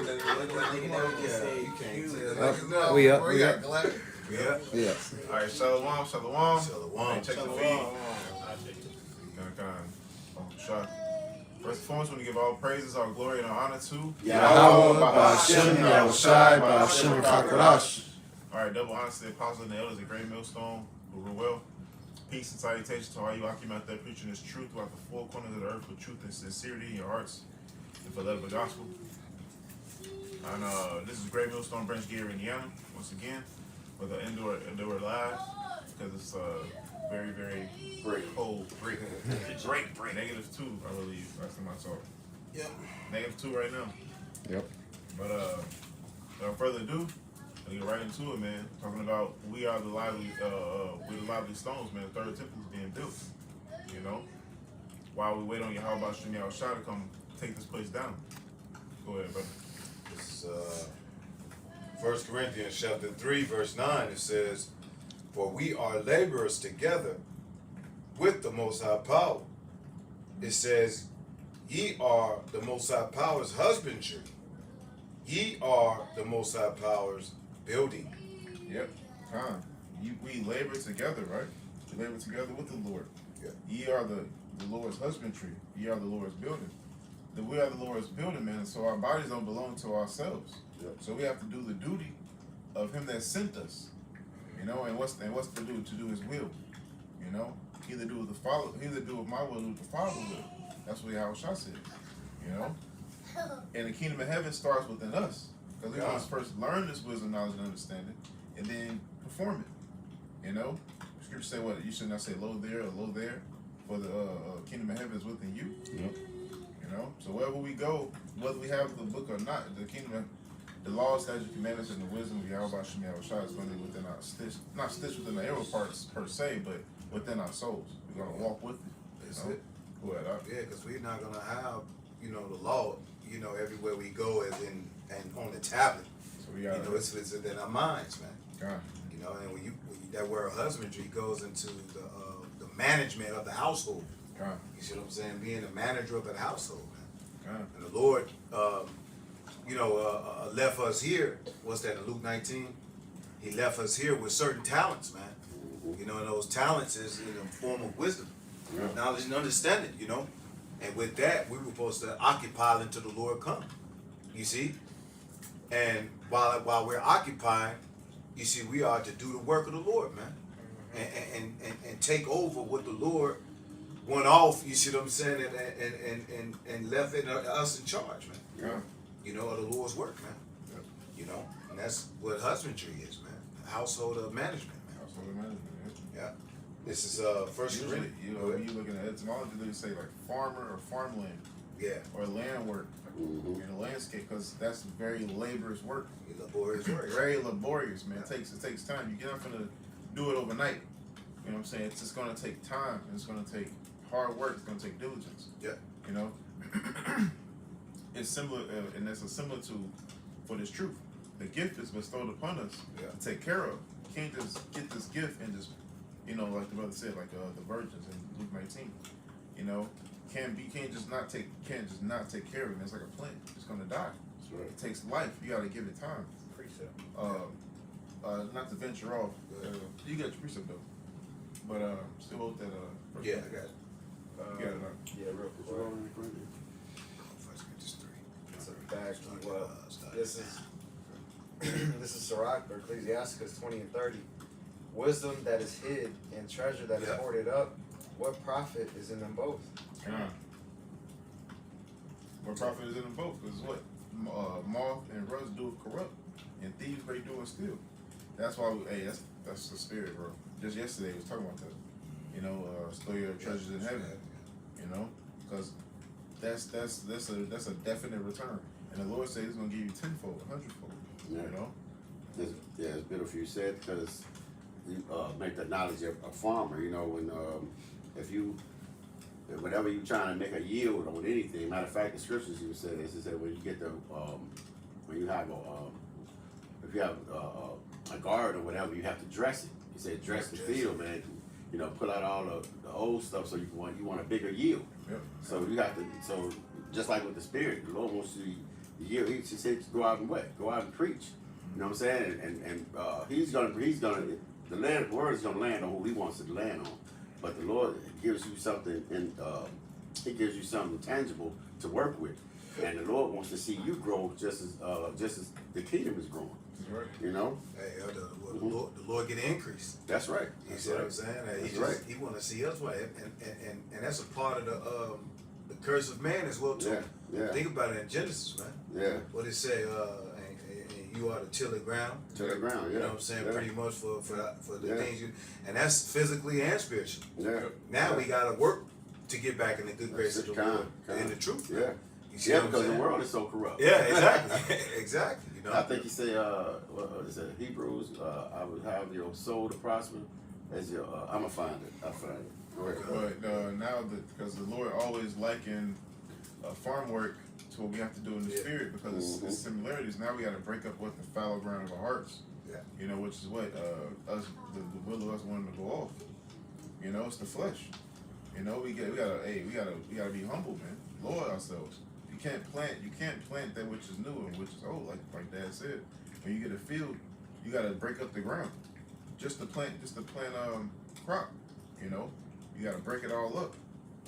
We up. Yeah. All right, shalom. Shalom. Hey, check the feed. Shot. First and foremost, we want to give all praises, all glory, and all honor to Yahweh, Ba'ashem, Yahushai, Ba'ashem, Kakarash. All right, double honor to the apostles and the elders at Great Millstone, who rule well. Peace and salutation to all you Akim out there preaching this truth throughout the four corners of the earth with truth and sincerity in your hearts and for the love of the gospel. And this is Great Millstone Branch, Gary, Indiana, once again, with the indoor live, because it's very, very cold. Break. -2, I believe, last time I saw it. Yep. -2 right now. Yep. But without further ado, we'll get right into it, man. Talking about we are the lively stones, man. The third temple is being built. You know, while we wait on Yahweh Shem Yahushua to come take this place down. Go ahead, brother. This 1 Corinthians chapter 3, verse 9. It says, "For we are laborers together with the Most High Power." It says, "Ye are the Most High Power's husbandry. Ye are the Most High Power's building." Yep. We labor together, right? We labor together with the Lord. Yeah. Ye are the Lord's husbandry. Ye are the Lord's building. We are the Lord's building, man. So our bodies don't belong to ourselves. Yep. So we have to do the duty of Him that sent us. You know, and what's the do to do His will. You know, either do with my will, do with the Father's will. That's what Yahushua said. You know, and the kingdom of heaven starts within us, because we must first learn this wisdom, knowledge, and understanding, and then perform it. You know, Scripture say what you should not say lo there or lo there, for the kingdom of heaven is within you. Yep. You know, so wherever we go, whether we have the book or not, the kingdom, the law, statute, commandments, and the wisdom of Yahweh Shem Yahushua is going to be within our not stitched within the arrow parts per se, but within our souls. We're going to walk with it. That's know? it. Go ahead. Yeah, because we're not gonna have, the law, everywhere we go, as in and on the tablet. So we got It's within our minds, man. God. And when you that word husbandry goes into the management of the household. God. You see what I'm saying? Being the manager of the household, man. God. And the Lord, left us here. What's that in Luke 19? He left us here with certain talents, man. And those talents is in the form of wisdom, knowledge, and understanding. And with that, we were supposed to occupy until the Lord come. You see, and while we're occupying, you see, we are to do the work of the Lord, man, and take over what the Lord went off. You see what I'm saying? And left us in charge, man. Yeah. Of the Lord's work, man. Yeah. And that's what husbandry is, man. Household of management, man. Household management. Yeah. This is first. Usually, when you look at etymology, they say like farmer or farmland. Yeah. Or land work in the landscape, because that's very laborious work. Laborious work. Very laborious, man. It takes time. You're not gonna do it overnight. You know what I'm saying? It's just gonna take time. And it's gonna take hard work. It's gonna take diligence. Yeah. You know. It's similar, and that's a similitude for this truth. The gift is bestowed upon us to take care of. You can't just get this gift and just, like the brother said, like the virgins in Luke 19. Can't just not take care of it. It's like a plant. It's gonna die. That's right. It takes life. You gotta give it time. Precept. Not to venture off. You got your precept though. But still hold that. Yeah, I got it. You got it. Yeah, real quick. It's a fact. Well, this is Sirach or Ecclesiasticus 20 and 30. Wisdom that is hid and treasure that is hoarded up. What profit is in them both? What profit is in them both? Because what moth and rust do corrupt, and thieves break do and steal. That's why. That's the spirit, bro. Just yesterday we was talking about that. Store your treasures in heaven. Because that's a definite return, and the Lord says He's gonna give you tenfold, 100-fold. Yeah. It's beautiful you said, because you make the knowledge of a farmer. When whenever you're trying to make a yield on anything. Matter of fact, the scriptures even say this. It said when you get when you have if you have a garden or whatever, you have to dress it. He said dress the field, man. Pull out all the old stuff so you want a bigger yield. Yep. So you got to. So just like with the spirit, the Lord wants you He said, go out and what? Go out and preach. You know what I'm saying? And he's gonna the word is gonna land on who he wants it to land on. But the Lord gives you something he gives you something tangible to work with. And the Lord wants to see you grow just as the kingdom is growing. That's right. You know? Hey, the Lord get increase. That's right. You That's see what right. I'm saying? That's He right. he want to see us right, and that's a part of the curse of man as well too. Yeah. Yeah. Think about it in Genesis, man. Yeah. What it say? And you are to till the ground. To the ground. Yeah. You know what I'm saying? Yeah. Pretty much for the Yeah. things you, and that's physically and spiritually. Yeah. Now we gotta work to get back in the good grace of the Lord and the truth. Yeah. You see Yeah, what I'm because the saying? world is so corrupt. Yeah, exactly, exactly. You know. I think he said, what is it? Hebrews, I would have your soul to prosper as your, I'm gonna find it. I'll find it. Go ahead. But now that because the Lord always likened farm work to what we have to do in the Yeah. spirit because it's similarities. Now we got to break up what the fallow ground of our hearts. Yeah. You know, which is what us the will of us wanting to go off. You know, it's the flesh. You know, we gotta be humble, man. Lower ourselves. You can't plant that which is new and which is old, like Dad said. When you get a field, you gotta break up the ground. Just to plant crop. You know, you gotta break it all up.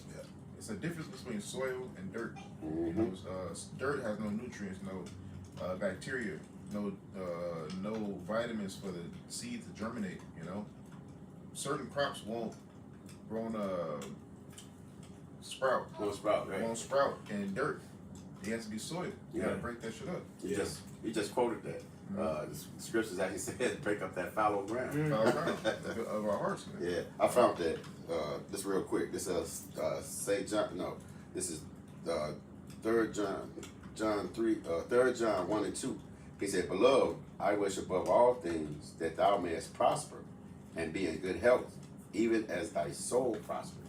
Yeah. It's a difference between soil and dirt. You Mm-hmm. know, dirt has no nutrients, no bacteria, no vitamins for the seed to germinate. You know, certain crops won't sprout. Won't sprout, right? Won't sprout in dirt. It has to be soil. You gotta break that shit up. He just quoted that. The scriptures actually said, break up that fallow ground. Fallow ground of our hearts, man. Yeah, I found that. This real quick. This is St. John. No, this is 3 John 1 and 2. He said, "Beloved, I wish above all things that thou mayest prosper and be in good health, even as thy soul prosper."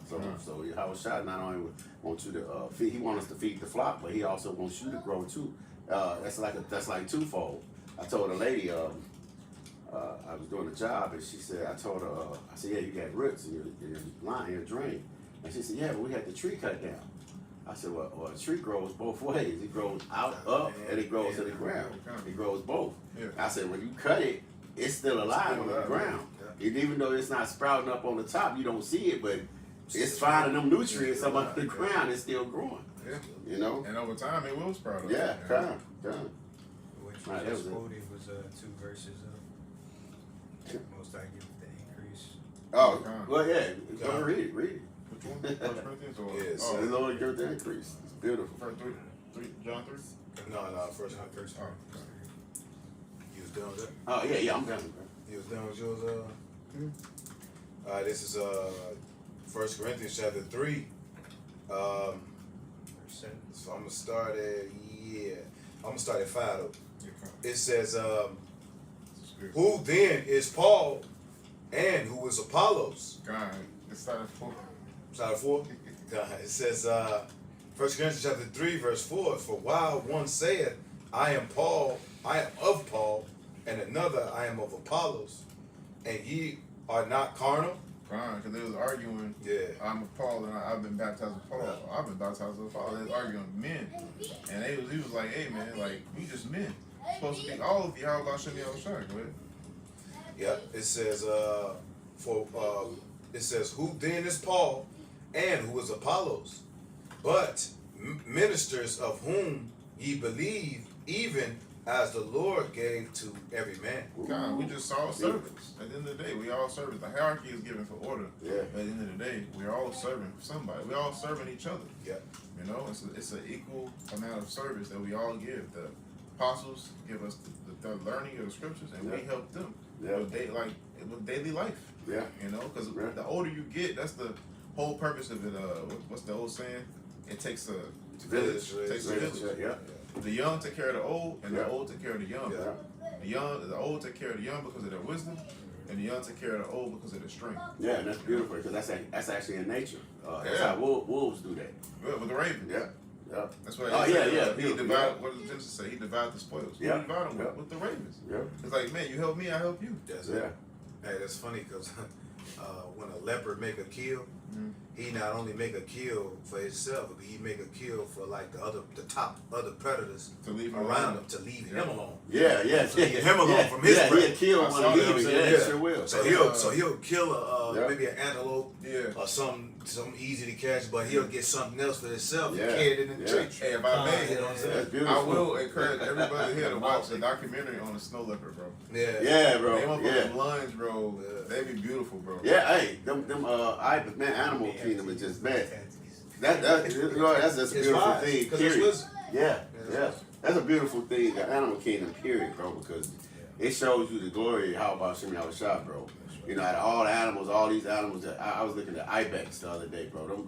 So Yahushua not only wants you to feed, he wants us to feed the flock, but he also wants you to grow too. That's like twofold. I told a lady, I was doing a job, and she said, I said, yeah, you got roots in your line, your drain. And she said, yeah, but we had the tree cut down. I said, well, a tree grows both ways. It grows up, and it grows to the ground. It grows both. Yeah. I said, when you cut it, it's still alive on the ground. And even though it's not sprouting up on the top, you don't see it, but it's finding them nutrients up under the ground. It's still growing. Yeah. You know? And over time, it will sprout up. Yeah, you know? come. What Right, you that just was it. quoted was 2 verses of Most I give the increase. Oh, well, yeah. Go read it. Which one? 1 Corinthians or? Yeah, So the Lord give the increase. It's beautiful. First 3, John 3? No, first one. Oh, okay. You was done with that? Oh, yeah, I'm done, bro. You was done with yours, this is 1 Corinthians chapter 3. So I'm gonna start at 5 though. Yeah, come. It says, This is good. who then is Paul and who is Apollos? God, it started 4. Chapter 4. It says, 1 Corinthians chapter 3, verse 4. For while one saith, I am of Paul, and another, I am of Apollos, and ye are not carnal. Because they was arguing. Yeah. I'm of Paul and I've been baptized with Paul. Yeah. I've been baptized with Paul. They was arguing with men. And he was like, hey man, like, we just men. Supposed to be all of you. How about Shemi Al-Shai? Go ahead. Yep. It says, it says, who then is Paul and who is Apollos? But ministers of whom ye believe, even as the Lord gave to every man. God, we just all servants. At the end of the day, we all servants. The hierarchy is given for order. Yeah. But at the end of the day, we're all serving somebody. We're all serving each other. Yeah. You know, it's an equal amount of service that we all give. The apostles give us the learning of the scriptures, and we help them Yeah. with daily life. Yeah. You know, because Yeah. the older you get, that's the whole purpose of it. What's the old saying? It takes a village. It takes a village. Yeah. The young take care of the old, and the old take care of the young. Yeah. The old take care of the young because of their wisdom, and the young take care of the old because of their strength. Yeah, and that's beautiful because that's actually in nature. That's Yeah. how wolves do that. Well, with the ravens. Yeah. Yeah. That's why. Oh, he said, yeah. He divided. What does Genesis say? He divided the spoils. Yeah. Who divided them Yeah. with the ravens? Yeah. It's like, man, you help me, I help you. That's Yeah. it. Hey, that's funny because when a leopard make a kill, he not only make a kill for himself, but he make a kill for like the top other predators To leave him around alone. him to leave him alone. Yeah, yeah. So leave him alone from his yeah, prey. he'll kill I one saw of that. these. So, Yeah, yeah. sure will. So he'll kill Yeah. maybe an antelope Yeah. or some easy to catch, but he'll get something else for himself Yeah. and carry it in the Yeah. tree. Hey, if I may, You know what I'm saying? That's beautiful. I will encourage everybody here to watch the documentary on the snow leopard, bro. Yeah. Yeah, They bro. want Yeah. them lunge, bro. Yeah. They be beautiful, bro. Yeah, hey, them man, Animal Kingdom is just man. That's just a It's beautiful wise, thing. 'cause it's Period. wisdom. Yeah, Yeah, yeah. That's a beautiful thing, the Animal Kingdom, period, bro, because it shows you the glory of how about Shimmy Shot, bro. You know, out of all the animals, all these animals that I was looking at ibex the other day, bro.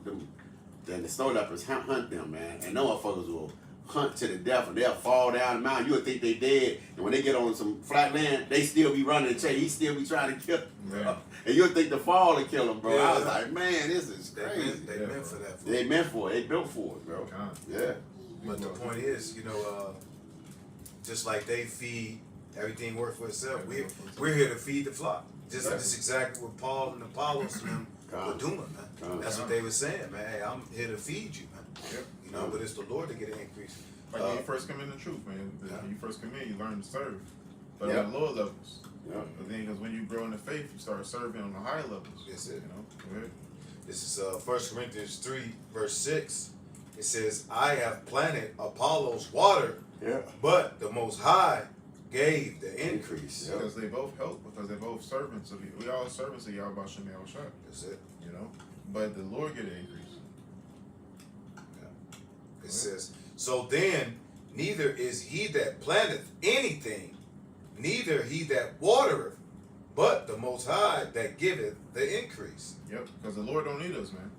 Then the snow leopards hunt them, man, and no motherfuckers will hunt to the death, and they'll fall down the mountain. You would think they dead, and when they get on some flat land, they still be running and chase. He still be trying to kill them, bro. Yeah. And you'd think the fall to kill them, bro. Yeah. I was like, man, this is They crazy. meant, they Yeah, meant bro. for that. They meant for it. They built for it, bro. Con. Yeah. But the point is, just like they feed, everything works for itself. We're here to feed the flock. This is exactly what Paul and Apollos and them were doing, man. That's what they were saying, man. Hey, I'm here to feed you, man. Yep. You know, but it's the Lord to get an increase. Like when you first come in the truth, man. When you first come in, you learn to serve. But Yeah. on the lower levels. Yeah. But then, because when you grow in the faith, you start serving on the higher levels. That's it. You know. Go ahead. This is 1 Corinthians 3, verse 6. It says, I have planted, Apollos watered, Yeah. but the Most High gave the increase. Yeah. Because they both help. Because they're both servants of you. We all servants of Yahweh Shem Shah. That's it. You know. But the Lord get an increase. It says, so then, neither is he that planteth anything, neither he that watereth, but the Most High that giveth the increase. Yep. Because the Lord don't need us, man.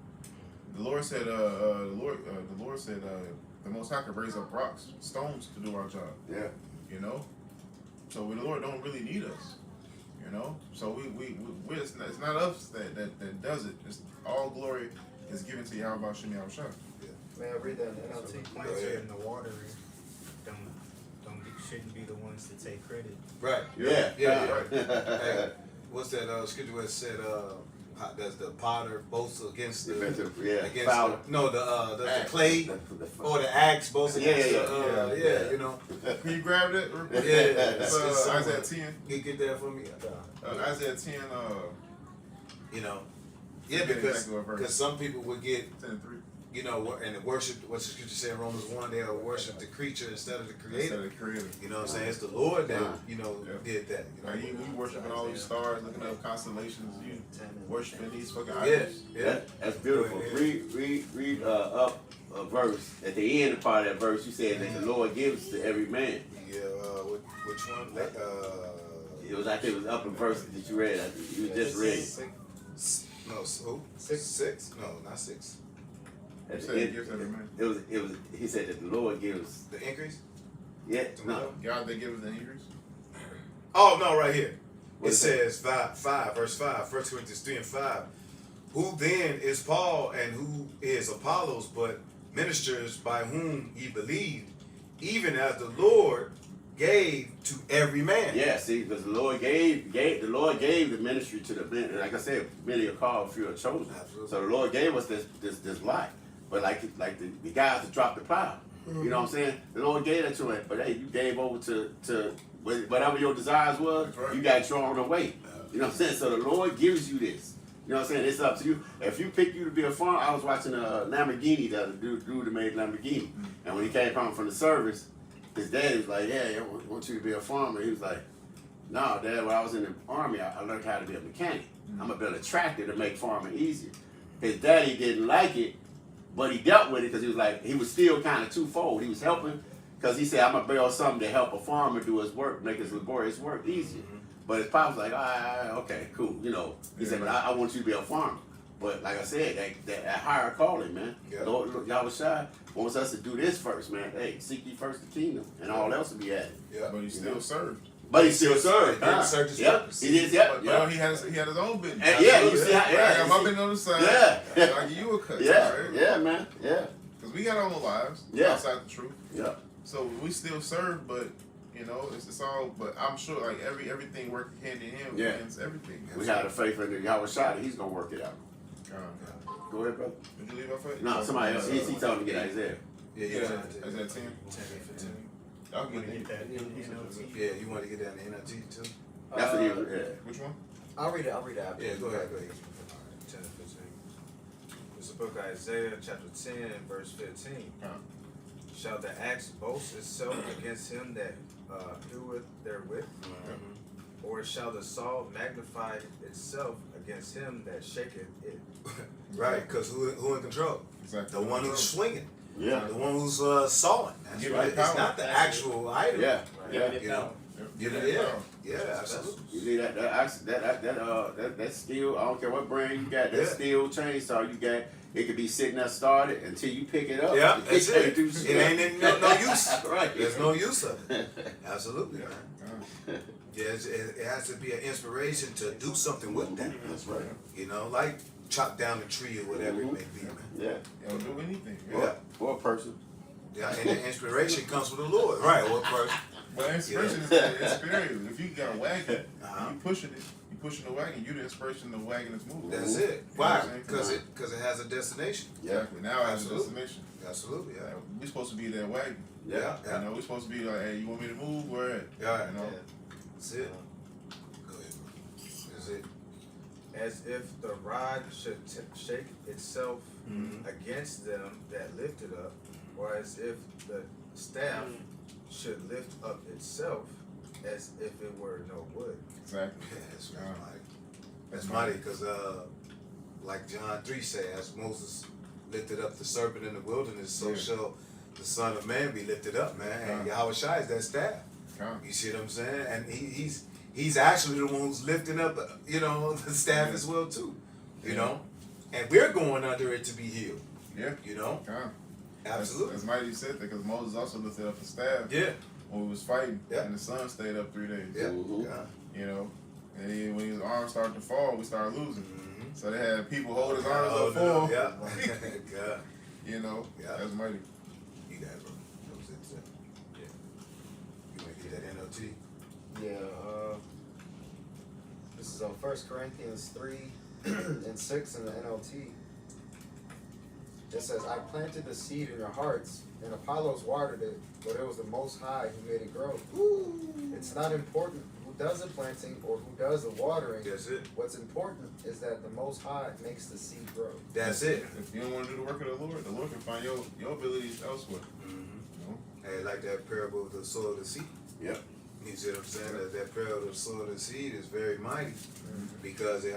The Lord said. The Lord said. The Most High could raise up rocks, stones to do our job. Yeah. You know. So the Lord don't really need us. You know. So we it's not us that does it. It's all glory is given to Yahweh Shem Shah. May I read that in So NLT? the plants are in the watering. Shouldn't be the ones to take credit. Right. Yeah. Yeah. Right. Hey, what's that scripture where it said, does the potter boast against the, against Foul. the clay or the axe boast Yeah, against yeah, the, yeah. you know? Can you grab that? Yeah, it's Isaiah somewhere. 10. You get that for me? Isaiah 10. You know? Yeah, Forget because exactly what verse. some people would get, 10 and 3. you know, and worship, what's the scripture say in Romans 1, they'll worship the creature instead of the Instead creator. of the creator. You know what I'm saying? It's the Lord that, Yeah. did that. You know? Like you worshiping all these stars, looking up constellations, you worshiping these fucking Yeah, idols. yeah. That's beautiful. Read up a verse. At the end part of that verse, you said that the Lord gives to every man. Yeah, which one? It was, I think it was up in verse that you read. You just read it. No, who? Six? No, not 6. At You the said end, gives every man. it was. He said that the Lord gives. The increase? Yeah. No. God, they give us the increase. Oh, no, right here. What It is that? says, verse 5, 1 Corinthians 3 and 5. Who then is Paul and who is Apollos, but ministers by whom ye believed, even as the Lord gave to every man. Yeah, see, because the Lord gave the ministry to the men. Like I said, many are called, few are chosen. Absolutely. So the Lord gave us this life. But like the guys that dropped the plow. You know what I'm saying? The Lord gave that to him. But hey, you gave over to whatever your desires was, That's right. you got drawn away. You know what I'm saying? So the Lord gives you this. You know what I'm saying? It's up to you. If you pick you to be a farmer, I was watching a Lamborghini, the dude that made Lamborghini. And when he came home from the service, his dad was like, yeah, I want you to be a farmer. He was like, no, Dad, when I was in the army, I learned how to be a mechanic. I'm going to build a tractor to make farming easier. His daddy didn't like it, but he dealt with it because he was like, he was still kind of twofold. He was helping because he said, I'm going to build something to help a farmer do his work, make his laborious work easier. But his pop was like, okay, cool. You know, he said, but I want you to be a farmer. But like I said, that higher calling, man. Yeah. Lord, Yahweh Shai wants us to do this first, man. Hey, seek ye first the kingdom, and all else will be added. Yeah. But he still served. But he still served. He didn't serve his Yep. purpose. He did. Yep. But well, Yep. he had his own business. And yeah, you see how? I Yeah. got my you see- business on the side. Yeah. I give you a cut. Yeah. Right? Yeah, man. Yeah. Because we got our own lives Yeah. outside the truth. Yeah. So we still serve, but you know, it's all. But I'm sure like everything working hand in hand Yeah. against everything. We have the faith in the Yahweh Shai that He's gonna work it out. God. Go ahead, brother. Did you leave off at? No, somebody else. He told me to get Isaiah. Yeah, Yeah, yeah. is that 10? 10-15. Y'all Wanna get get that it. NLT? Yeah, you want to get down to NLT too? That's what he was. Which one? I'll read it after. Yeah, go ahead. 10 and 15. It's the book of Isaiah, chapter 10, verse 15. Shall the axe boast itself against him that heweth therewith? Or shall the saw magnify itself against him that shaketh it? Right, because who in control? Exactly. The one who's swinging, Yeah. the one who's sawing. That's Give it right. the It's power. not the actual item. Yeah. Yeah. You know. Yep. Yeah, absolutely. You need that steel. I don't care what brand you got. That Yeah. steel chainsaw you got. It could be sitting there started until you pick it up. Yeah, that's can't it. do It shit. ain't in no use. Right. There's no use of it. Absolutely, man. Yeah. Yeah, it has to be an inspiration to do something with that. That's right. You know, like chop down a tree or whatever it may be, man. Yeah. They'll do anything. Yeah. For a person. Yeah, and the inspiration comes from the Lord. Right, what person? But inspiration is the inspiration. If you got a wagon, Uh-huh. and you pushing it, you pushing the wagon, you the inspiration the wagon is moving. That's it. You know Why? what I'm saying? Because it has a destination. Exactly. Now it has a Absolutely. destination. Absolutely, yeah. We're supposed to be that wagon. Yeah, You yeah. know, we're supposed to be like, hey, you want me to move? Where at? Yeah, You know? that's it. Go ahead, bro. That's it. As if the rod should shake itself Mhm. against them that lift it up, or as if the staff should lift up itself as if it were no wood. Exactly. Yeah, that's Yeah. mighty. That's mighty because, like John 3 says, as Moses lifted up the serpent in the wilderness, so Yeah. shall the Son of Man be lifted up, man. And Yeah. Yahweh Shai is that staff. Come. You see what I'm saying? And he's actually the one who's lifting up, the staff as well too. You Yeah. know, and we're going under it to be healed. Yeah. You know, Come. absolutely. That's mighty said that because Moses also lifted up the staff Yeah, when we was fighting, Yeah. and the sun stayed up 3 days. yeah. Mhm. God. You know, and then when his arms started to fall, we started losing. Mhm. So they had people hold his arms Oh, up no, for him. yeah. God, You know, Yeah. that's mighty. you got it, bro. That was it. Yeah. You want to get that NLT? Yeah, this is on 1 Corinthians 3 and 6 in the NLT. It says, I planted the seed in your hearts, and Apollos watered it, but it was the Most High who made it grow. It's not important who does the planting or who does the watering. That's it. What's important is that the Most High makes the seed grow. That's it. If you don't want to do the work of the Lord can find your abilities elsewhere. Mm-hmm. You know? Hey, like that parable of the soil of the seed. Yep. You see what I'm saying? That parable of the soil of the seed is very mighty because they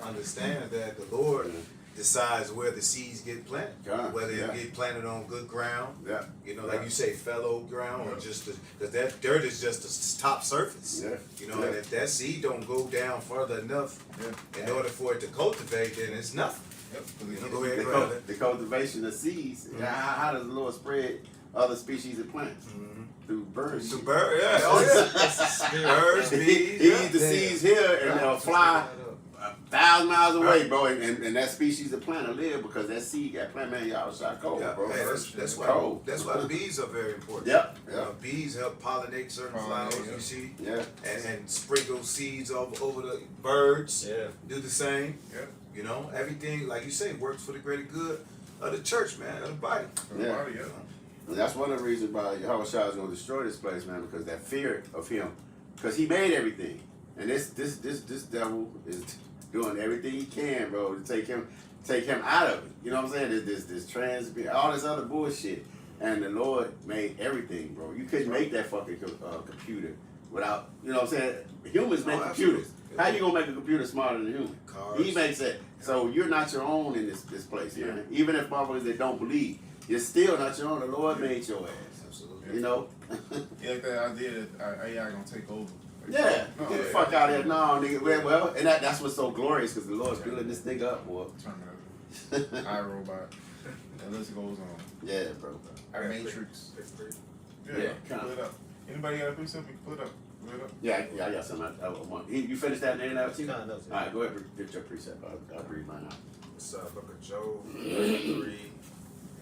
understand that the Lord decides where the seeds get planted, God, whether yeah. it get planted on good ground, Yeah. like you say, fallow ground, or just because that dirt is just the top surface. Yeah. And if that seed don't go down further enough Yeah. in order for it to cultivate, then it's nothing. Yep. 'Cause You it know, gets- go ahead, The, brother. the cultivation of seeds. How does the Lord spread other species of plants? Through birds. The bird, yeah, oh yeah, birds, bees, He yeah. eats the seeds here and they'll fly 1,000 miles away, bro, and that species of plant will live because that seed got planted. Man, y'all shot cold, Yeah, bro. hey, that's why cold. bees are very important. Yep. You know, bees help pollinate certain flowers. You see, Yeah. and sprinkle seeds over the birds. Yeah. Do the same. Yeah. You know, everything like you say works for the greater good of the church, man, of the body. Yeah. Body, yeah. And that's one of the reasons why Yahweh Shai is going to destroy this place, man, because that fear of him. Because he made everything. And this devil is doing everything he can, bro, to take him out of it. You know what I'm saying? This trans, all this other bullshit. And the Lord made everything, bro. You couldn't make that fucking computer without, you know what I'm saying? Humans make computers. absolutely. How you going to make a computer smarter than a human? Cars. He makes it. So you're not your own in this place, man. Even if motherfuckers that don't believe, you're still not your own. The Lord made your ass. Absolutely. You know? Yeah, like that idea that AI gonna take over. Like, Yeah. no, Get the yeah, fuck out of here. No, nigga. Well, and that's what's so glorious because the Lord's building this thing up, boy. Terminator, iRobot. The list goes on. Yeah, bro. I got Matrix. Yeah, Yeah, kinda. pull it up. Anybody got a precept? You can pull it up. Pull it up. Yeah, I got something. I want. You finished that in there, too? Kinda knows it. All right, go ahead. Get your precept. I'll read mine out. It's book of Job 3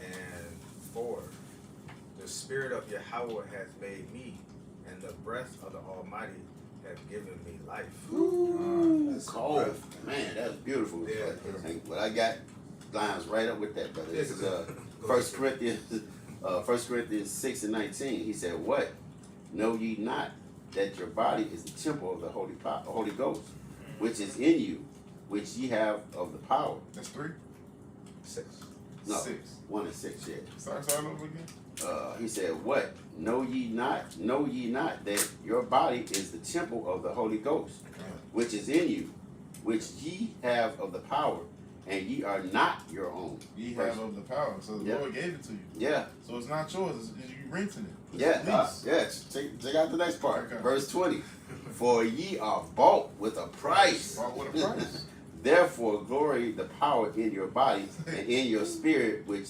and 4. The spirit of Yahweh hath made me, and the breath of the Almighty hath given me life. Ooh, That's cold. breath. Man, that's beautiful. Yeah. But I got lines right up with that, brother. This is Go First ahead. Corinthians 6:19. He said, "What? Know ye not that your body is the temple of the Holy Ghost, which is in you, which ye have of the power." That's 3? 6. No, 6. 1 and 6. Yeah. Start over again. He said, "What? Know ye not that your body is the temple of the Holy Ghost, which is in you, which ye have of the power, and ye are not your own." Ye have of the power. So the Yeah. Lord gave it to you. Yeah, So it's not yours. It's you renting it. It's yeah, lease. yes. Check out the next part, Okay. verse 20. "For ye are bought with a price. Bought with a price. Therefore glory the power in your body and in your spirit, which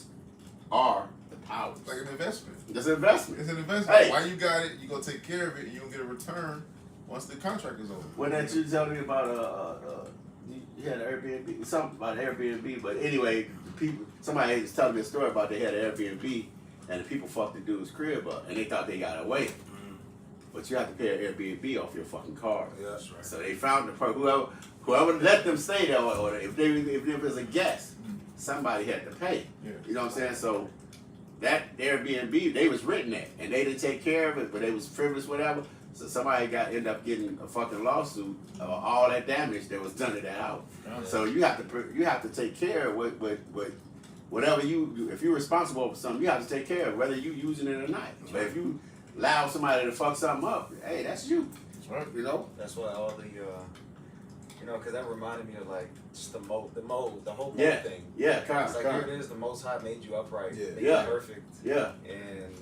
are the powers." It's like an investment. It's an investment. It's an investment. Hey. Why you got it? You gonna take care of it, and you gonna get a return once the contract is over. When that you telling me about you had an Airbnb, something about Airbnb, but anyway, the people, somebody was telling me a story about they had an Airbnb and the people fucked the dude's crib up and they thought they got away. But you have to pay an Airbnb off your fucking car. Yeah, that's right. So they found the person, whoever let them stay there, or if it was a guest, somebody had to pay. Yeah. You know what I'm saying? So that Airbnb, they was renting that, and they didn't take care of it, but they was frivolous, whatever. So somebody ended up getting a fucking lawsuit of all that damage that was done to that house. Yeah. So you have to take care of whatever if you're responsible for something, you have to take care of whether you using it or not. But if you allow somebody to fuck something up, hey, that's you. That's right. You know? That's why all the, because that reminded me of like just the whole mold Yeah. thing. Yeah, It's like here it is, the Most High made you upright, Yeah. made Yeah. you perfect, Yeah. and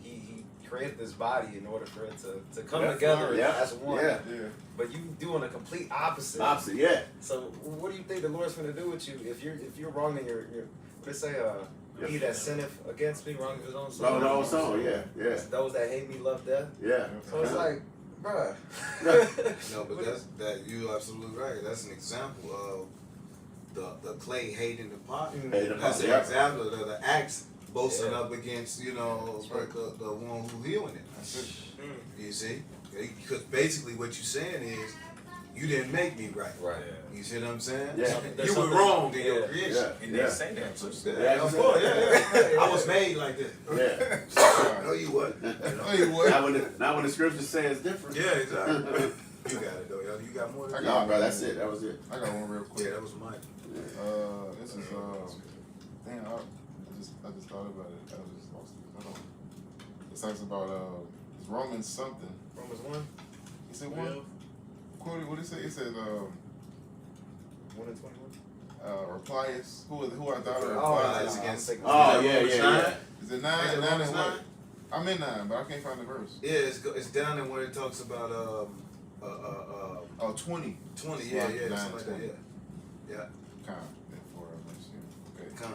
he created this body in order for it to come Yeah, together yeah, as one. yeah. Yeah. But you doing a complete opposite. Opposite, yeah. So what do you think the Lord's going to do with you if you're wrong in your what they say? He that sinneth against me, wrong of his own soul. Wrong with our own soul, yeah, yeah, Those that hate me love death. yeah. So it's like, bruh. No, but you're absolutely right. That's an example of the clay hating the pot. Hating the That's pot, an yeah. example of the axe boasting Yeah. up against, the one who healing it. That's it. You see? Because basically what you're saying is, you didn't make me right. Right. You see what I'm saying? Yeah. There's You were something- wrong in your yeah. creation. Yeah. And they say that too. Yeah, Of course, yeah. I was made like this. Yeah. No, you wasn't. You know? Hey, what? Now when the scriptures say it's different. Yeah, exactly. You got it though, yo. You got more than I that. got No, bro, that's it. That was it. I got one real quick. Yeah, that was mine. This is damn. I just thought about it. I just lost it. Hold on. It talks about it's Romans something. Romans 1, He said one. Quoted what did it say? It said 1 and 21. Replies. Who I thought of Oh, replies. Oh, yeah, Romans yeah, 9? yeah. Is it Is 9? it 9 Romans and 9? what? I'm in 9, but I can't find the verse. Yeah, it's down in where it talks about 20. 20. It's Yeah, like yeah, 9, something like that. 20. Yeah, Kind of. Therefore, okay. come.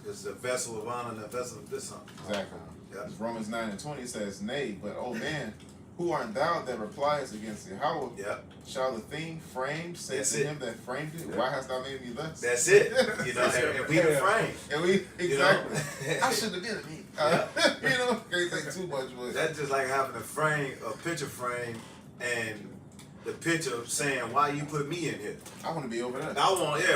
It's a vessel of honor and a vessel of dishonor. Exactly. Yeah. It's Romans 9 and 20 says, "Nay, but O man, who art thou that repliest against Yahweh? Yeah, Shall the thing framed say That's to it. him that framed it, Yeah. Why hast thou made me thus?" that's it. You know, and we the frame. And we exactly. You know? I shouldn't have been me. Can't think too much, but That's just like having a picture frame, and the picture saying, "Why you put me in here?" I want to be over there.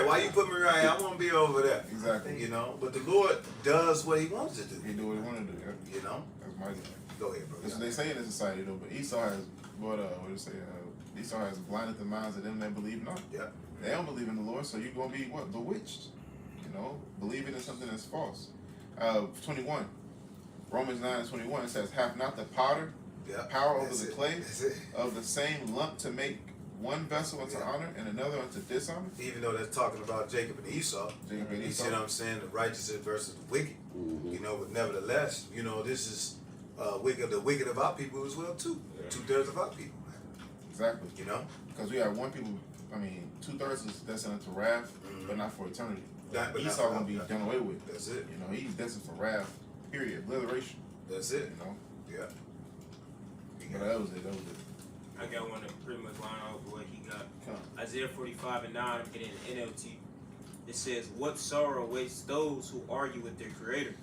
Why you put me right here? I want to be over there. Exactly. You know, but the Lord does what He wants to do. He do what he want to do. Yeah. You know, That's my. go ahead, bro. That's what they say in the society though. But Esau has what do they say? Esau has blinded the minds of them that believe not. Yeah. They don't believe in the Lord, so you're gonna be what? Bewitched. You know, believing in something that's false. 21. Romans 9 and 21 it says, "Have not the potter Yeah. power over That's the it. clay That's it. of the same lump to make one vessel unto Yeah. honor and another unto dishonor?" Even though that's talking about Jacob and Esau, Jacob and you see Esau. what I'm saying? The righteous versus the wicked. Mhm. You know, but nevertheless, this is the wicked of our people as well too. Yeah. 2/3 of our people. Exactly. You know, Because we have one people, 2/3 is destined to wrath, but not for eternity. But not Esau for- gonna be done away with. That's it. You know, he's destined for wrath, period. Obliteration, That's it. you know. Yeah. But that was it. I got one that pretty much line off with what he got. Come. Isaiah 45 and 9, I'm getting an NLT. It says, "What sorrow awaits those who argue with their creator?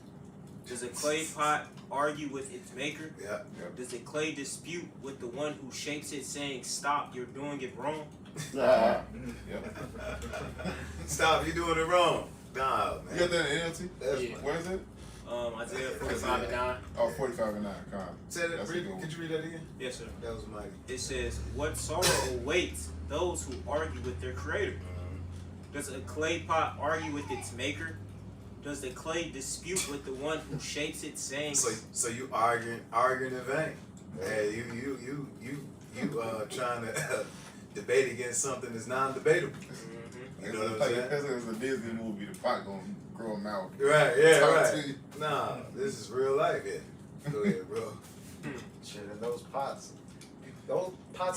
Does a clay pot argue with its maker? Yeah. Does a clay dispute with the one who shapes it, saying, 'Stop, you're doing it wrong'?" Ah, Yep. Stop, you're doing it wrong. Nah, You got man. that in NLT? That's Yeah. my- Where is it? Isaiah 45:9. Oh, 45 and 9. Con. Say that. That's a Read, good one. could you read that again? Yes, sir. That was mighty. It says, "What sorrow awaits those who argue with their creator? Does a clay pot argue with its maker? Does the clay dispute with the one who shapes it, saying, So you arguing in vain? Hey, you trying to debate against something that's non-debatable. You know what I'm like, saying? Because it was a Disney movie, the pot gonna grow a mouth. Right, yeah, Talk right. to you. Nah, this is real life. Yeah. Go ahead, bro. Shit, and those pots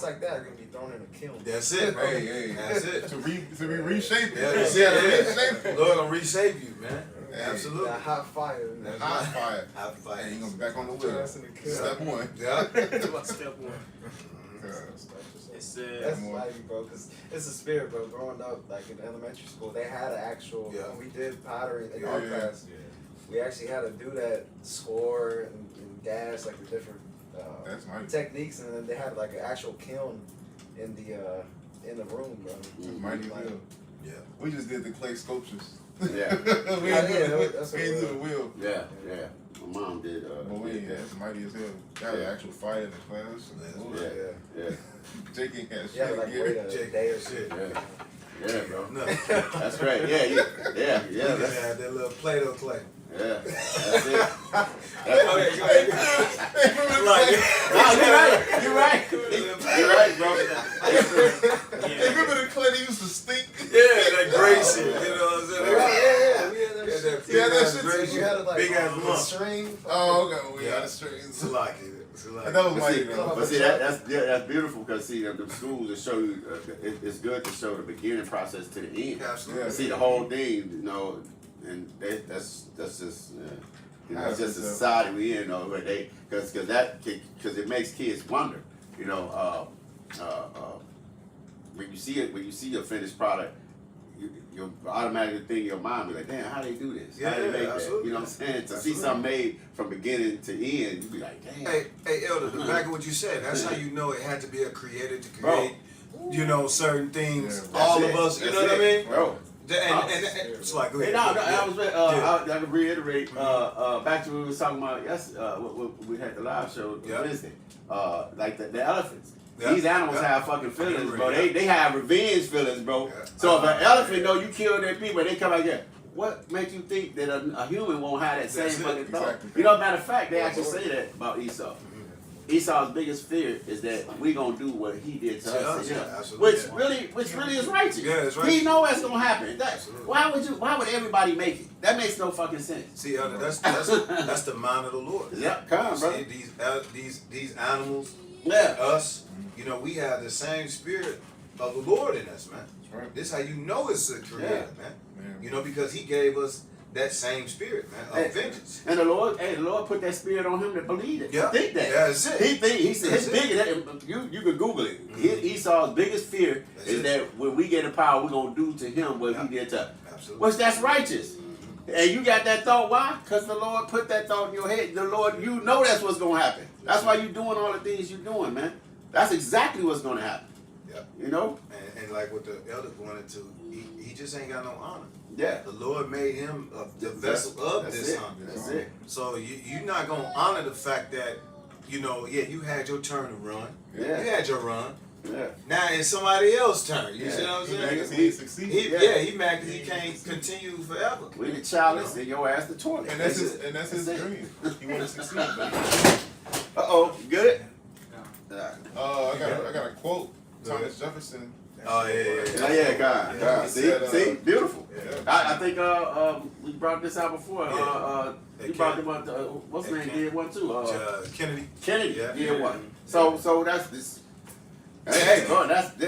like that are gonna be thrown in a kiln. That's it, bro. Hey, That's it. To be reshape it. Yeah, that's Yeah, it. reshape Yeah. it. Lord gonna reshape you, man. Hey, Absolutely. That hot fire. That's Hot right. fire. Hot fire. And you gonna be back on the Throw wheel. us in the kiln. Step one. Yeah. step one?" It says, That's mighty, bro, because it's a spirit, bro. Growing up, like in elementary school, they had an actual, Yeah. when we did pottery in Yeah, art yeah. class, we actually had to do that score and gas, like the different That's mighty. techniques, and then they had like an actual kiln in the room, bro. That's mighty Like, wheel. Yeah. We just did the clay sculptures. Yeah. we ain't do yeah, that's the, what we ain't it do the wheel. Yeah, yeah. My mom did. But we ain't, that's mighty as hell. That was Yeah. actual fire in the class. Yeah, yeah, Jake ain't had shit. Yeah, like wait a Jake, day or shit. two. yeah. Yeah, bro. No. That's great. Yeah, yeah, yeah. You That's, just had that little Play-Doh clay. yeah. That's it. Okay, go ahead. Like, No, you're right. You're right. You're right, bro. Hey, remember the clay that used to stink? yeah, that gray shit. You know what I'm saying? Yeah, we had that Yeah, shit. that Yeah, that big-ass shit gray too. You had it like Big ass on the lump. string. Oh, okay. We Yeah. had the strings. Salaki. And that was But mighty see, though. but see that's beautiful because see the schools that show you it's good to show the beginning process to the end. Absolutely. Yeah. See the whole thing, you know, and that's just you know, it's just the society we in, you know, where they because it makes kids wonder, you know, when you see a finished product. You automatically think in your mind, be like, damn, how they do this? How they Yeah, make that? absolutely. You know what I'm saying? To Absolutely. see something made from beginning to end, you be like, damn. Hey, Elder, to back of what you said, that's how you know it had to be a creator to Bro. create, you know, certain things. Yeah, all That's of it. us, you That's know what I it, mean? bro. And it's like, go Hey, ahead. no, I was Yeah. I can reiterate back to what we was talking about what we had the live show Yeah. Wednesday. Like the elephants. Yeah. These animals Yeah. have fucking feelings, bro. Yeah. They have revenge feelings, bro. Yeah. So if an elephant know you killed their people, they come out here. What makes you think that a human won't have that same That's it. fucking thought? Exactly. You know, matter of fact, they Yeah, actually Lord. say that about Esau. Esau's biggest fear is that we gonna do what he did to us, Yeah, to him. absolutely. Which really is righteous. Yeah, it's He righteous. know that's gonna happen. Absolutely. Why would everybody make it? That makes no fucking sense. See, Elder, that's the mind of the Lord. Yep, come, bro. See, these animals, Yeah. us, you know, we have the same spirit of the Lord in us, man. That's right. This how you know it's a creator, man. Man. You know, because he gave us that same spirit, man, of Hey. vengeance. And the Lord put that spirit on him to believe it. Yeah. To think that. Yeah, that's it. He said his That's biggest you could Google it. Esau's biggest fear That's is it. that when we get in power, we're gonna do to him what Yeah. he did to us. Absolutely. Which that's righteous. And you got that thought, why? Because the Lord put that thought in your head. The Lord, you know that's what's gonna happen. That's why you're doing all the things you're doing, man. That's exactly what's gonna happen. Yeah. You know? And like what the elder pointed to, he just ain't got no honor. Yeah. The Lord made him the vessel of That's this it. honor. That's it. So you're not gonna honor the fact that, you know, yeah, you had your turn to run. Yeah. You had your run. Yeah. Now it's somebody else's turn. You Yeah. see what I'm He saying? mad 'cause he ain't succeed. He mad because he can't continue forever. We the chalice and your ass the toilet. And that's his That's it. dream. He want to succeed. But Good? I got a quote. Thomas Jefferson. Oh, yeah. God. Yeah, he See, said, see, beautiful. Yeah. I think we brought this out before. Yeah. You brought them up. What's his name did one too? Kennedy. Kennedy Yeah. did one. So that's this. Hey, bro, that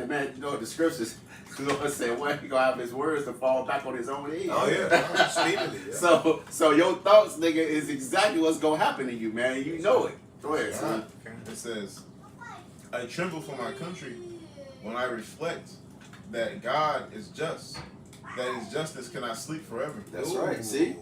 man. You know the scriptures. The Lord said, "Well, he gonna have his words to fall back on his own head." Oh, yeah. Speedily, yeah. So your thoughts, nigga, is exactly what's gonna happen to you, man. You know it. Go ahead, son. It says, I tremble for my country when I reflect that God is just, that his justice cannot sleep forever. That's Ooh. right. See.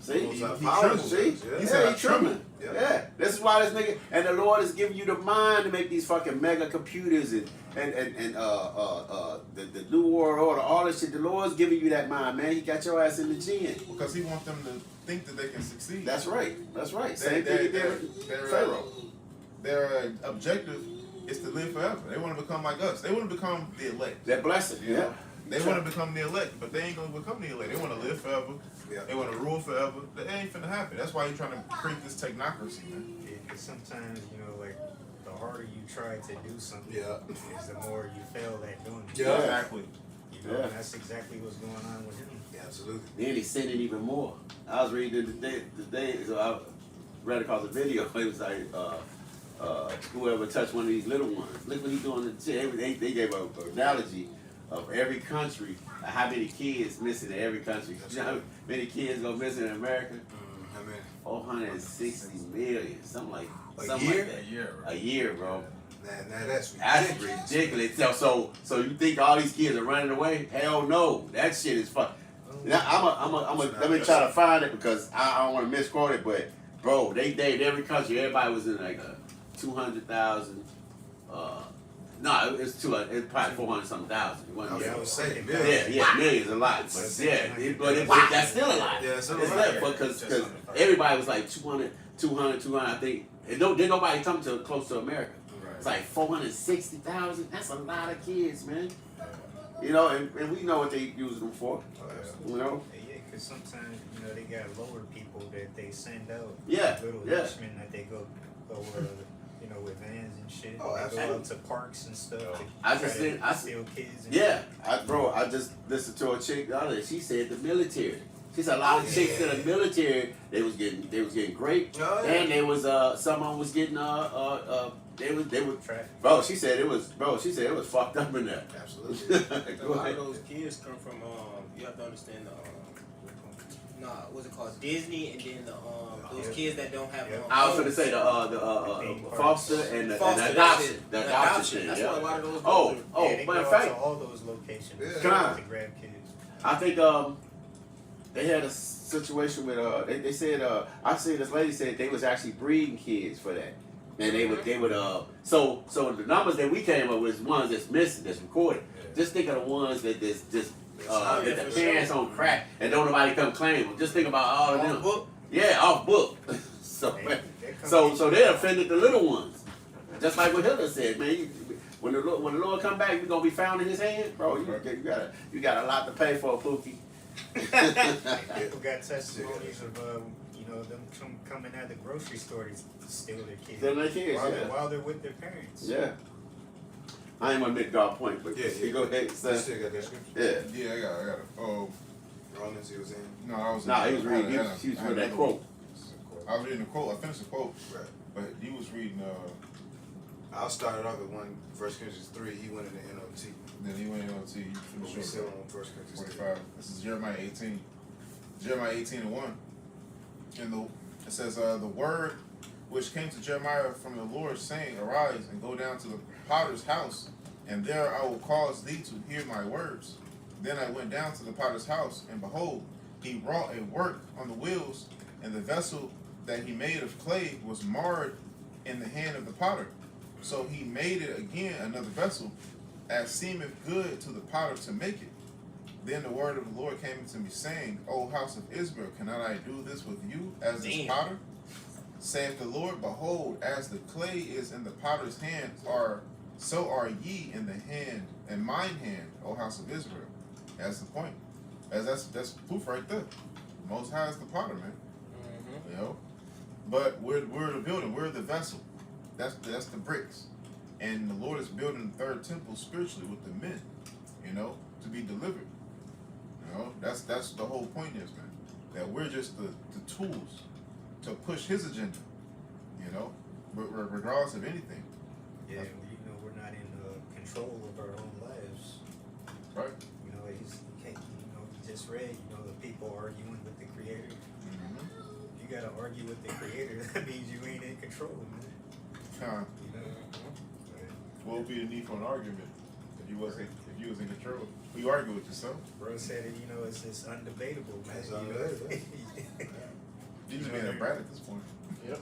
See, Most High he powerful. trembles. see, Yeah. He yeah, said, he trembling. Yeah. Yeah, this is why this nigga and the Lord is giving you the mind to make these fucking mega computers and the new world order, all this shit. The Lord's giving you that mind, man. He got your ass in the gym. Because he wants them to think that they can succeed. That's right. That's right. They- Same they- thing he did with they're, Pharaoh. Their objective is to live forever. They want to become like us. They want to become the elect. That blessing. You Yeah. know? They want to become the elect, but they ain't gonna become the elect. They want to live forever. Yeah. They want to rule forever. That ain't finna happen. That's why he's trying to create this technocracy, man. Because sometimes, you know, like, the harder you try to do something, Yeah. is the more you fail at doing it. Yeah. Exactly. You know, Yeah. and that's exactly what's going on with him. Yeah, absolutely. Then he sent it even more. I was reading today, so I read across the video. It was like, whoever touched one of these little ones, look what he's doing. They gave an analogy of every country, how many kids missing in every country. You know how many kids go missing in America? I mean, 460 million, something like A something year? like that. A year, A year, bro. now that's That's ridiculous. ridiculous. So you think all these kids are running away? Hell no. That shit is fun. Now let me try to find it because I don't want to misquote it, but bro, they in every country, everybody was in like a 200,000. No, it's 200. It's probably 400 something thousand. It wasn't Okay, I million. was saying, Yeah, millions a lot, but but that's still a lot. Yeah, it's a It's lot. not because everybody was like 200, I think. And didn't nobody come to close to America. It's like 460,000. That's a lot of kids, man. You know, and we know what they use them for. You know. Yeah, because sometimes, you know, they got lower people that they send out. Yeah, Little yeah. henchmen that they go you know, with vans and shit. Oh, They go absolutely. out to parks and stuff. To I try just to said- steal kids. And Yeah, I just listened to a chick the other day. She said the military. She said a lot of chicks in the military they was getting great, Oh, yeah. and they was some of them was getting they were Traffic. bro. She said it was fucked up in there. Absolutely. A Go lot of ahead. those kids come from you have to understand what's it called, Disney, and then those kids that don't have I was gonna say the foster and the adoption, the adoption thing. That's Yeah. why a lot of those Oh, girls oh, Yeah, they matter go of out fact, to all those locations Yeah. Con. to grab kids. I think they had a situation with they said I see this lady said they was actually breeding kids for that. And they would so the numbers that we came up with is ones that's missing, that's recorded. Just think of the ones that just Oh, yeah, that the for parents sure. on crack and don't nobody come claim them. Just think about all of them. book. Yeah, off book. so They come so they offended the little ones. Just like what Hitler said, man. When the Lord come back, you're gonna be found in His hand, bro. You got a lot to pay for, Pookie. People got testimonies of you know, them coming out of the grocery store to steal their kids. Stealing their kids, while, yeah. while they're with their parents. Yeah. I ain't gonna make y'all point, but Yeah, yeah. go ahead, You son. still got that scripture? Yeah. Yeah, I got it. Oh, Romans, he was in. no, I was. Nah, he was I had- reading. I had a- He was I had with that another quote. one. I was reading the quote. I finished the quote, Right. but he was reading. I'll start it off at 1 Corinthians 3. He went in the NLT. Then he went in on T. But we Finished still up on 1 Corinthians 3. 45. This is Jeremiah 18. Jeremiah 18:1. And it says, the word which came to Jeremiah from the Lord, saying, Arise and go down to the potter's house, and there I will cause thee to hear my words. Then I went down to the potter's house, and behold, he wrought a work on the wheels, and the vessel that he made of clay was marred in the hand of the potter. So he made it again another vessel, as seemeth good to the potter to make it. Then the word of the Lord came unto me, saying, O house of Israel, cannot I do this with you, as this Damn. potter? Saith the Lord, behold, as the clay is in the potter's hand, so are ye in the hand, in mine hand, O house of Israel. That's the point. That's proof right there. Most High is the potter, man. You know, but we're the building. We're the vessel. That's the bricks, and the Lord is building the third temple spiritually with the men. You know, to be delivered. You know, that's the whole point is, man. That we're just the tools to push His agenda. You know, regardless of anything. Yeah, you know, we're not in control of our own lives. Right. You know, you can't, you know, you just read, you know, the people arguing with the Creator. Mm-hmm. You gotta argue with the Creator. That means you ain't in control, man. You know. What would be the need for an argument if you was in control? You argue with yourself. Bro said it. You know, it's undebatable, man. It's you know? undebatable. being a brat at this point. Yep.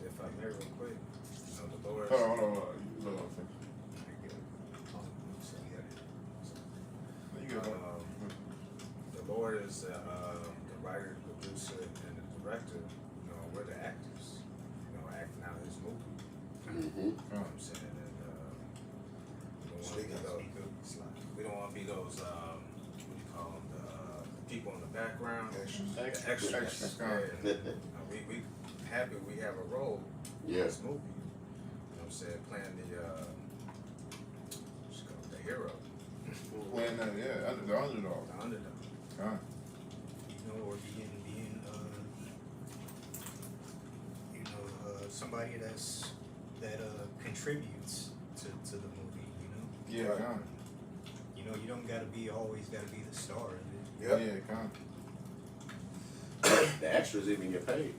If I may, real quick, you know, the Lord. Hold on, hold on. You go on. You go on. The Lord is the writer, the producer, and the director. You know, we're the actors. You know, acting out his movie. Mm-hmm. You know what I'm saying? And we don't want to be those what do you call them, the people in the background, the extras. Extras. Yeah. We happy we have a role in Yeah. this movie. You know what I'm saying? Playing the hero, Playing that, yeah, the underdog. the underdog. God. You know, or being somebody that contributes to the movie. You know. Yeah, God. You know, you don't always gotta be the star of it. Yep. Yeah, God. The extras even get paid.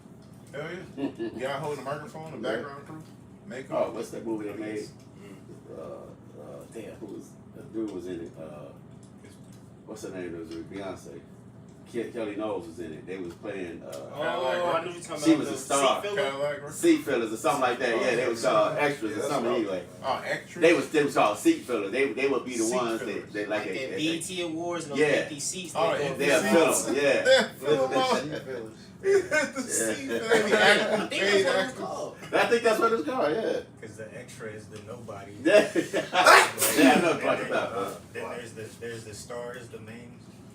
Hell yeah. Y'all hold the microphone, the background crew, makeup. Oh, what's that movie they made? Damn, who was that dude was in it? What's her name? It was with Beyonce. Kelly Knowles was in it. They was playing. Oh, I knew you talking She about was the a star. seat filler. Cadillac. Seat fillers or something like that. Yeah, they was called extras or something anyway. Oh, actress. They was called seat fillers. They would be the Seat ones fillers. that Like like that they BET Awards and those Yeah. empty seats. Oh, They go empty they'll seats. fill them. Yeah. Yeah, fill them up. Seat fillers. The seat. I Paid think that's what actors. it's called. I think that's what it's called. Yeah. Because the extra is the nobody. Yeah. Yeah, I know what you're talking about. Then there's the stars, the main,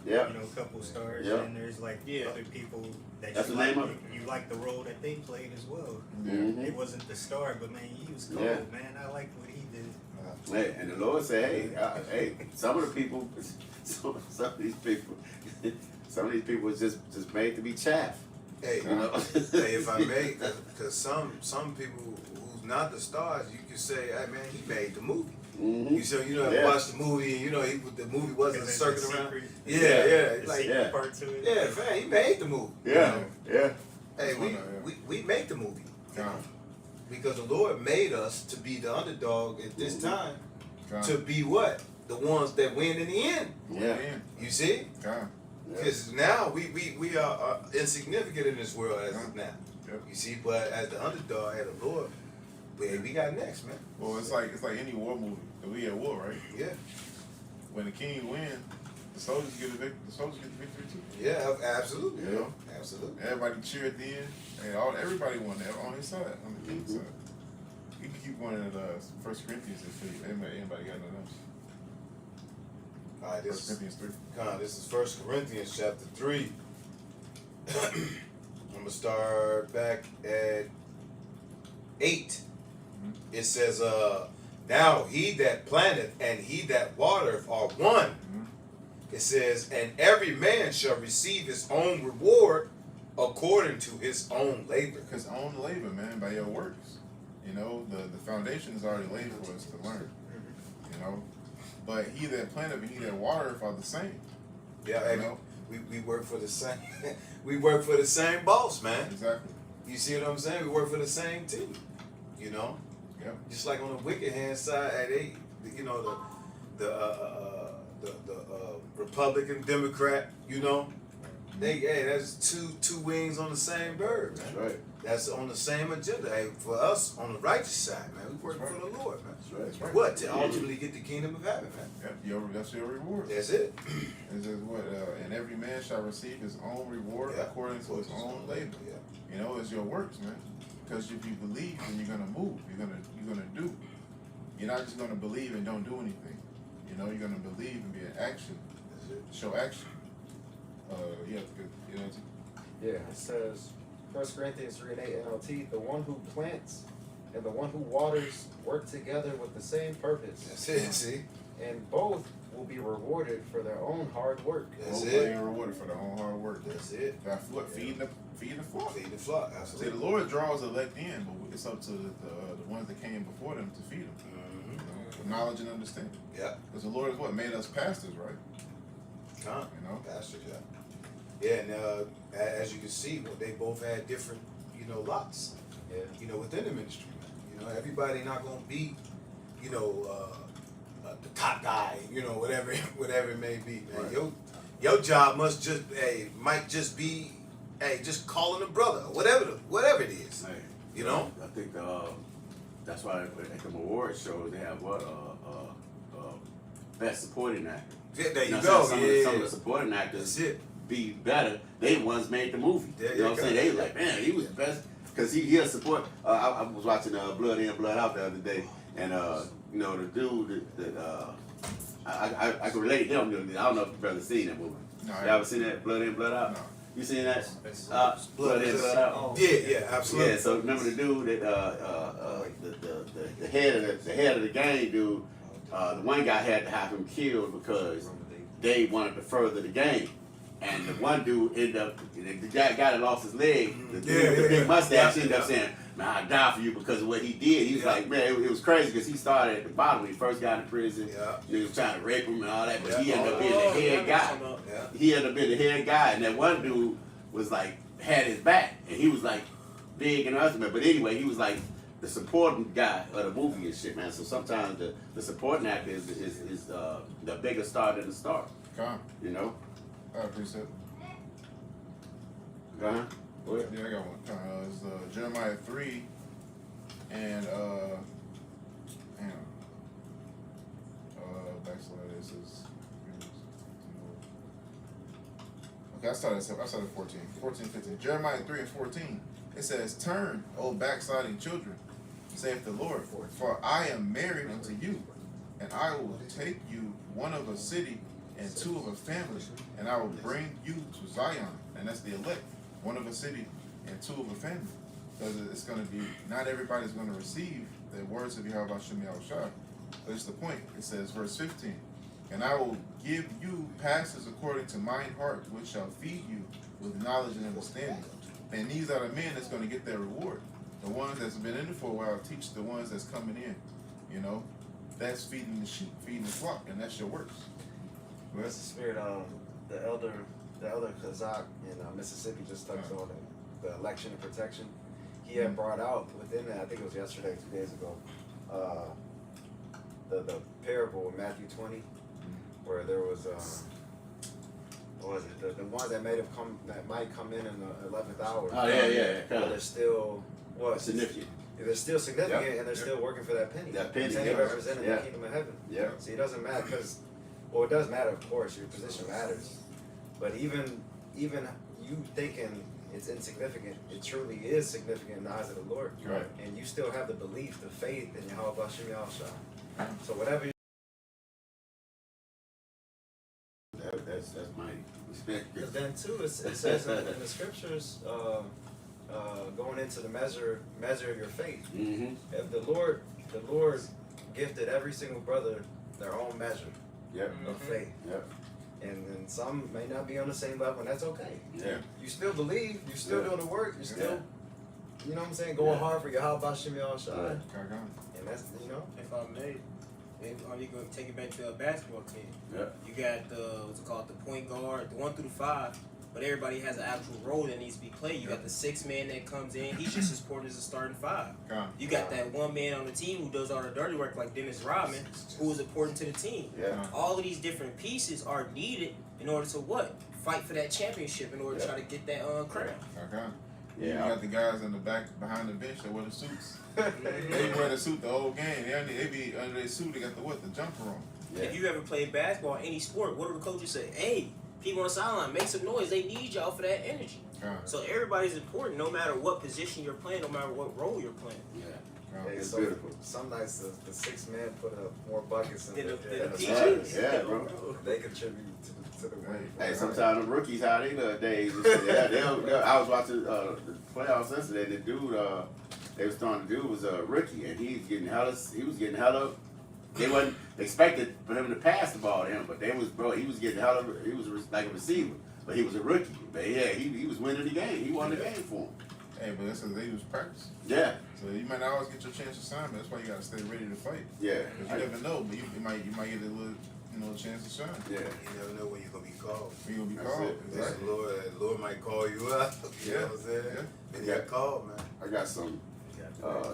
Yeah. you know, couple stars, Yeah. and there's like Yeah. other people that That's you the like. name of it? You like the role that they played as well. Mhm. It wasn't the star, but man, he was cool, Yeah. man. I liked what he did. Hey, and the Lord said, hey, some of the people, some of these people was just made to be chaff. Hey, You know? hey, if I may, because some people who's not the stars, you can say, hey man, he made the movie. Mhm. You know, Yeah. watch the movie, and you know, the movie wasn't Because circling there's a around. secret- Yeah, the like, secret Yeah. part to it. yeah, man, he made the movie. you Yeah, know? yeah. Hey, That's what we make the movie. God. Because the Lord made us to be the underdog at this time, God. to be what? The ones that win in the end. Yeah. You see? God. Because now we are insignificant in this world as of now. Yep. You see, but as the underdog, as the Lord, we got next, man. Well, it's like any war movie. We at war, right? Yeah, When the king wins, the soldiers get the victory too. yeah, absolutely, You know? absolutely. Everybody cheer at the end, and everybody won there on his side, on the king's side. You can keep one at 1 Corinthians if anybody got nothing else. All right, 1 this Corinthians 3. this is 1 Corinthians chapter 3. I'm gonna start back at 8. It says, now he that planteth and he that watereth are one. It says, and every man shall receive his own reward according to his own labor. Because own labor, man, by your works. You know, the foundation is already laid for us to learn. You know, but he that planteth and he that watereth are the same. Yeah, You and know, we work for the same we work for the same boss, man. exactly. You see what I'm saying? We work for the same team. You know? Yep. Just like on the wicked hand side, you know, the Republican, Democrat, you know, that's two wings on the same bird, man. That's right. That's on the same agenda. Hey, for us on the righteous side, man, we work for the Lord, man. That's right. That's right. What? To ultimately get the kingdom of heaven, man. Yep. That's your reward. That's it. It says what? And every man shall receive his own reward Yeah. according to his own labor. Yeah. You know, it's your works, man. Because if you believe, then you're gonna move. You're gonna do. You're not just gonna believe and don't do anything. You know, you're gonna believe and be in action. That's it. Show action. Yeah, good. You know. Yeah, it says 1 Corinthians 3:8 NLT, the one who plants and the one who waters work together with the same purpose, That's it. See? and both will be rewarded for their own hard work. That's Both it. being rewarded for their own hard work. That's it. That flock, feeding the flock. Feed the flock. See, the Absolutely. Lord draws the elect in, but it's up to the ones that came before them to feed them. Mhm. You know, with knowledge and understanding. Yeah. Because the Lord is what made us pastors, right? Huh? You know. Pastors, yeah. Yeah, and as you can see, they both had different, lots, Yeah. within the ministry. Everybody not gonna be, the top guy, whatever it may be, man. Right. Your job might just be hey, just calling a brother, whatever it is. Hey, You know? I think that's why at the award shows they have what best supporting actor. Yeah, there you know go. what I'm saying? Yeah, Some of the supporting actors that's it. be better. They ones made the movie. There you know you what I'm go. saying? They like, man, he was the best because he'll support. I was watching Blood In, Blood Out the other day, and you know the dude that I can relate to him. I don't know if you brother seen that movie. No, You ever seen that Blood In, Blood Out? No. You seen that? It's- Blood In, Blood Out. Yeah, absolutely. Yeah, so remember the dude that the head of the gang dude, the one guy had to have him killed because they wanted to further the game. And the one dude ended up, the guy that lost his leg, the dude with the big mustache ended up saying, man, I die for you because of what he did. He was like, man, it was crazy because he started at the bottom when he first got in prison. Yeah. He was trying to rape him and all that, but he Yeah. ended up being the head guy. Yeah. He ended up being the head guy, and that one dude was like, had his back, and he was like big and ultimate. But anyway, he was like the supporting guy of the movie and shit, man. So sometimes the supporting actor is the bigger star than the star, Come. you know? I appreciate it. Uh-huh. Go ahead. Yeah, I got one. It's Jeremiah 3 and hang on. Backslide this is okay, I started at 14. 14, 15. Jeremiah 3 and 14. It says, turn, O backsliding children, saith the Lord, for I am married unto you, and I will take you one of a city and two of a family, and I will bring you to Zion, and that's the elect, one of a city and two of a family. Because it's going to be, not everybody's going to receive the words of Yahweh Shem Yahushua. But it's the point. It says, verse 15, and I will give you pastors according to mine heart, which shall feed you with knowledge and understanding. And these are the men that's going to get their reward. The ones that's been in it for a while teach the ones that's coming in. You know, that's feeding the sheep, feeding the flock, and that's your works. That's the spirit. The elder Kazak in Mississippi just touched on the election and protection. He had brought out within that, I think it was yesterday, 2 days ago, the parable in Matthew 20, where there was what was it? The ones that might come in the 11th hour. Oh yeah, But kind they're of still what? significant. They're still significant, Yep. and they're still working for that penny. That penny, penny yeah. representing Yeah. the kingdom of heaven. Yeah. See, it doesn't matter because, well, it does matter, of course. Your position matters, but even you thinking it's insignificant, it truly is significant in the eyes of the Lord. Right. And you still have the belief, the faith in Yahweh Bashem Yahushua. So whatever. That's mighty. Respect. But then too, it says in the scriptures, going into the measure of your faith. Mm-hmm. If the Lord gifted every single brother their own measure Yep. of faith, Yep. and some may not be on the same level, and that's okay. Yeah. You still believe, you're still Yeah. doing the work, you're still, Yeah. you know what I'm saying, going Yeah. hard for Yahweh Bashem Yahushua, Right. and that's If I may, you gonna take it back to a basketball team. Yeah. You got the what's it called, the point guard, the 1 through 5, but everybody has an actual role that needs to be played. You got the 6 man that comes in, he's just as important as a starting 5. You got that one man on the team who does all the dirty work, like Dennis Rodman, who is important to the team. Yeah. All of these different pieces are needed in order to what? Fight for that championship in order to try to get that crown. You Yeah. got the guys in the back behind the bench that wear the suits. They wear the suit the whole game. They be under their suit. They got the jumper on. Yeah. If you ever played basketball, any sport, what do the coaches say? Hey, people on the sideline, make some noise. They need y'all for that energy. So everybody's important, no matter what position you're playing, no matter what role you're playing. Yeah. Hey, It's so beautiful. some nights the 6 man put up more buckets than Than the the teachers. Yeah, bro. They contribute to the win. Hey, sometimes the rookies, how they look days. I was watching the playoffs yesterday. The dude they was throwing, the dude was a rookie, and he was getting hella. They wasn't expected for him to pass the ball to him, but he was getting hella. He was like a receiver, but he was a rookie. But yeah, he was winning the game. He won the game for him. Hey, but that's they use practice. Yeah, So you might not always get your chance to sign, but that's why you gotta stay ready to fight. yeah, Because you never know, but you might get a little chance to shine. yeah. You never know when you're gonna be called. You gonna be That's called. it. Yes, Right. the Lord might call you up. You know what I'm saying? Yeah. And you got called, man. I got some.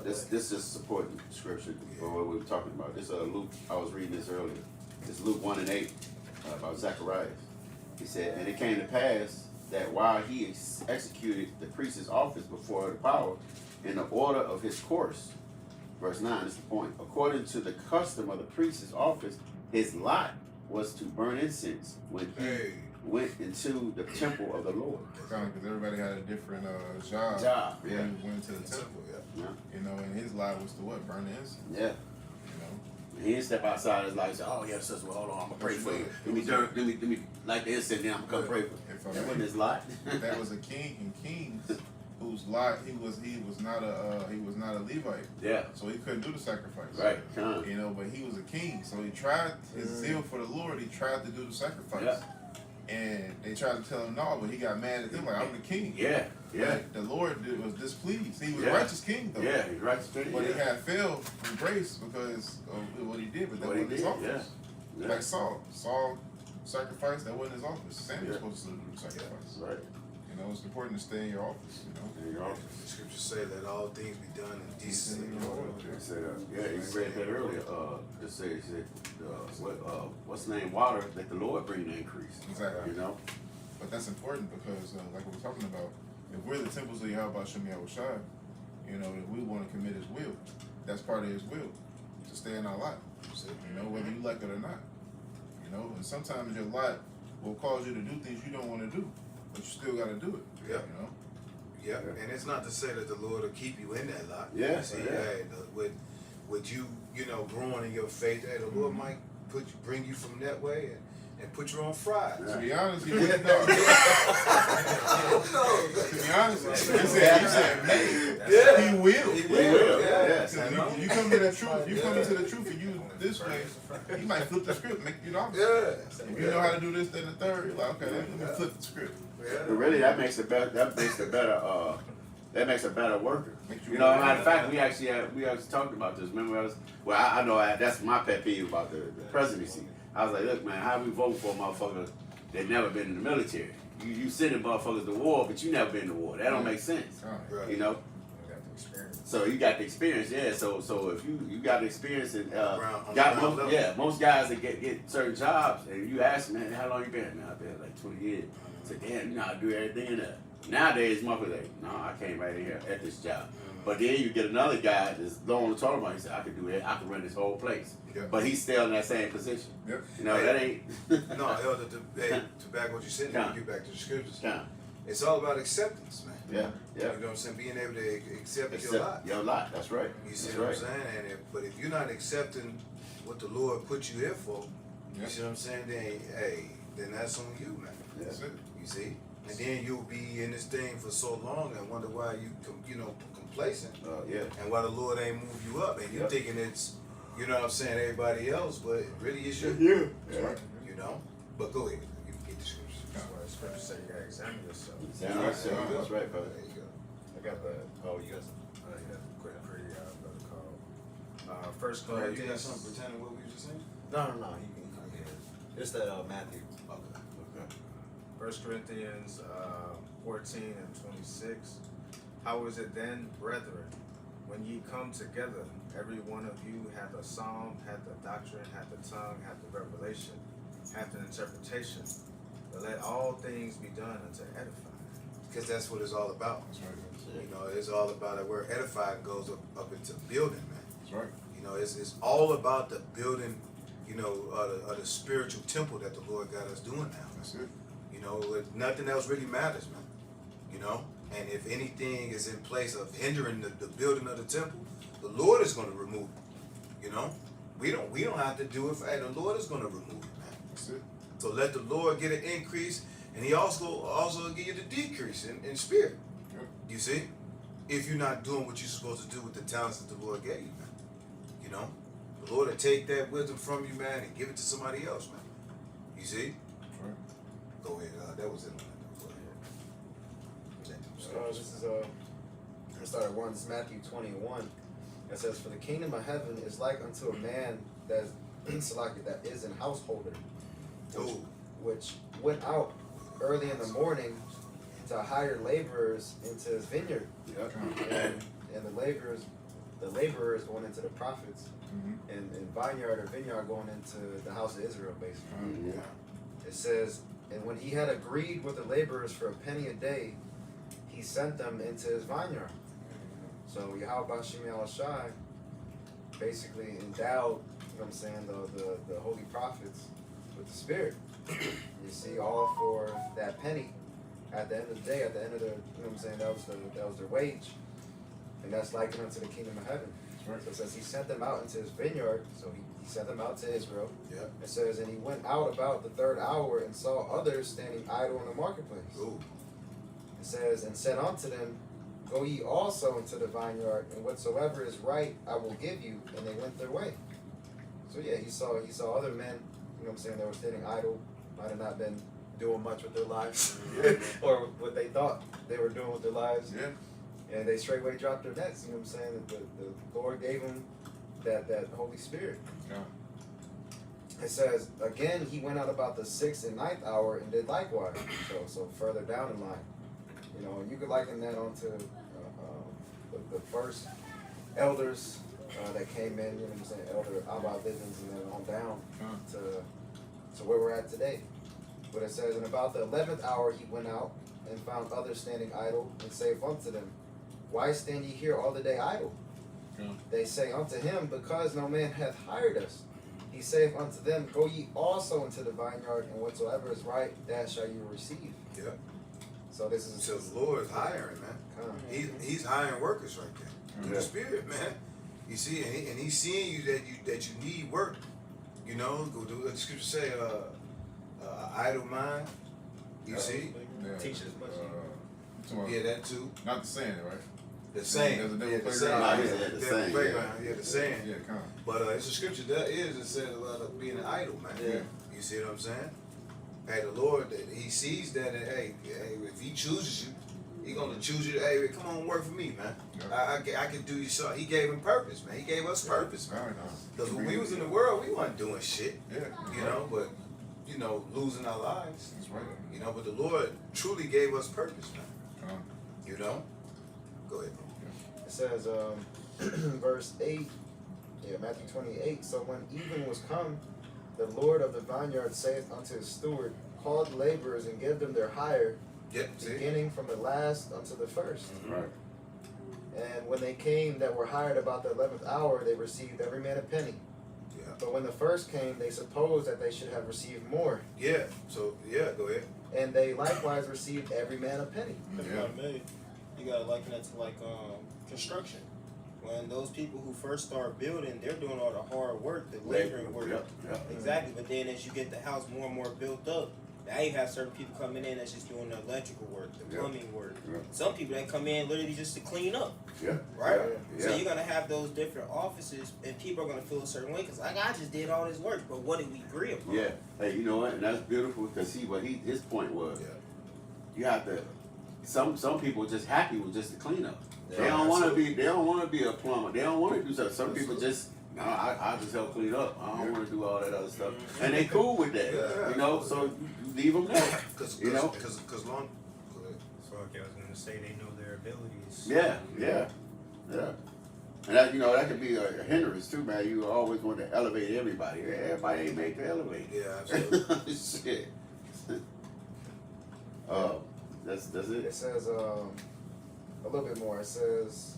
This is supporting scripture for what we were talking about. This Luke. I was reading this earlier. It's Luke 1 and 8 about Zacharias. He said, and it came to pass that while he executed the priest's office before the power in the order of his course, verse 9 is the point. According to the custom of the priest's office, his lot was to burn incense when he went into the temple of the Lord. Kind of because everybody had a different job. Yeah. When he went to the temple. Yeah. You know, and his lot was to what? Burn the incense. Yeah. You know. He didn't step outside his life and say, "Oh yeah, sister, well, hold on, I'm gonna pray for you. Let me light the incense, then I'm gonna come pray for you." If That wasn't his lot. that was a king in Kings whose lot he was not a Levite, Yeah. so he couldn't do the sacrifice. Right. Come. You know, but he was a king, so he tried his zeal for the Lord. He tried to do the sacrifice, Yeah. and they tried to tell him no, but he got mad at them like, "I'm the king." Yeah. Yeah. But the Lord was displeased. He was Yeah. a righteous king though. Yeah. He's right straight. But he Yeah. had failed from grace because of what he did, but that What he wasn't his did, office. Yeah. Like Saul sacrificed, that wasn't his office. Samuel's Yeah. supposed to do the sacrifice. Right. You know, it's important to stay in your office, you know. There you are. The scriptures say that all things be done in decency and order. He said, yeah, he said that earlier. It said, what's the name? Water, let the Lord bring the increase. Exactly. You know? But that's important because, like we we're talking about, if we're the temples of Yahweh Shem Yahushai, you know, if we want to commit his will, that's part of his will, to stay in our lot. You know, whether you like it or not. You know, and sometimes your lot will cause you to do things you don't want to do, but you still got to do it. Yeah. You know? Yeah, and it's not to say that the Lord will keep you in that lot. Yeah, You see, yeah. hey, with you, growing in your faith, hey, the Lord might bring you from that way and put you on fries. To be honest, he wouldn't know. To be honest, you said Yeah. he will. He He will. Yes. Because you come to the truth, you come into the truth and you this way, he might flip the script, make you the opposite. Yeah. If you know how to do this, then the third, you're like, okay, let me flip the script. But really, that makes a better. That makes a better worker. Makes You know, matter of fact, we actually talked about this. Remember, I know that's my pet peeve about the presidency. I was like, look, man, how we vote for a motherfucker that never been in the military? You sending motherfuckers to war, but you never been to war. That don't make sense. Right. You know. So you got the experience, yeah. So if you got the experience and most guys that get certain jobs, and you ask them, man, how long you been? Man, I've been like 20 years. I said, damn, you know how to do everything in there. Nowadays, motherfuckers like, no, I came right in here at this job. But then you get another guy that's blowing the total about. He said, I could do it. I could run this whole place. Yeah. But he's still in that same position. Yep. You know, that ain't. No, Elder, to back what you said, Come. to get back to the scriptures. Come. It's all about acceptance, man. Yeah, yeah. You know what I'm saying? Being able to accept Except your lot. your lot. That's right. You see That's what right. I'm saying? And but if you're not accepting what the Lord put you here for, Yeah. you see what I'm saying? Then that's on you, man. That's it. You see? And then you'll be in this thing for so long and wonder why you complacent Yeah. and why the Lord ain't moved you up and you Yep. thinking it's, you know what I'm saying, everybody else, but really it's you. Yeah. That's right. You know? But go ahead. You can get the scriptures. That's why the scripture say you gotta examine yourself. That's right, brother. There you go. I got the. Oh, you guys. Yeah, quick pretty brother call. First You got Corinthians. something pertaining to what we were just saying? No. You can. It's the Matthew. Okay. First Corinthians 14 and 26. How is it then, brethren, when ye come together, every one of you hath a psalm, hath a doctrine, hath a tongue, hath a revelation, hath an interpretation. But let all things be done unto edifying. Because that's what it's all about. That's right. You know, it's all about it. Where edifying goes up into building, man. That's right. You know, it's all about the building, of the spiritual temple that the Lord got us doing now. That's it. You know, nothing else really matters, man. You know, and if anything is in place of hindering the building of the temple, the Lord is going to remove it. You know, we don't have to do it. The Lord is going to remove it, man. That's it. So let the Lord get an increase, and He also give you the decrease in spirit. Yep. You see, if you're not doing what you're supposed to do with the talents that the Lord gave you, man. You know, the Lord will take that wisdom from you, man, and give it to somebody else, man. You see? That's right. Go ahead. That was it. Go ahead. This is I started one. This is Matthew 21. It says, "For the kingdom of heaven is like unto a man that is an householder, which went out early in the morning to hire laborers into his vineyard, and the laborers going into the prophets, and vineyard or vineyard going into the house of Israel, basically. Mhm. It says, And when he had agreed with the laborers for a penny a day, he sent them into his vineyard. So Yahweh Bashim Yahushai basically endowed, you know what I'm saying, the holy prophets with the spirit. You see, all for that penny. At the end of the day, at the end of the, you know what I'm saying, that was their wage. And that's likened unto the kingdom of heaven. Right. So it says he sent them out into his vineyard, so he sent them out to Israel. Yeah. It says, and he went out about the third hour and saw others standing idle in the marketplace. Ooh. It says, and said unto them, go ye also into the vineyard, and whatsoever is right I will give you. And they went their way. So yeah, he saw other men, you know what I'm saying, that were standing idle, might have not been doing much with their lives, or what they thought they were doing with their lives. Yeah. And they straightway dropped their nets, you know what I'm saying? The Lord gave them that Holy Spirit. Yeah. It says, again, he went out about the 6th and 9th hour and did likewise. So further down the line. You know, and you could liken that onto the first elders that came in, you know what I'm saying, Elder Abba Visions, and then on down to where we're at today. But it says, and about the 11th hour he went out and found others standing idle, and saith unto them, why stand ye here all the day idle? Yeah. They say unto him, because no man hath hired us. He saith unto them, go ye also into the vineyard, and whatsoever is right, that shall you receive. Yeah. So this is So the Lord is hiring, man. He's hiring workers right there. Through the Spirit, man. You see, and he's seeing you that you need work. You know, go do what the scripture say, idle mind. You see? Yeah. Teach us much. Yeah, that too. Not the saying, right? The same. There's a Yeah, different the playground. same. Yeah, the Different same, playground. Yeah, the same. Yeah, come on. But it's a scripture that it says about being an idol, man. Yeah. You see what I'm saying? Hey, the Lord, he sees that, and hey, if he chooses you, he gonna choose you. Hey, come on, work for me, man. Yeah. I can do you so. He gave him purpose, man. He gave us purpose, man. Right. Because when we was in the world, we wasn't doing shit, Yeah. you know. But you know, losing our lives, That's right. you know. But the Lord truly gave us purpose, man. Come on. You know. Go ahead, bro. It says, verse 8, Matthew 28. So when even was come, the Lord of the vineyard saith unto his steward, call the laborers and give them their hire, Yep. See. beginning from the last unto the first. Right. And when they came that were hired about the 11th hour, they received every man a penny. Yeah. But when the first came, they supposed that they should have received more. Yeah. So yeah, go ahead. And they likewise received every man a penny. Yeah. You gotta liken that to like construction. When those people who first start building, they're doing all the hard work, the laboring work. Yeah. Exactly. But then as you get the house more and more built up, now you have certain people coming in that's just doing the electrical work, the Yeah. plumbing work. Yeah. Some people that come in literally just to clean up. Yeah. Right? Yeah. So you're gonna have those different offices, and people are gonna feel a certain way because like I just did all this work, but what did we agree upon? Yeah. Hey, you know what? And that's beautiful because see what his point was. Yeah. You have to. Some people just happy with just the cleanup. They Yeah, don't want to absolutely. be. They don't want to be a plumber. They don't want to do something. Some people just. No, I just help clean up. I don't want to do all that other stuff, and they cool with that. Yeah. You know, so you leave them there. Cause You know? cause long. Go ahead. So okay, I was gonna say they know their abilities. Yeah. And that that could be a hindrance too, man. You always want to elevate everybody. Everybody ain't made to elevate. Yeah, absolutely. Shit. That's it. It says a little bit more. It says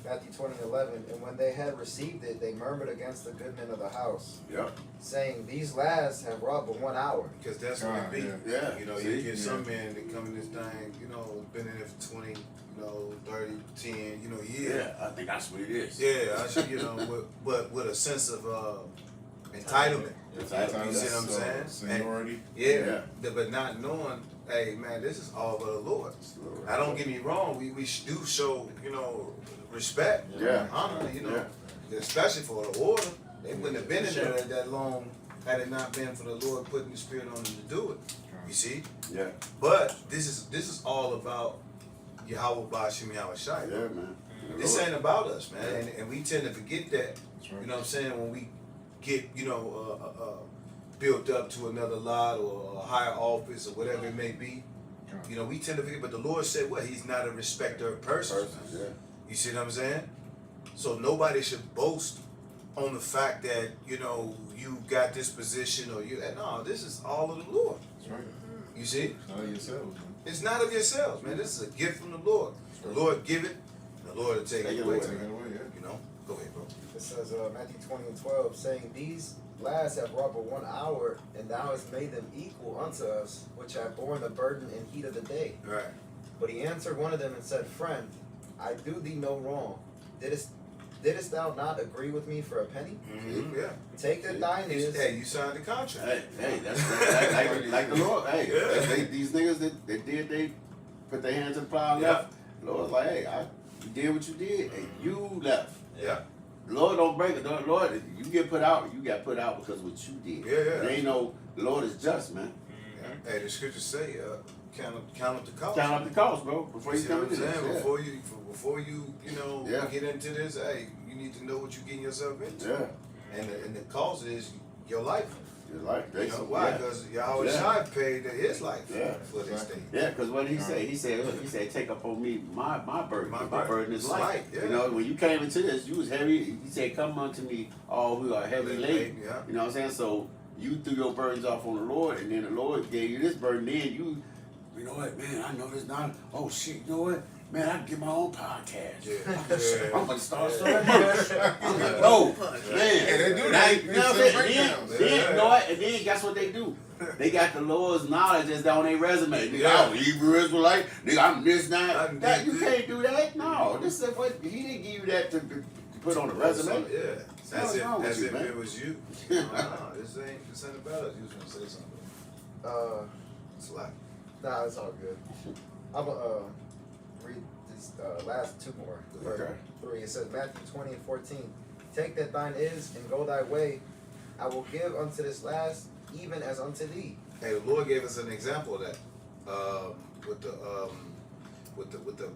Matthew 20:11, and when they had received it, they murmured against the good men of the house, Yep. saying, these lads have wrought but 1 hour. Because that's what it be. Yeah. You know, See? you get some men that come in this thing, you know, been in there for 20, 30, 10, years. Yeah, I think that's what it is. Yeah, I should, with a sense of entitlement. Entitlement. You see what I'm saying? Seniority. Yeah, but not knowing, hey man, this is all of the Lord. Now don't get me wrong, we do show, respect, Yeah. honor, especially for the order. They wouldn't have been in there that long had it not been for the Lord putting the Spirit on them to do it. You see? Yeah. But this is all about Yahweh Bashim Yahweh Shai. Yeah, man. This ain't about us, man, and we tend to forget that. That's right. You know what I'm saying? When we get, built up to another lot or a higher office or whatever it may be, we tend to forget. But the Lord said, what? He's not a respecter of persons. Yeah. You see what I'm saying? So nobody should boast on the fact that, you got this position or no, this is all of the Lord. That's right. You see? It's not yourselves, man. It's not of yourselves, man. This is a gift from the Lord. The Lord give it, and the Lord will take it away. Take it away, yeah. You know? Go ahead, bro. It says Matthew 20:12, saying, "These last have wrought but 1 hour, and thou hast made them equal unto us, which have borne the burden and heat of the day." Right. But he answered one of them and said, "Friend, I do thee no wrong. Didst thou not agree with me for a penny? Mm-hmm. Yeah. Take that thine is." Hey, you signed the contract. Hey, that's like the Lord. Hey, these niggas that they put their hands in the plow and Yeah. left. The Lord's like, hey, you did what you did, and you left. Yeah. The Lord don't break it. The Lord, you get put out. You got put out because of what you did. Yeah, yeah. There ain't no. The Lord is just, man. Hey, the scriptures say, count up the cost. Count up the cost, bro, before you See what come I'm into this. saying? Yeah. Before you Yeah. get into this, hey, you need to know what you're getting yourself into. Yeah, And the cost is your life. it's like You know why? Yeah. Because Yahweh Yeah. Shai paid his life Yeah. for this thing. Yeah, because what did he say? He said, take up on me my burden. My burden is light. Yeah. You know, when you came into this, you was heavy. He said, come unto me, all who are heavy laden. Yeah. You know what I'm saying? So you threw your burdens off on the Lord, and then the Lord gave you this burden. Then you know what, man? I know this not. Oh shit, you know what? Man, I can get my own podcast. Yeah. I'm gonna start selling merch. I'm like, oh man. Yeah, they do Now, that. you know what I'm They saying? sell Then, breakdowns. you know what? And then guess what they do? They got the Lord's knowledge that's on their resume. Nigga, Yeah. I'm a Hebrew Israelite. Nigga, I'm this now. I'm That, you this. can't do that. No, this is what he didn't give you that to put on the resume. Yeah. What's wrong with As you, if man? it was you. No, this ain't about us. You was gonna say something. It's like, Nah, it's all good. I'm gonna read these last two more. Okay. 3. It says Matthew 20:14. "Take that thine is and go thy way. I will give unto this last even as unto thee." hey, the Lord gave us an example of that. With the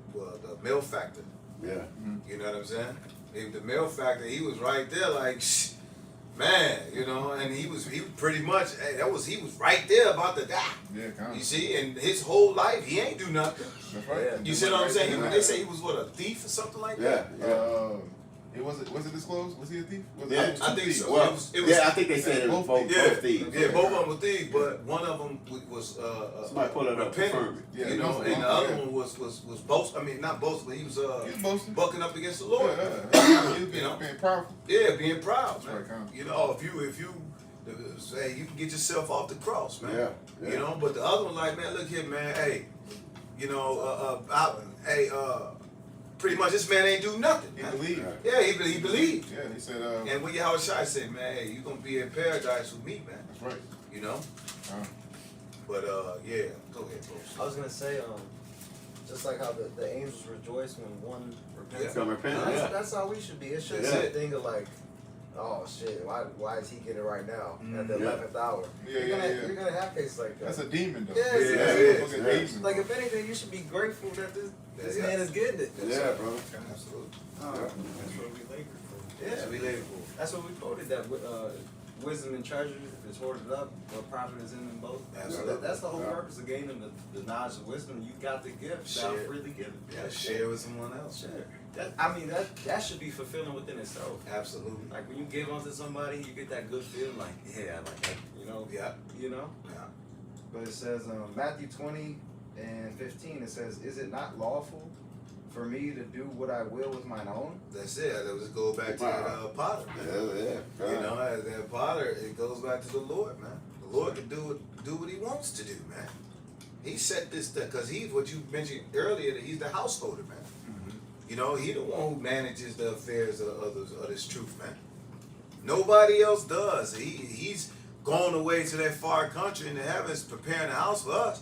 male factor. Yeah. You know what I'm saying? The male factor, he was right there, like, shh, man, you know, and he was pretty much, hey, he was right there about to die. Yeah, kind You of. see, and his whole life, he ain't do nothing. That's right. You see what I'm saying? They say he was what, a thief or something like Yeah. that. Yeah. Was it disclosed? Was he a thief? Was Yeah, it, I think so. Well, It was- yeah, I think they said it was both thieves. Yeah, both of them were thieves, but one of them was Somebody pull it up, confirm repentant, it. Yeah, you know, both of and the them, other yeah. one was boast. I mean, not boasting, but he was He's boasting. bucking up against the Lord. Yeah. He was You know? being proudful. Yeah, being proud, That's man. right, kind of. You know, if you say you can get yourself off the cross, man. Yeah. Yeah. You know, but the other one like, man, look here, man. Hey, you know, pretty much this man ain't do nothing. He man. believed. Right. Yeah, he believed. Yeah, he said, And what Yahweh Shai said, man, hey, you gonna be in paradise with me, man. that's right. You know. But yeah, go ahead, I bro. was gonna say, just like how the angels rejoice when one repents. Come repent. That's how we should be. It shouldn't Yeah. be a thing of like, oh shit, why is he getting it right now at the Yeah. 11th hour? Yeah, You're gonna have cases like that. That's a demon, though. Yeah, yeah, Look at yeah. demons. Like if anything, you should be grateful that this Yeah. man is getting it. Yeah, bro. Absolutely. That's what we labor for. Yeah, we labor for. That's what we quoted, that wisdom and treasure is hoarded up, but profit is in them both. Absolutely. That's the whole Yeah. purpose of gaining the knowledge of wisdom. You got the gift, thou Share. freely given. Yeah, share with someone else. Share. That should be fulfilling within itself. Absolutely. Like when you give unto somebody, you get that good feeling, like, yeah, like that, you know. Yeah. You know. Yeah. But it says Matthew 20:15. It says, "Is it not lawful for me to do what I will with mine own?" That's it. That was go back to that potter. Yeah. You know, as that potter, it goes back to the Lord, man. The Lord can do what He wants to do, man. He set this stuff because He's what you mentioned earlier. That He's the householder, man. You know, He the one who manages the affairs of others of this truth, man. Nobody else does. He's gone away to that far country in the heavens, preparing a house for us.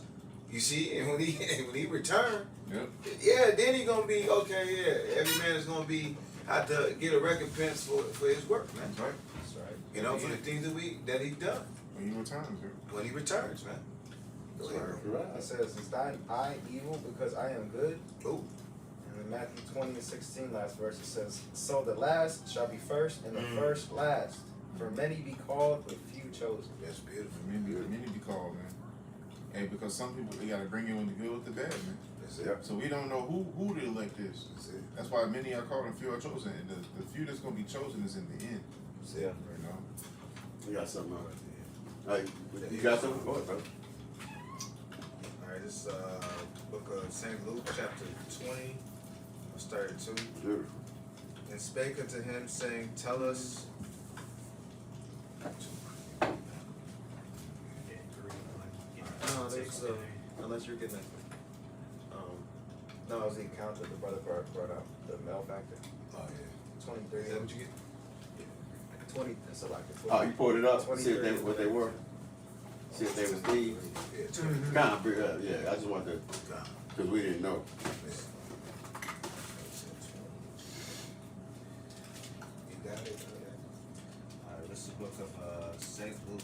You see, and when he returned, Yep. yeah, then He gonna be okay. Yeah, every man is gonna have to get a recompense for his work, man. That's right. That's right. You know, for the things that He's done When you return, sir. when He returns, man. Go ahead, bro. It says, "Is thine eye evil because I am good?" Ooh. And in Matthew 20:16, last verse, it says, "So the last shall be first, and the first last. For many be called, but few chosen." That's beautiful. Many be called, man. Hey, because some people, they gotta bring you in the good with the bad, man. That's it. Yep. So we don't know who the elect is. That's it. That's why many are called and few are chosen. And the few that's gonna be chosen is in the end. That's it. You know. We got something. You got something? Go ahead, bro. this book of St. Luke, chapter 20, verse 32. Beautiful. And spake unto him, saying, Tell us. No, there's unless you're getting it. No, it was the account that the brother brought up, the male factor. Oh, yeah. 23. Is that what you get? 20. That's a lot. Oh, you pulled it up. See 23. what they were. See if they was thieves. Yeah, 23. Kind of, yeah. I just wanted to, because we didn't know. You got it? This is the book of St. Luke,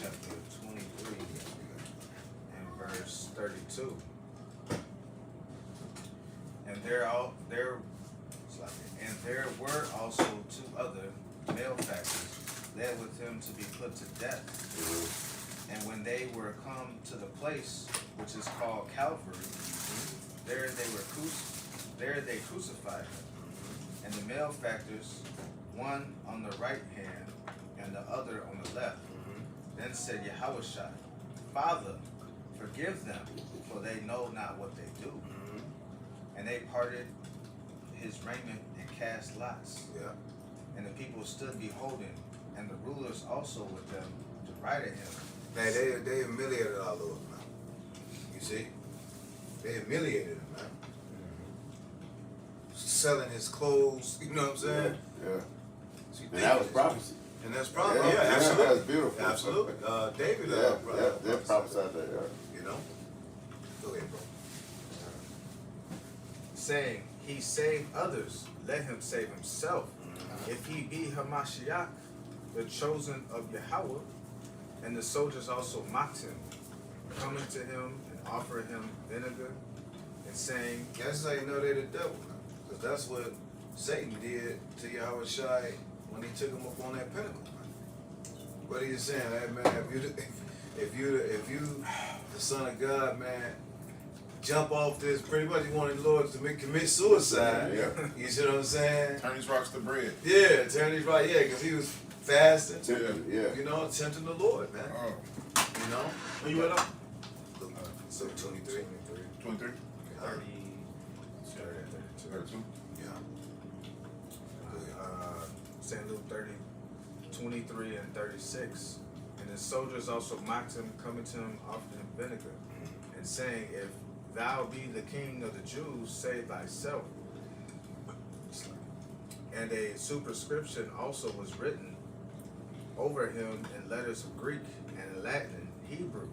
chapter 23, and verse 32. And there were also two other malefactors led with him to be put to death. And when they were come to the place which is called Calvary, there they crucified him. And the malefactors, one on the right hand and the other on the left, then said Yahushua, Father, forgive them, for they know not what they do. And they parted his raiment and cast lots. Yeah. And the people stood beholding, and the rulers also with them to right at him. Man, they humiliated our Lord, man. You see? They humiliated him, man. Selling his clothes, you know what I'm saying? Yeah. So you And think that was it's- prophecy. And that's prophecy. Yeah, Yeah, yeah, absolutely. that's beautiful. Absolutely. David, They prophesied that, yeah. you know? Go ahead, bro. Saying, He saved others, let him save himself. If he be Hamashiach, the chosen of Yahweh. And the soldiers also mocked him, coming to him and offering him vinegar, and saying, That's how you know they're the devil, man. Because that's what Satan did to Yahweh Shai when he took him up on that pinnacle, man. What he was saying, hey, man, if you the son of God, man, jump off this, pretty much he wanted the Lord to commit suicide. Yeah. You see what I'm saying? Turn these rocks to bread. Yeah, turn these right, yeah, because he was fasting, Yeah. you know, tempting the Lord, man. Oh, You know? Where you at up? So 23. 23, 30, 32. Yeah. St. Luke 30, 23 and 36. And the soldiers also mocked him, coming to him, offering him vinegar, and saying, If thou be the king of the Jews, save thyself. And a superscription also was written over him in letters of Greek and in Latin and Hebrew.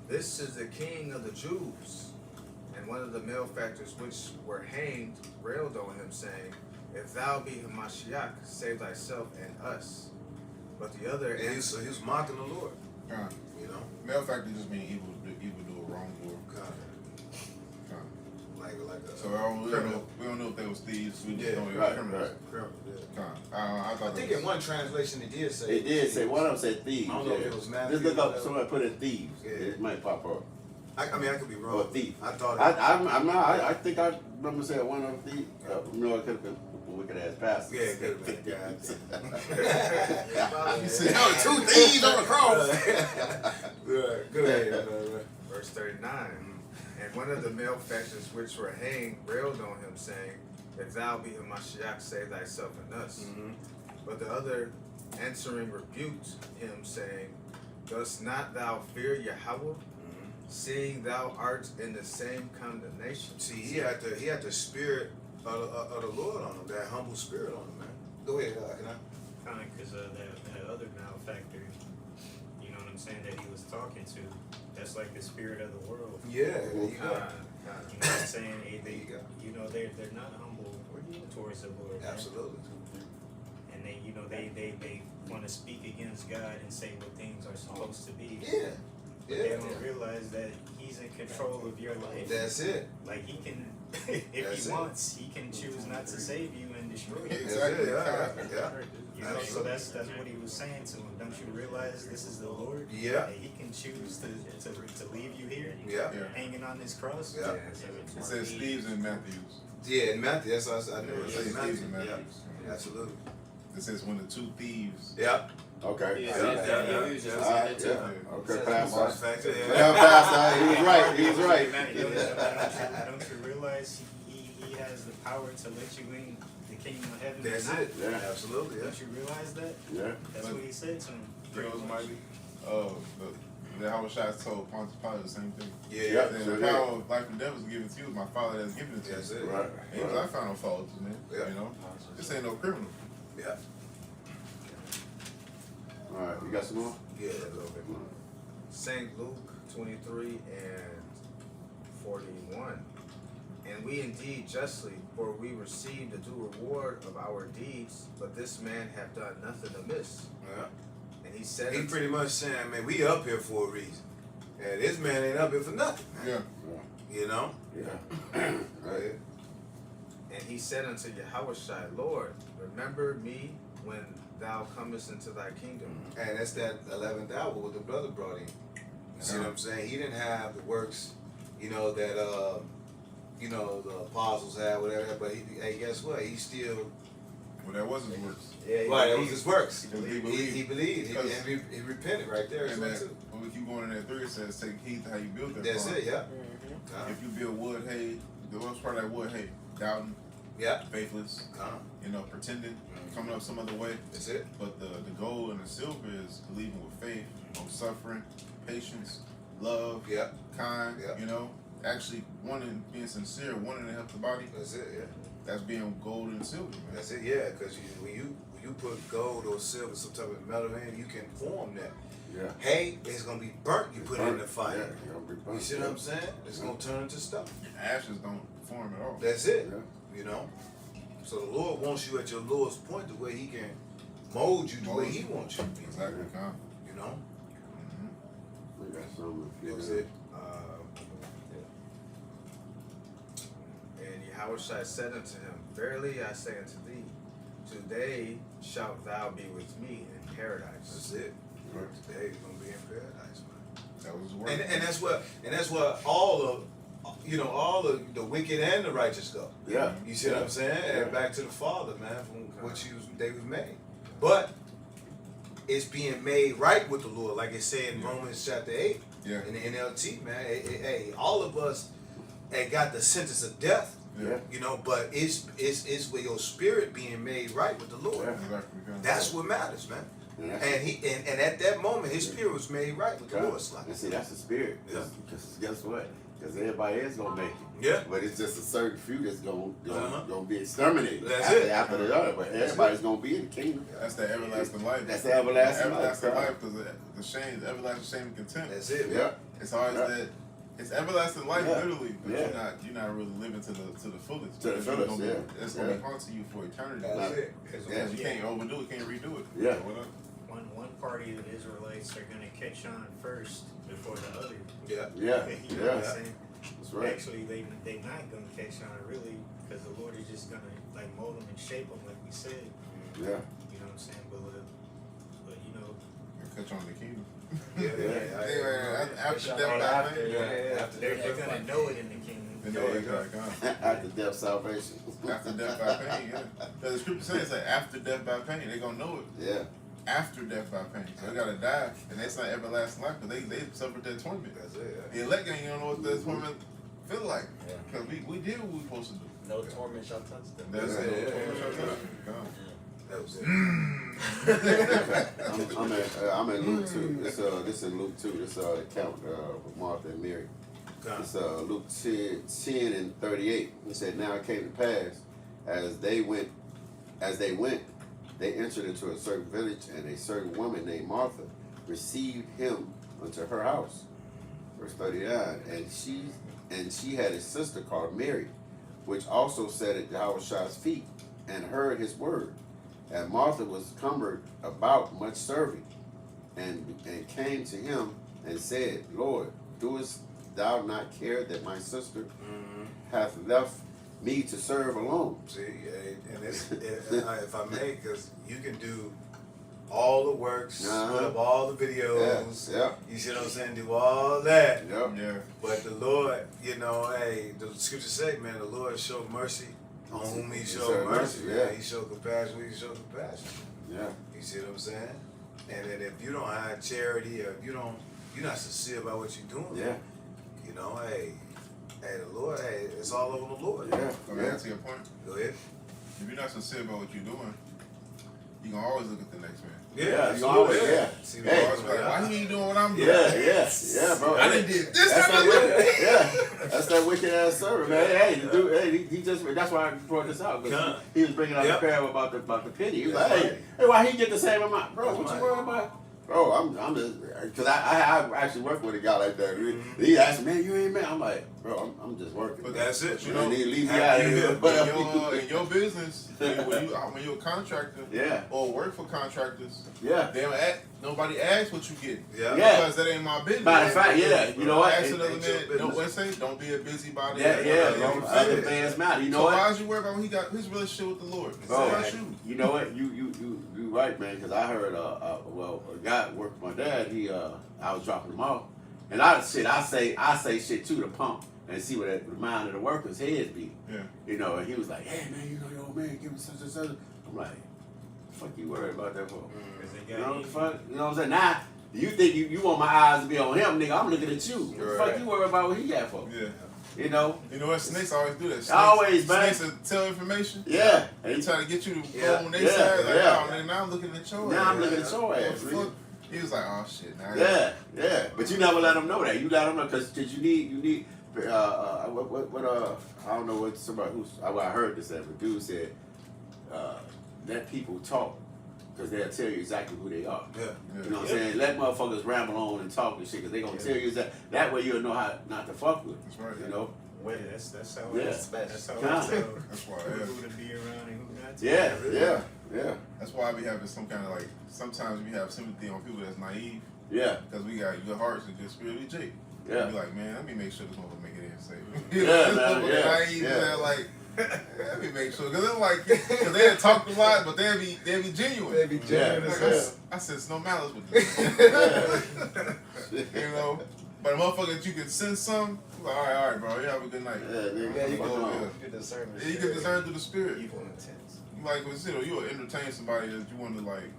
This is the king of the Jews. And one of the malefactors which were hanged railed on him, saying, If thou be Hamashiach, save thyself and us. But the other And he was mocking the Lord, Kind. you know? Malefactor just mean evil doer, wrongdoer. Kind Kind. of like a So we don't know if they was thieves. We just Yeah, know they were right, criminals. right. criminal, yeah. Kind. I thought I think in one translation it did say It did say, one of them said thieves. I don't know if yeah. it was Matthew Just look or up, whatever. somebody put in thieves. Yeah. It might pop up. I mean I could be wrong. Or thief. I thought I'm not, I think I remember saying one of them thieves. No, it could have been a wicked ass pastor. yeah, it could have been You said, no, two thieves on the cross. Right, go ahead. verse 39. And one of the malefactors which were hanged railed on him, saying, If thou be Hamashiach, save thyself and us. But the other answering rebuked him, saying, Dost not thou fear Yahweh, seeing thou art in the same condemnation? See, he had the spirit of the Lord on him, that humble spirit on him, man. Go ahead, can I? Kind of because that other malefactor, you know what I'm saying, that he was talking to, that's like the spirit of the world. Yeah, there you Kind, go. You know what I'm saying? There you go. You know, they're not humble towards the Lord. man. Absolutely. And they, you know, they want to speak against God and say what things are supposed to be. Yeah. But they don't realize that He's in control of your life. That's it. Like He can, if That's He it. wants, He can choose not to save you and destroy you. Exactly. Yeah. You know, so that's what He was saying to him. Don't you realize this is the Lord? Yeah. That He can choose to leave you here, Yeah. Yeah. hanging on this cross. Yeah. It says thieves in Matthews. Yeah, and Matthew, that's what I knew. It It says says thieves in Matthew. Matthews. Yeah. Absolutely. It says when the two thieves Yeah. Okay. Yeah, he was just All right, saying that yeah. too. Okay, Pastor. Factor, Yeah, Pastor. He was right. He was right. Don't you realize he has the power to let you in the kingdom of heaven? That's or not? it. Yeah. Absolutely. Yeah. Don't you realize that? Yeah. That's what he said to him. You know what's mighty? The Howard Shots told Pontius Pilate the same thing. Yeah. Yeah. Yeah. And sure the did. power of life and death was given to you. My Father has given it to That's you. it. Right. He was, I found no fault in it. Yeah. You know, this ain't no criminal. Yeah. All right. You got some more? Yeah. A little bit more. St. Luke 23 and 41. And we indeed justly, for we receive the due reward of our deeds, but this man hath done nothing amiss. Yeah. And he said, He unto- pretty much saying, man, we up here for a reason. And this man ain't up here for nothing. Man. Yeah. You know? Yeah. Right. And he said unto Yahushua, Lord, remember me when thou comest into thy kingdom. And that's that 11th hour what the brother brought in. You see what I'm saying? He didn't have the works, you know, that the apostles had, whatever. But hey, guess what? He still Well, that wasn't his works. Yeah, right. That was his works. Because he He believed. believed. Because- He repented right there as And well that, too. when we keep going in that 3, it says, take heed to how you build that That's farm. it. Yeah. If you build wood, hay, the worst part of that wood, hay, doubting, Yeah. faithless, you know, pretending, coming up some other way. That's it. But the gold and the silver is believing with faith, long suffering, patience, love, Yeah. kind, Yeah. you know, actually wanting, being sincere, wanting to help the body. That's it. Yeah. That's being gold and silver, man. That's it. Yeah. Because when you put gold or silver, some type of metal in, you can form that. Yeah. Hay is gonna be burnt. You put it in the fire. Yeah. You're gonna be You burnt. see what I'm saying? It's gonna turn into stuff. Ashes don't form at all. That's it. Yeah. You know. So the Lord wants you at your lowest point, the way He can mold you the way He wants you to be. Exactly, come. You know. We got some. That's it. And Yahushua said unto him, Verily I say unto thee, today shalt thou be with me in paradise. That's it. Today you're gonna be in paradise, man. That was his word. And that's what all of all of the wicked and the righteous go. Yeah. You see what I'm saying? Yeah. And back to the Father, man, from what they was made. But it's being made right with the Lord, like it said in Romans chapter 8 Yeah. in the NLT, man. Hey, all of us had got the sentence of death, Yeah. you know, but it's with your spirit being made right with the Lord. Yeah. Exactly, come. That's what matters, man. Yeah. And at that moment, his spirit was made right with the Lord. It's like, And see, that's the spirit. Yeah. Because guess what? Because everybody is gonna make it. yeah, But it's just a certain few that's gonna Uh-huh. be exterminated That's after, it. after the other. But everybody's gonna be in the kingdom. That's the everlasting life. That's the everlasting life. everlasting life, because the shame, the everlasting shame and contempt. that's it. Yeah. It's always Yeah. that. It's everlasting life, Yeah. literally, but Yeah. you're not really living to the fullest. To the Because fullest, gonna be, yeah. It's gonna Yeah. be haunting you for eternity. That's it. Because you can't overdo it, can't redo it. Yeah. So what up? One party of the Israelites are gonna catch on first before the other. Yeah. Yeah. You know what I'm Yeah. saying? That's right. Actually, they not gonna catch on really, because the Lord is just gonna like mold them and shape them, like we said. Yeah. You know what I'm saying? But you know, You catch on the kingdom. Yeah. After death, by pain. Yeah. After they're death, gonna know it in the kingdom. They know it, like, After death, salvation. after death by pain, yeah. Because the scripture says that after death by pain, they're gonna know it. Yeah. After death by pain. So they gotta die, and that's not everlasting life, because they suffered that torment. That's it. The elect ain't gonna know what that torment feel like. Because we did what we supposed to do. No torment shall touch them. That's Yeah, it. yeah, Torment shall yeah. touch you. God. That was it. I'm in Luke 2. This is Luke 2. This account with Martha and Mary. It's Luke 10 and 38. He said, now it came to pass, as they went, they entered into a certain village, and a certain woman named Martha received him unto her house. Verse 39. And she had a sister called Mary, which also sat at Yahushua's feet and heard his word. And Martha was cumbered about much serving, and came to him and said, Lord, doest thou not care that my sister hath left me to serve alone? See, and if I may, because you can do all the works, put up all the videos. Yeah. You see what I'm saying? Do all that. Yep. Yeah. But the Lord, the scriptures say, man, the Lord showed mercy on whom He showed mercy. Yeah. He showed compassion. He showed compassion. Yeah. You see what I'm saying? And then if you don't have charity, or if you're not sincere about what you're doing, Yeah. you know, hey, the Lord, hey, it's all over the Lord. Yeah. So to answer your point, Go ahead. if you're not sincere about what you're doing, you can always look at the next man. Yeah, you absolutely. always, yeah. See, Hey. Always be like, why he ain't doing what I'm doing? Yeah, bro. I done did this. That's I that done wicked, yeah. That's that wicked ass servant, man. Hey, the dude, hey, he just, that's why I brought this out, because Con. he was bringing out Yep. the parable about the penny. He was That's like, right. hey, why he get the same amount? Bro, That's what you right. worried about? Bro, I'm just, because I actually work with a guy like that. He asked me, man, you ain't man. I'm like, bro, I'm just working. But That's it. But You you know, know, need to leave me have out of you here. been- But, in your business, when you're a contractor yeah, or work for contractors, yeah. nobody asks what you get. Yeah. Yeah. Because that ain't my business. Matter of fact, yeah, you know what? Ask It- another ain't your man, business. what say? Don't be a busybody. Yeah, You know bro. what I'm Other saying? fans matter. You know So what? why is you worried about when he got his relationship with the Lord? It's Bro, about you. you know what? You right, man. Because I heard, well, a guy worked with my dad. I was dropping him off, and I say shit too to pump and see what the mind of the workers' heads be. Yeah. You know, and he was like, "Hey, man, you know your old man give me such and such." I'm like, "Fuck you worried about that for?" Cause they You got know what you. the fuck? You know what I'm saying? Now you think you want my eyes to be on him, nigga? I'm looking at you. What the Right. fuck you worried about what he got for? Yeah. You know? You know what? Snakes always do that. Snakes, Always, man. Snakes will tell information. Yeah. They try to get you to Yeah. go on their Yeah, side. Like, yeah. oh, man, now I'm looking at your Now ass. I'm looking at your What ass, the man. fuck? He was like, oh shit. Now Yeah. But you never let them know that. You let them know because you need. What I don't know what somebody I heard this at, but dude said, let people talk because they'll tell you exactly who they are. Yeah. You know what I'm saying? Let motherfuckers ramble on and talk and shit because they gonna tell you that way you'll know how not to fuck with. That's right. You know? Yeah, that's how Yeah. that's how Nah. I tell That's why. who to be around and who not to. Yeah. That's why I be having some kind of like. Sometimes we have sympathy on people that's naive Yeah. because we got good hearts and good spirit. We Jake. Yeah. Be like, man, let me make sure this motherfucker make it in safe. Yeah, You know, man, this motherfucker yeah, naive. yeah. They're like, let me make sure because they're like, because they had talked a lot, but they'll be genuine. They be genuine Yeah. as Like, hell. I said, it's no malice with this. You know, but a motherfucker that you can sense some, like, all right, bro, you have a good night. Yeah, nigga. Yeah, you Fuck can on. you can discern the Yeah, you shit. can discern through the spirit. Evil intents. Like, you know, you'll entertain somebody that you want to like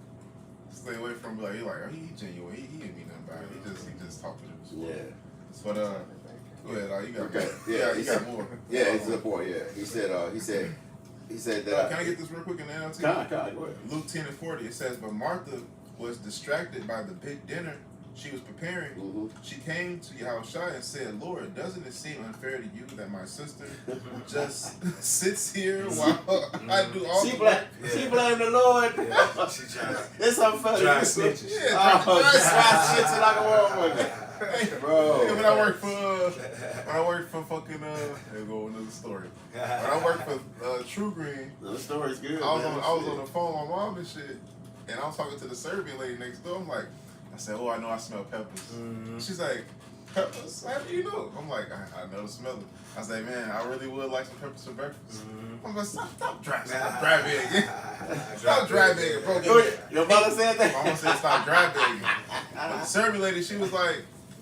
stay away from. Be like, you're like, oh, he genuine. He ain't mean nothing about it. He just talking to you. Yeah. But go ahead, you got Okay. more. Yeah, you got more. Yeah, it's a boy. Yeah, he said that. Can I get this real quick in the NLT? Con, go ahead. Luke 10:40. It says, but Martha was distracted by the big dinner she was preparing. Mm-hmm. She came to Yahushua and said, Lord, doesn't it seem unfair to you that my sister just sits here while I do all She the blame, work? she blame the Lord. Yeah. She trying to It's unfunny. dry snitches. Yeah, Oh, dry- dry shit like a motherfucker. Bro. Yeah, when I worked for fucking there go another story. When I worked for True Green, The story's good. I was man. on the phone with my mom and shit, and I was talking to the Serbian lady next door. I'm like, I said, oh, I know I smell peppers. She's like, peppers? How do you know? I'm like, I know the smell. I was like, man, I really would like some peppers for breakfast. I'm like, stop dry begging. Stop dry begging, bro. Your mother said My that? mom said stop dry begging. But the Serbian lady, she was like,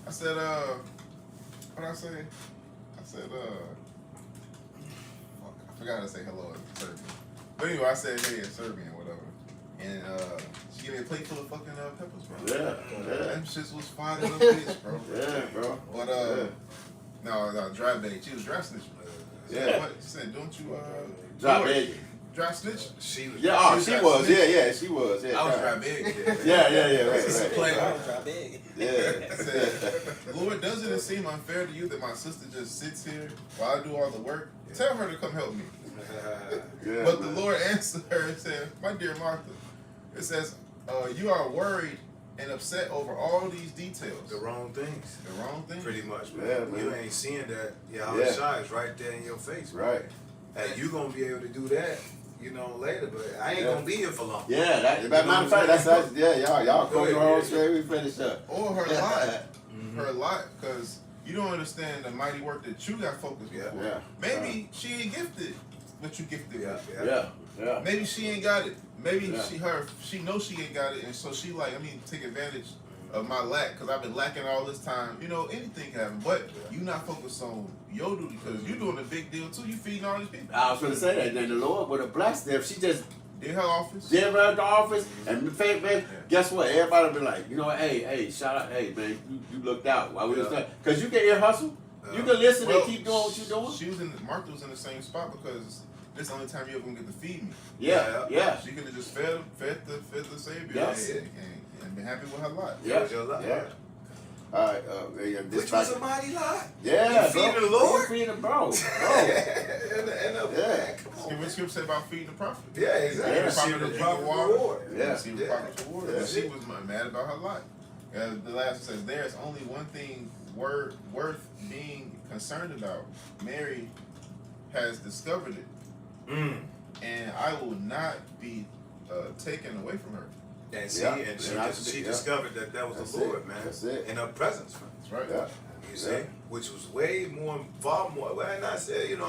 I said, what'd I say? I said, fuck, I forgot to say hello in Serbian. But anyway, I said, hey, in Serbian, whatever. And she gave me a plate full of fucking peppers, bro. Yeah. Them shits was fine as a bitch, bro. Yeah, bro. But, no, dry begging. She was dry snitching. Yeah. What? She said, don't you, Drop George, begging. dry snitching? She was. Yeah, oh, she dry was. snitching. Yeah, she was. Yeah, I was dry begging. Yeah, It's a right. play. Drop big. Yeah. Said, Lord, doesn't it seem unfair to you that my sister just sits here while I do all the work? Tell her to come help me. Yeah, But the man. Lord answered her and said, my dear Martha, it says, you are worried and upset over all these details. The wrong things. The wrong thing. Pretty much, man. Yeah, man. You ain't seeing that Yeah. Yahweh is right there in your face. Man. Right. And you gonna be able to do that, later. But I ain't gonna be here for long. Yeah, that matter of fact, that's yeah, y'all Go close your ahead, own yeah. straight, we finish up. Or her lot. Her lot, because you don't understand the mighty work that you got focused Yeah. before. Yeah. Maybe she ain't gifted, but you gifted Yeah, with. yeah. Yeah. Maybe she ain't got it. Maybe Yeah. she knows she ain't got it, and so she like, take advantage of my lack because I've been lacking all this time. Anything can happen, but you not focused on your duty because you doing a big deal too. You feeding all these people. I was gonna say that, then the Lord would have blessed her if she just Did her office. Did her at the office, and man, guess what? Everybody be like, you know, hey, shout out, hey man, you looked out while we was there, cause you can ear hustle, you can listen and keep doing what you doing. She was Martha was in the same spot because this is the only time you ever gonna get to feed me. Yeah. She could have just fed the Savior Yes. and been happy with her lot. Yeah. was your lot. Yeah. All right, Which was a mighty lot. yeah, You feeding the Lord? You feeding the bro. and Yeah. See what scripture say about feeding the prophet? Yeah, exactly. Yeah. Receiving the proper reward. Yeah. Receive the prophet's reward. Yeah. But she was mad about her lot. The last says, "There's only one thing worth being concerned about. Mary has discovered it, and I will not be taken away from her." And see, Yeah. and And she yeah. discovered that was That's the Lord, it. man. That's it. In her presence, man. That's right. Yeah. You see, Yeah. which was way more, far more. Well, and I said, it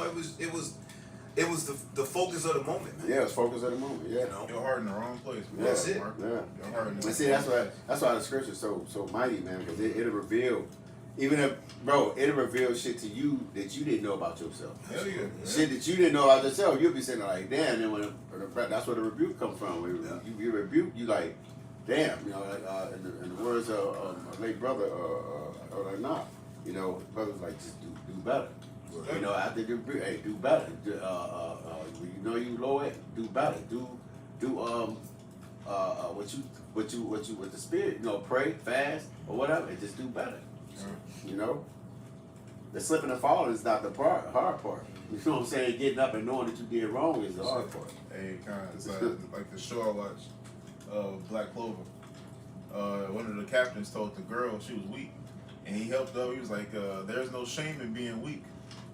was the focus of the moment, man. Yeah, it's focus at the moment. Yeah. You know, Your heart in the wrong place. Yeah. That's it. Mark. Yeah. Your heart in the And see, that's why the scripture's so mighty, man, because it'll reveal, even if, bro, it'll reveal shit to you that you didn't know about yourself. Hell yeah. Shit that you didn't know about yourself, you'll be sitting there like, damn, and that's where the rebuke comes from. When you rebuke, you like, damn, you know, in the words of my late brother, or like, nah, you know, brother's like, just do better. You know, after you do better. You know you low it, do better. Do what you with the spirit, you know, pray, fast, or whatever, and just do better. You know? The slipping and falling is not the hard part. You know what I'm saying? Getting up and knowing that you did wrong is the hard part. Hey, kind of, it's like the show I watched, Black Clover. One of the captains told the girl she was weak, and he helped her. He was like, "There's no shame in being weak.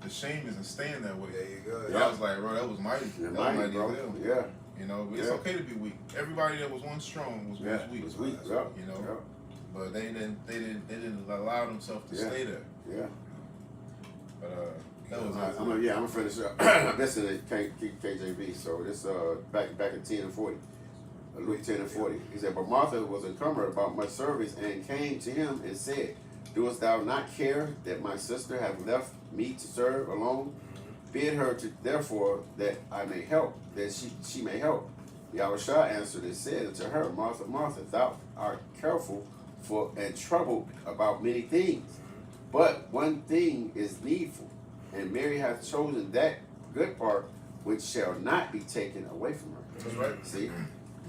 The shame is in staying that way." there you go. And I was like, "Bro, that was mighty. Yeah, That was mighty, mighty bro. as hell." Yeah. You know, it's Yeah. okay to be weak. Everybody that was once strong was Yeah. once weak. It was weak. Yeah. You know, but they didn't allow themselves to Yeah. stay there. Yeah. But that was I'm gonna finish up. This is KJV. So this back in 10 and 40. Luke 10 and 40. He said, "But Martha was encumbered about much service, and came to him and said, Doest thou not care that my sister have left me to serve alone? Bid her to therefore that I may help, that she may help." Yahushua answered and said unto her, "Martha, Martha, thou art careful for and troubled about many things, but one thing is needful, and Mary hath chosen that good part which shall not be taken away from her." That's right. See,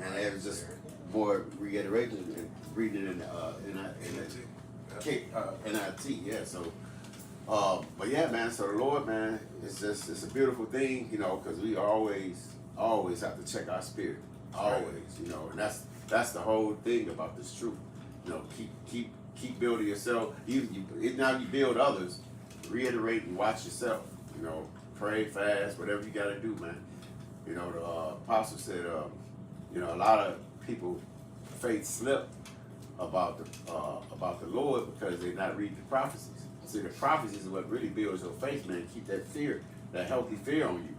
and it was just more reiteration and reading in NIT, yeah. So, but yeah, man. So the Lord, man, it's a beautiful thing, you know, because we always have to check our spirit, always, you know, and that's the whole thing about this truth, you know. Keep building yourself. Now you build others. Reiterate and watch yourself. You know, pray, fast, whatever you got to do, man. You know, the apostle said, you know, a lot of people faith slip about the Lord because they're not reading the prophecies. See, the prophecies is what really builds your faith, man. Keep that fear, that healthy fear on you.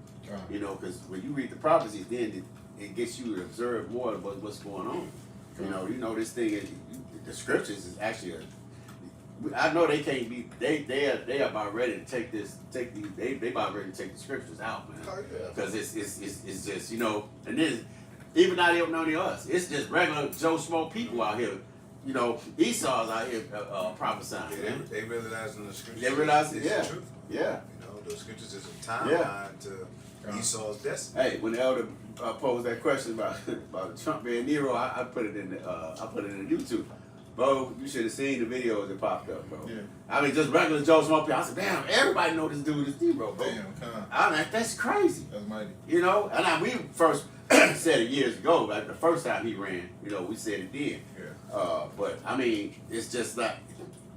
You know, because when you read the prophecies, then it gets you to observe more about what's going on. You know this thing is the scriptures is actually I know they can't be. They are about ready to take these. They about ready to take the scriptures out, man. Oh, yeah. Because it's just, you know, and then even not even only us, it's just regular Joe Schmo people out here. You know, Esau's out here prophesying. Yeah, Man. they realize in the scriptures. They realize it, it's yeah. the truth. Yeah. You know, the scriptures is a timeline to Esau's destiny. Hey, when the elder posed that question about Trump being Nero, I put it in the YouTube. Bro, you should have seen the videos that popped up, bro. Yeah. I mean, just regular Joe Schmo people. I said, damn, everybody know this dude is Nero, bro. Damn, come I'm like, that's crazy. That's mighty. You know, and we first said it years ago, like the first time he ran, you know, we said it then. Yeah. But I mean, it's just like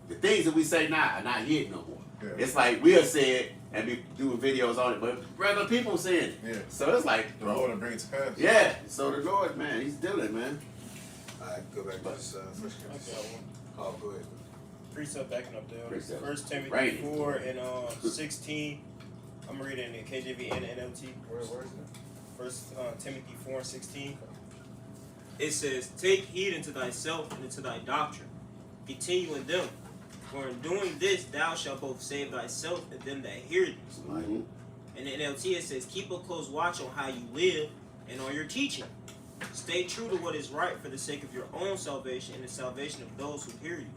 the things that we say now are not hit no more. Yeah. It's like we'll say it and be doing videos on it, but regular people saying it. Yeah. So it's like, The Lord will bring it to pass. yeah. So the Lord, man, he's dealing, man. Alright, go back to this first I got one. Oh, go ahead. Precept backing up there. Precept. 1 Timothy Raining. 4 and 16. I'm reading in the KJV and the NLT. Where is it? First Timothy 4 and 16. It says, "Take heed unto thyself and unto thy doctrine. Continue in them. For in doing this thou shalt both save thyself and them that hear thee." Mhm. In the NLT it says, "Keep a close watch on how you live, and on your teaching. Stay true to what is right for the sake of your own salvation and the salvation of those who hear you.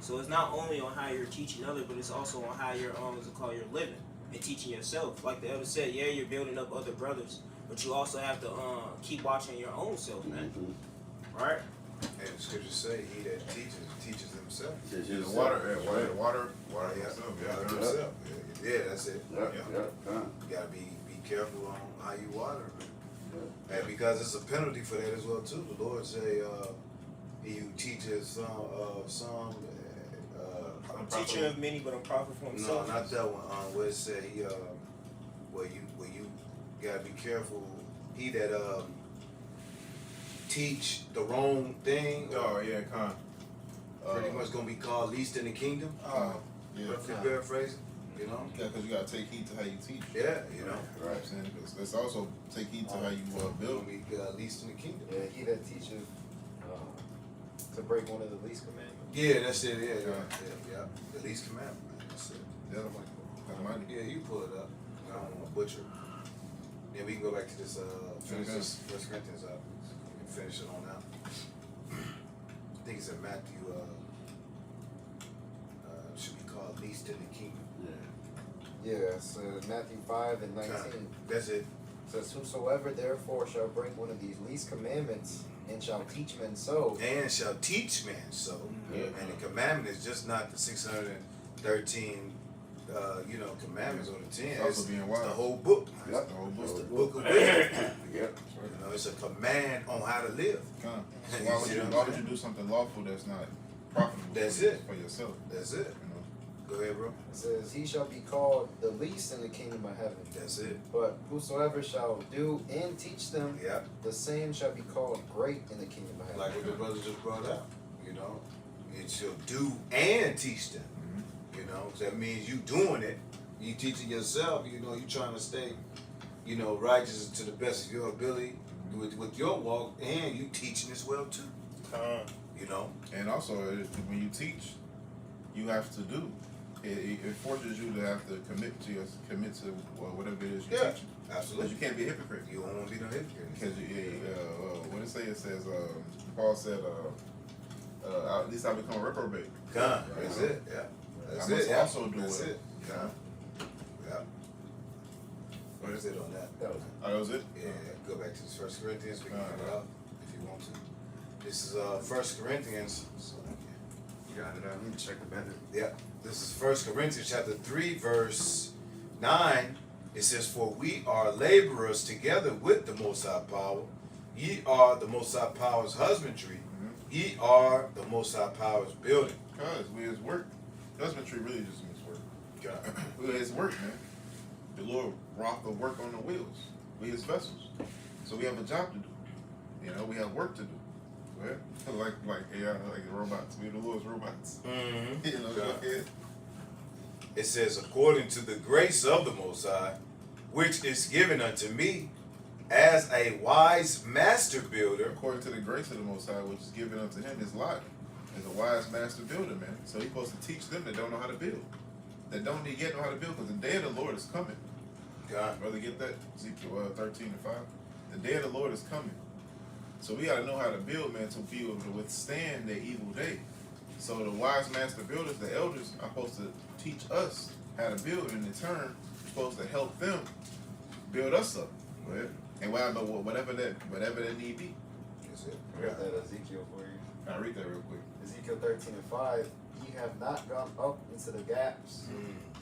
So it's not only on how you're teaching others, but it's also on how you're you're living and teaching yourself. Like the elder said, yeah, you're building up other brothers, but you also have to keep watching your own self, man. Right? And the scriptures say, he that teaches himself. Says The yourself. water Yeah, himself, water yeah. himself. Yeah, that's it. Yeah, yeah. You gotta be careful on how you water, man. And because it's a penalty for that as well too. The Lord say, he who teaches some I'm teacher of many, but I'm prophet for no, himself. not that one. Where it say where you gotta be careful. He that teach the wrong thing, Oh yeah, con. pretty much gonna be called least in the kingdom. Yeah, If you're paraphrasing, you know. yeah, because you gotta take heed to how you teach. Yeah, you know. You know what I'm saying? Let's also take heed to how you Gonna build. be least in the kingdom. Yeah, he that teaches to break one of the least commandments. Yeah, that's it. Yeah. The least commandment. Man. That's it. Yeah, that's money. Yeah, you pull it up. I don't want to butcher. Then we can go back to this. Finish this First Corinthians up. We can finish it on out. I think it's in Matthew. Should be called least in the kingdom. Yeah, so Matthew 5 and 19. That's it. Says, whosoever therefore shall break one of these least commandments and shall teach men so. And shall teach men so. Yeah. And the commandment is just not the 613, commandments or the 10. It's also being It's wise. the whole book. That's the whole It's the book. book of wisdom. Yep. You know, it's a command on how to live. Con. So why would you do something lawful that's not profitable? That's for, it. for yourself. That's it. You know. Go ahead, bro. It says, he shall be called the least in the kingdom of heaven. That's it. But whosoever shall do and teach them, Yeah. the same shall be called great in the kingdom of heaven. Like what the brother just brought out. You know, you shall do and teach them. You know, so that means you doing it. You teaching yourself. You know, you trying to stay, righteous to the best of your ability with your walk, and you teaching as well too. You know. And also, when you teach, you have to do. It forces you to have to commit to whatever it is you're Yeah. teaching. Because Absolutely. you can't be a hypocrite. You don't want to be no hypocrite. Because what it say? It says Paul said, at least I become a reprobate. God, that's it. Yeah. That's I must it. Yeah. also do That's it. it. Yeah. Yeah. What is it on that? That was That was it. Yeah, go back to this First Corinthians. We can Alright. cut it up if you want to. This is First Corinthians. So, You got it. I need to check the method. yeah, this is First Corinthians chapter 3, verse 9. It says, "For we are laborers together with the Most High Power. Ye are the Most High Power's husbandry. Ye are the Most High Power's building." Because we his work. Husbandry really just means work. God. We his work, man. The Lord wrought the work on the wheels. We his vessels. So we have a job to do. We have work to do. Right? Like the robots. We the Lord's robots. Mm-hmm. You know, go ahead. It says, "According to the grace of the Most High, which is given unto me as a wise master builder." According to the grace of the Most High, which is given unto him, his life as a wise master builder, man. So he's supposed to teach them that don't know how to build, that don't yet know how to build, because the day of the Lord is coming. God. Brother, get that? Ezekiel 13:5. The day of the Lord is coming. So we got to know how to build, man, to be able to withstand the evil day. So the wise master builders, the elders, are supposed to teach us how to build, and in turn, we're supposed to help them build us up. Right? And whatever that need be. That's it. I got that Ezekiel for you. I'll read that real quick. Ezekiel 13 and 5. Ye have not gone up into the gaps,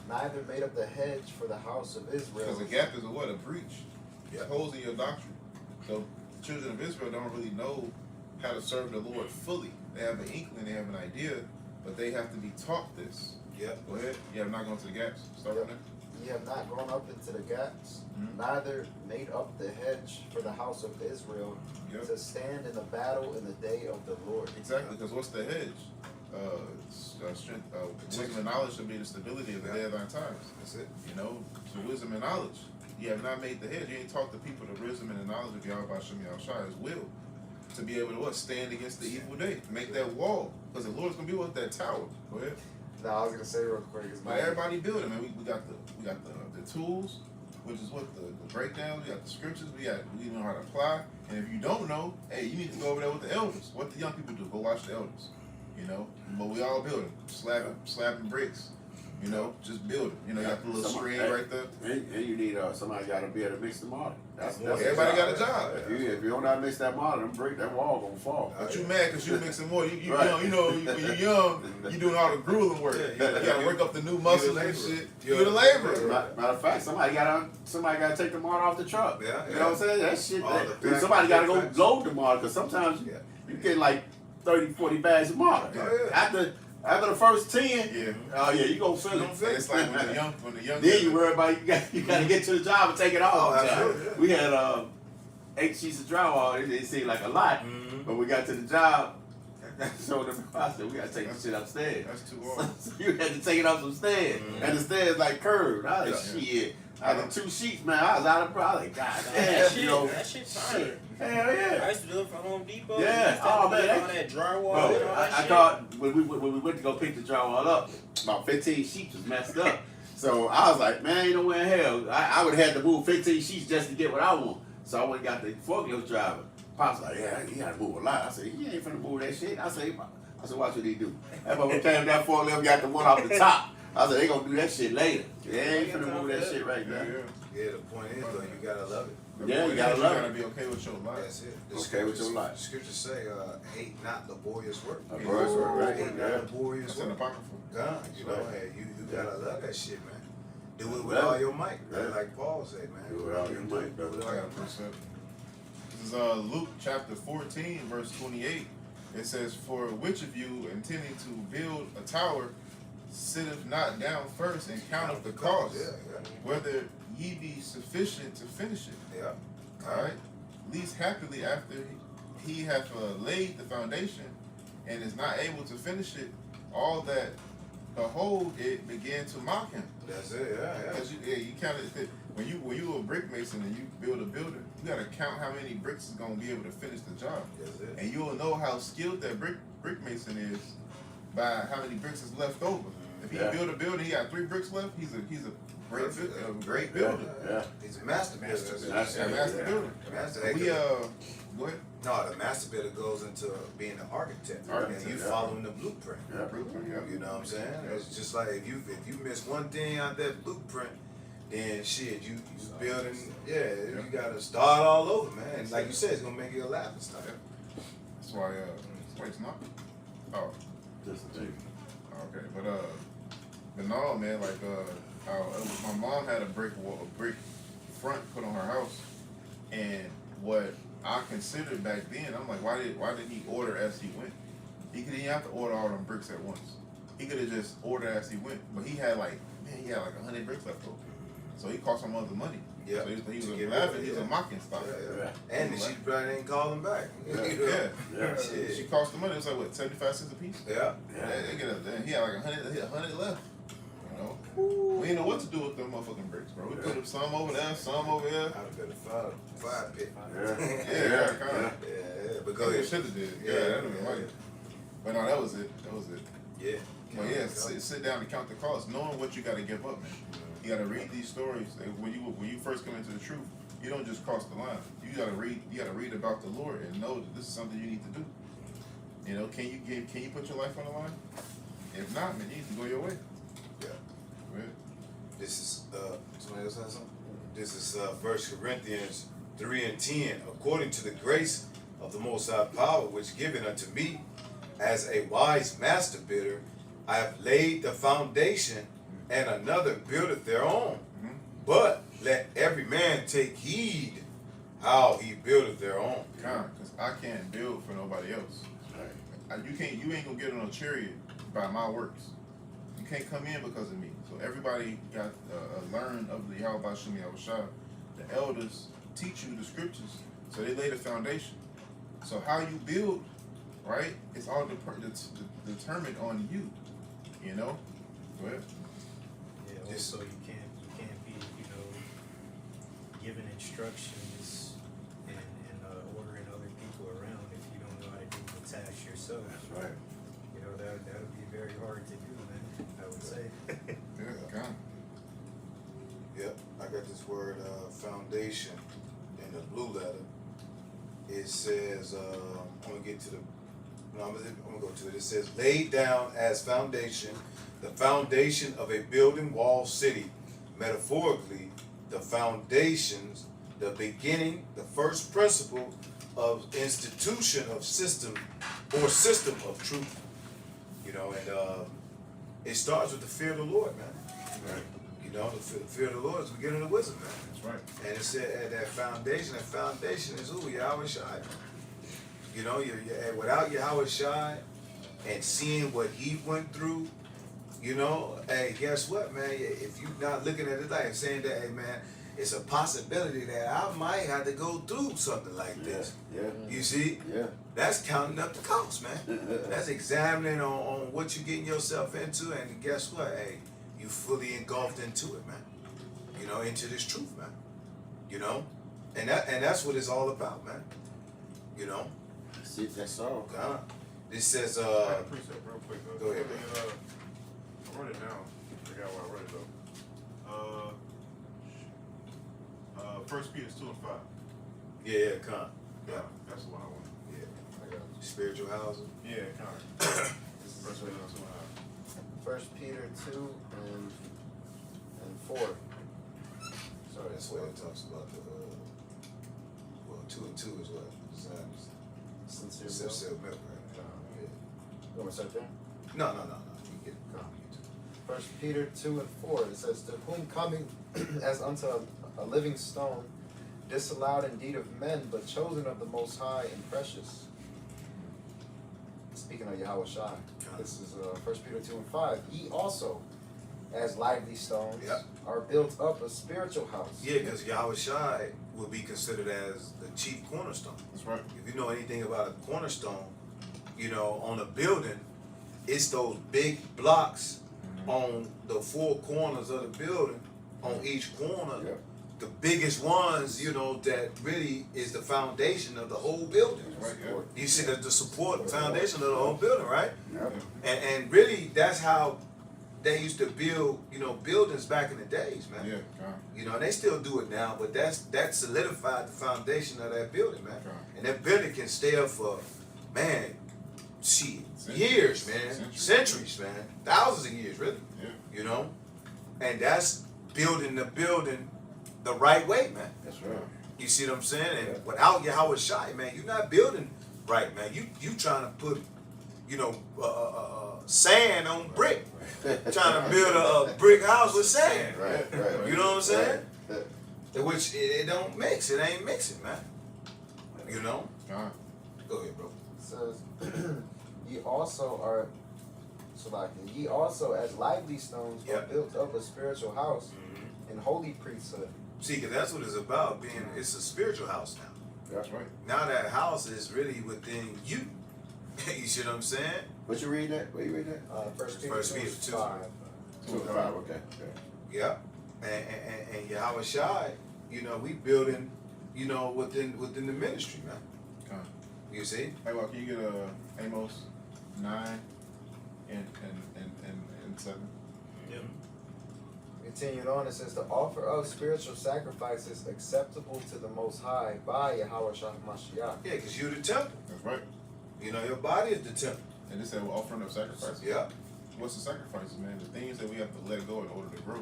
neither made up the hedge for the house of Israel. Because a gap is a breach. Yeah. It's holes in your doctrine. So the children of Israel don't really know how to serve the Lord fully. They have an inkling, they have an idea, but they have to be taught this. Yep. Go ahead. Yeah, I'm not going to the gaps. Start Yep. from Ye have not gone up into the gaps, Mhm. neither made up the hedge for the house of Israel there. Yep. to stand in the battle in the day of the Lord. Exactly, because what's the hedge? Strength, wisdom and knowledge should be the stability of the day of thy times. That's it. So wisdom and knowledge. You have not made the hedge. You ain't taught the people the wisdom and the knowledge of Yahweh Shem Yahushua, his will, to be able to stand against the evil day, make that wall, because the Lord's gonna be with that tower. Go ahead. Now I was gonna say real quick, is But everybody building, man. We got the tools, which is what the breakdowns. We got the scriptures. We know how to apply. And if you don't know, hey, you need to go over there with the elders. What the young people do? Go watch the elders. You know, but we all building, slapping bricks. You know, just building. You know, you got the little screen right there. And you need somebody got to be able to mix the model. That's Everybody got a job. If you don't know how to mix that model, that wall gonna fall. But you mad because you mixing more. You know, when you're young, you doing all the grueling work. You gotta work up the new muscles and shit. You're the laborer. Matter of fact, somebody gotta take the model off the truck. Yeah, you know what I'm saying? That shit. Somebody gotta go load the model because sometimes you get like 30, 40 bags of model. After the first 10, oh yeah, you gonna feel it. It's like when the young. Then you worry about you gotta get to the job and take it off. Absolutely. We had 8 sheets of drywall. It seemed like a lot, but we got to the job. So I said we gotta take this shit upstairs. That's too hard. So you had to take it up some stairs, and the stairs like curved. I was like, shit. Out of 2 sheets, man, I was out of breath. I was like, God damn, that shit fire. Hell yeah. I used to do it for Home Depot. Yeah. Oh man, all that drywall. bro, and all that I shit. thought when we went to go pick the drywall up, about 15 sheets was messed up. So I was like, man, ain't nowhere in hell. I would have had to move 15 sheets just to get what I want. So I went and got the forklift driver. Pop's like, yeah, he gotta move a lot. I said, he ain't finna move that shit. I said, watch what he do. That motherfucker came that forklift, got the one off the top. I said, they gonna do that shit later. They ain't finna move that shit right now. Yeah, the point is though, you gotta love it. Yeah, you gotta love it. You gotta be okay with your life. That's it. The Okay with your life. The scriptures say, hate not laborious work. Laborious work, right? Hate Yeah. not laborious That's in the work. pocket for. God, you know, Right. hey, you gotta love that shit, man. Do it with Love all it. your might, Right. like Paul said, man. Do it with all your might, Do it with I all got your a might. precept. This is Luke chapter 14, verse 28. It says, "For which of you intending to build a tower sitteth not down first and counteth the cost, whether ye be sufficient to finish it?" Yeah. Alright? Least happily after he hath laid the foundation and is not able to finish it, all that behold it began to mock him. That's it, yeah. Because you kind of when you a brick mason and you build a building, you gotta count how many bricks is gonna be able to finish the job, That's it. and you'll know how skilled that brick mason is by how many bricks is left over. If he build a building, he got 3 bricks left. He's a great builder. Yeah. He's a master builder. Master Yeah, master builder. Master. We go ahead. No, the master builder goes into being an architect. Architect, And you yeah. following the blueprint. Yeah. Blueprint, yeah. You know what I'm saying? It's just like if you miss one thing out that blueprint, then shit, you building, you gotta start all over, man. And like you said, it's gonna make you a laughing stock. That's why wait, it's not. Oh, Just a thing. okay, but no, man. Like my mom had a brick front put on her house, and what I considered back then, I'm like, why did he order as he went? He didn't have to order all them bricks at once. He could have just ordered as he went, but he had like 100 bricks left over, so he cost my mother money. Yeah. So he was To get laughing. rid He of was it, a mocking stock. Yeah. And she probably didn't call him back. Yeah. Shit. She cost the money. It was like what, 75 cents a piece. Yeah. He had like 100 left. You know, we didn't know what to do with them motherfucking bricks, bro. We put some over there, some over here. I'd have been a fire pit. Yeah, kind of. Yeah, but Go go ahead, ahead. should have did. Yeah, that would have been But no, that was it. Yeah. But yeah, sit down and count the cost, knowing what you got to give up, man. You got to read these stories. When you first come into the truth, you don't just cross the line. You got to read about the Lord and know that this is something you need to do. You know, can you put your life on the line? If not, man, you need to go your way. Yeah. Go ahead. This is somebody else has something? This is 1 Corinthians 3:10. According to the grace of the Most High power which given unto me as a wise master builder, I have laid the foundation, and another buildeth thereon. But let every man take heed how he buildeth thereon. Because I can't build for nobody else. Right. You ain't gonna get on a chariot by my works. You can't come in because of me. So everybody got learn of the Yahweh Shem Yahushua. The elders teach you the scriptures, so they lay the foundation. So how you build, right? It's all determined on you. You know. Go ahead. Yeah, also you can't be, giving instructions and ordering other people around if you don't know how to do the task yourself. That's right. That would be very hard to do, man, I would say. Yeah, kind of. Yep, I got this word, foundation in the blue letter. It says, I'm gonna get to the, no, I'm gonna go to it. It says, laid down as foundation, the foundation of a building, wall, city. Metaphorically, the foundations, the beginning, the first principle of institution of system or system of truth. You know, and it starts with the fear of the Lord, man. Right. You know, the fear of the Lord is the beginning of wisdom, man. That's right. And it said that foundation is who? Yahweh Shai. You know, and without Yahweh Shai and seeing what he went through, you know, hey, guess what, man? If you're not looking at it like saying that, hey, man, it's a possibility that I might have to go through something like this. Yeah. You see? Yeah. That's counting up the cost, man. That's examining on what you're getting yourself into, and guess what? Hey, you fully engulfed into it, man. You know, into this truth, man. You know? And that's what it's all about, man. You know? See, that's all. God. This says, I had a precept real quick. Go ahead, I wrote it down. I forgot where I wrote it though. 1 Peter 2 and 5. yeah, con. Yeah, that's the one I want. Yeah. Spiritual housing. Yeah, kind of. 1 Peter 2 and 5. 1 Peter 2 and 4. Sorry, That's where it talks about the, 2 and 2 is what? Designs. sincere. Sincere milk, right? Yeah. You want me to start there? No. You get it. First Peter 2 and 4, it says, to whom coming as unto a living stone, disallowed indeed of men, but chosen of the Most High and precious. Speaking of Yahweh Shai, this is 1 Peter 2 and 5. Ye also, as lively stones, Yep. are built up a spiritual house. Yeah, because Yahweh Shai would be considered as the chief cornerstone. That's right. If you know anything about a cornerstone, you know, on a building, it's those big blocks on the four corners of the building, on each corner. Yep. The biggest ones, you know, that really is the foundation of the whole building. That's right. Yeah. You see the support foundation of the whole building, right? Yep. And really, that's how they used to build, you know, buildings back in the days, man. Yeah, God. You know, and they still do it now, but that solidified the foundation of that building, man. Right. And that building can stay up for, man, shit, Centuries. years, man, centuries, man, thousands of years, really. Yeah. You know, and that's building the building the right way, man. That's right. You see what I'm saying? And Yeah. without Yahweh Shai, man, you're not building right, man. You trying to put, you know, sand on brick. Trying to build a brick house with sand. Right. You know what I'm saying? Right. Which it don't mix. It ain't mixing, man. You know? God. Go ahead, bro. It says, ye also are, ye also as lively stones are Yep. built up a spiritual house and holy priesthood. See, because that's what it's about. It's a spiritual house now. That's right. Now that house is really within you. You see what I'm saying? What you read that? Where you read that? First Peter First 2 Peter and 2. 5. 2 and 5. Okay. Yeah. And Yahweh Shai, you know, we building, you know, within the ministry, man. God. You see? Hey, well, can you get Amos 9 and 7? Continuing on, it says, the offer of spiritual sacrifices acceptable to the Most High by Yahweh Shah Mashiach. Yeah, because you're the temple. That's right. You know, your body is the temple. And this said we're offering up sacrifices. Yeah. What's the sacrifices, man? The things that we have to let go in order to grow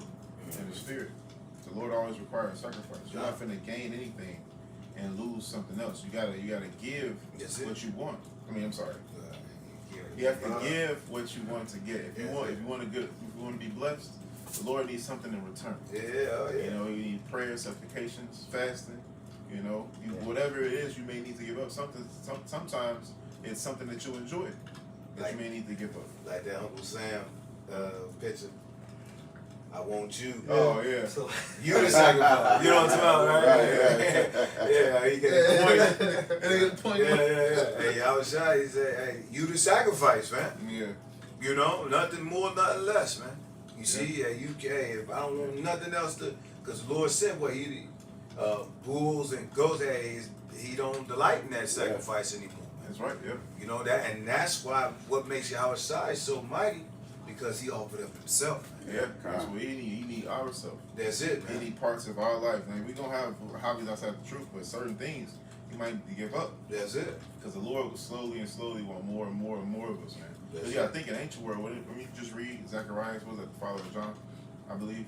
in the spirit. The Lord always requires sacrifice. You're not finna gain anything and lose something else. You gotta give That's it. what you want. I mean, I'm sorry. You have to give what you want to get. If you want to be blessed, the Lord needs something in return. Yeah. You know, you need prayers, supplications, fasting. You know, whatever it is you may need to give up. Sometimes it's something that you enjoy that you may need to give up. Like that Uncle Sam picture. I want you. Oh yeah. So, You the sacrifice. You know what I'm talking about, right? Yeah, he get the point. Yeah. Hey, Yahweh Shai, he said, hey, you the sacrifice, man. Yeah. You know, nothing more, nothing less, man. You see, if I don't want nothing else to, because the Lord said what he, bulls and goats, he don't delight in that sacrifice anymore, man. That's right. Yeah. You know that, and that's why what makes Yahweh Shai so mighty because he offered up himself. Man. Yeah, that's what he need. He need ourselves. That's it, He man. need parts of our life. Man, we gonna have hobbies outside the truth, but certain things he might need to give up That's it. because the Lord will slowly and slowly want more and more and more of us, man. That's But yeah, I it. think in ancient world, when you just read Zacharias, was it the father of John, I believe,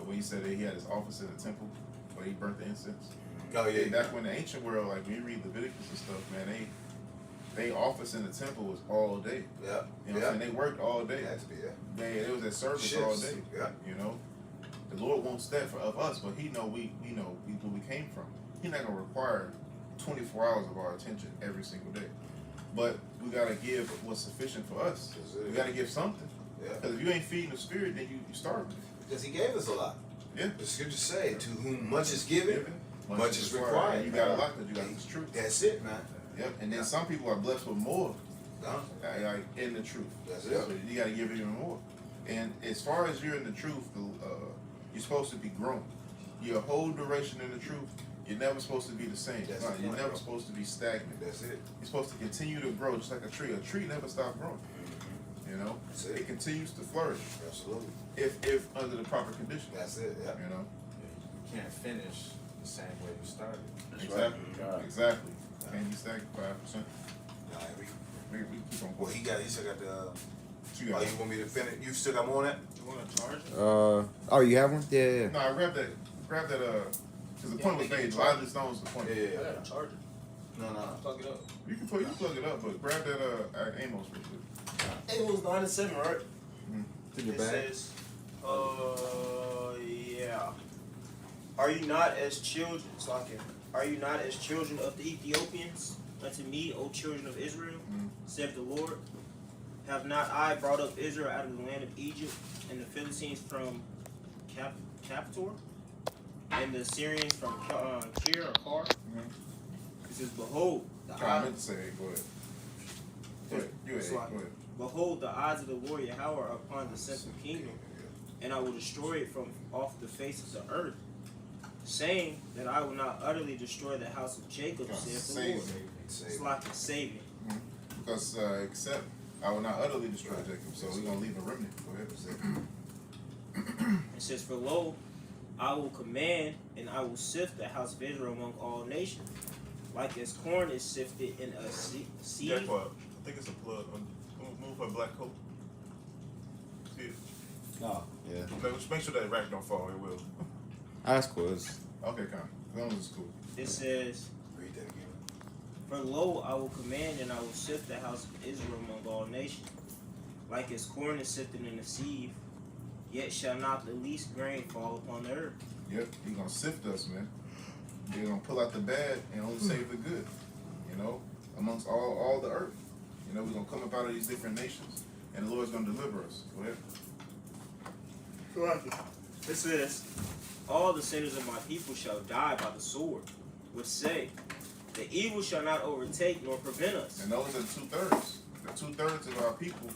when he said that he had his office in the temple where he burnt the incense. Oh yeah. Back when the ancient world, like when you read Leviticus and stuff, man, they office in the temple was all day. Yeah. You know what I'm saying? They worked all day. It had to be. Yeah. It was at service all Shifts. day. Yeah. You know, the Lord wants that of us, but He know we know where we came from. He's not gonna require 24 hours of our attention every single day, but we gotta give what's sufficient for us. That's it. We gotta give something, Yeah. because if you ain't feeding the spirit, then you starving. Because he gave us a lot. Yeah. The scriptures say, to whom much is given, much is required. You got a lot because you got this truth. that's it, man. Yep. And then some people are blessed with more, Huh? like in the truth. That's it. So you gotta give it even more. And as far as you're in the truth, you're supposed to be growing. Your whole duration in the truth, you're never supposed to be the same. That's No, the you're point, never bro. supposed to be stagnant. That's it. You're supposed to continue to grow just like a tree. A tree never stops growing. You know? That's It it. continues to flourish Absolutely. if under the proper conditions. That's it. Yeah. You know? You can't finish the same way you started. Exactly. right. Exactly. Can't be stagnant 5%. Nah, We keep on well, going. he still got the. You Oh, got you want me to finish? You still got more on that? You want to charge it? Oh, you have one? Yeah. No, I grabbed that, because the point was made. Lively Stone's the point. I gotta charge it. No, no. Plug it up. You can plug it up, but grab that Amos real quick. It was 9 and 7, right? It's in your It bag. says, yeah. Are you not as children, Slakin? Are you not as children of the Ethiopians unto me, O children of Israel? Saith the Lord. Have not I brought up Israel out of the land of Egypt, and the Philistines from Captor, and the Assyrians from Kir or Kar? It says, behold, the I eyes. meant to say, go ahead. Go ahead. You It's ahead. like- Go ahead. Behold, the eyes of the Lord Yahweh are upon the central kingdom, and I will destroy it from off the face of the earth, saying that I will not utterly destroy the house of Jacob, God, saith the save Lord. me. It's like a saving. Because except I will not utterly destroy Jacob, so we're gonna leave a remnant. Go ahead. It says, for lo, I will command, and I will sift the house of Israel among all nations, like as corn is sifted in a sieve. Jackpot. I think it's a plug. Move her black coat. See it? Oh, yeah. Make sure that rack don't fall. It will. That's cool. It's, Okay, come. As long as it's cool. It says, Read that again. for lo, I will command, and I will sift the house of Israel among all nations, like as corn is sifted in a sieve, yet shall not the least grain fall upon the earth. Yep, he's gonna sift us, man. He's gonna pull out the bad and only save the good. You know, amongst all the earth. You know, we're gonna come up out of these different nations, and the Lord's gonna deliver us. Go ahead. It says, all the sinners of my people shall die by the sword, which say, the evil shall not overtake nor prevent us. And those are 2/3. The 2/3 of our people,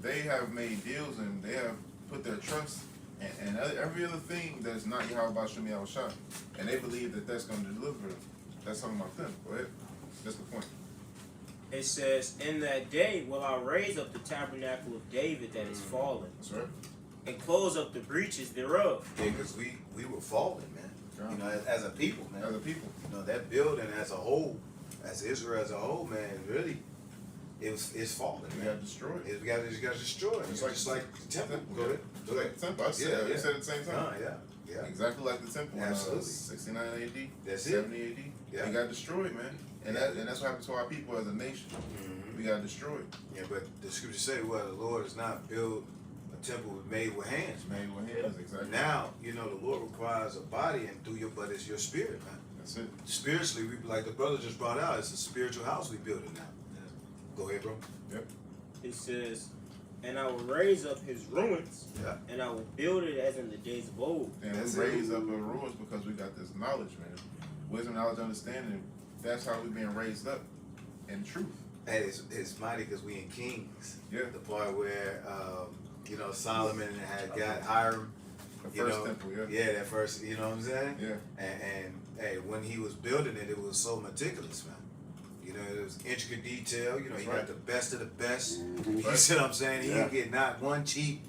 they have made deals and they have put their trust and every other thing that is not Yahweh Shem Yahushua. And they believe that that's going to deliver them. That's talking about them. Go ahead. That's the point. It says, in that day will I raise up the tabernacle of David that is fallen, That's right. and close up the breaches thereof. Yeah, because we were falling, man. You know, as a people, man. As a people. You know, that building as a whole, as Israel as a whole, man, really, it's falling, We man. got destroyed. We got destroyed. Just like the temple. Go ahead. Go Like ahead. the temple. I said, Yeah, we yeah. said it at the same time. Yeah. Exactly like the temple in Absolutely. 69 AD, That's it. 70 AD. Yeah. They got destroyed, man. And that's what happened to our people as a nation. We got destroyed. Yeah, but the scriptures say, well, the Lord has not built a temple made with hands, man. Made with hands, exactly. Now, you know, the Lord requires a body, and through your, but it's your spirit, man. That's it. Spiritually, we, like the brother just brought out, it's a spiritual house we building now. Go ahead, bro. It says, and I will raise up his ruins, Yeah. and I will build it as in the days of old. And That's we it. raised up our ruins because we got this knowledge, man. Wisdom, knowledge, understanding. That's how we're being raised up in truth. Hey, it's mighty because we in Kings. Yeah. The part where, you know, Solomon had got Hiram. The You first know, temple, yeah. Yeah, that first, you know what I'm saying? Yeah. And hey, when he was building it, it was so meticulous, man. You know, it was intricate detail. You know, he That's right. got the best of the best. Mhm. You see what I'm saying? He Yeah. ain't get not one cheap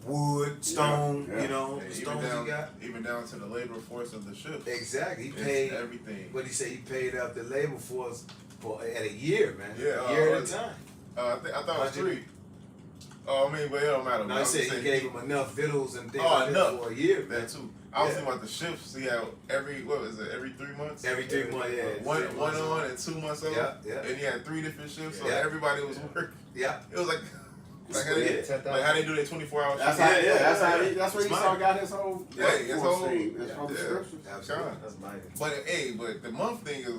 wood, stone. Yeah. You know, And the stones he got. even down to the labor force of the ship. Exactly. He It's paid. everything. What he say? He paid up the labor force for at a year, man. Yeah, a year at uh, a time. I thought it was Budget. 3. Oh, I mean, but it don't matter. No, I he was said just he saying gave him enough victuals and things Oh, like that enough. for a year, man. that too. I was Yeah. thinking about the shifts. See how every 3 months? Every 3 months, yeah. One 3 months on and 2 months off. Yeah, yeah. And he had 3 different shifts, so Yeah. everybody was working. Yeah. It was like how they, Yeah. like how they do their 24-hour That's shift. how. Yeah, That's yeah, how. yeah. That's where It's Esau mine. got his whole. Yeah, his workforce whole- thing. That's from the yeah. scriptures. Absolutely. God. That's mighty. But the month thing is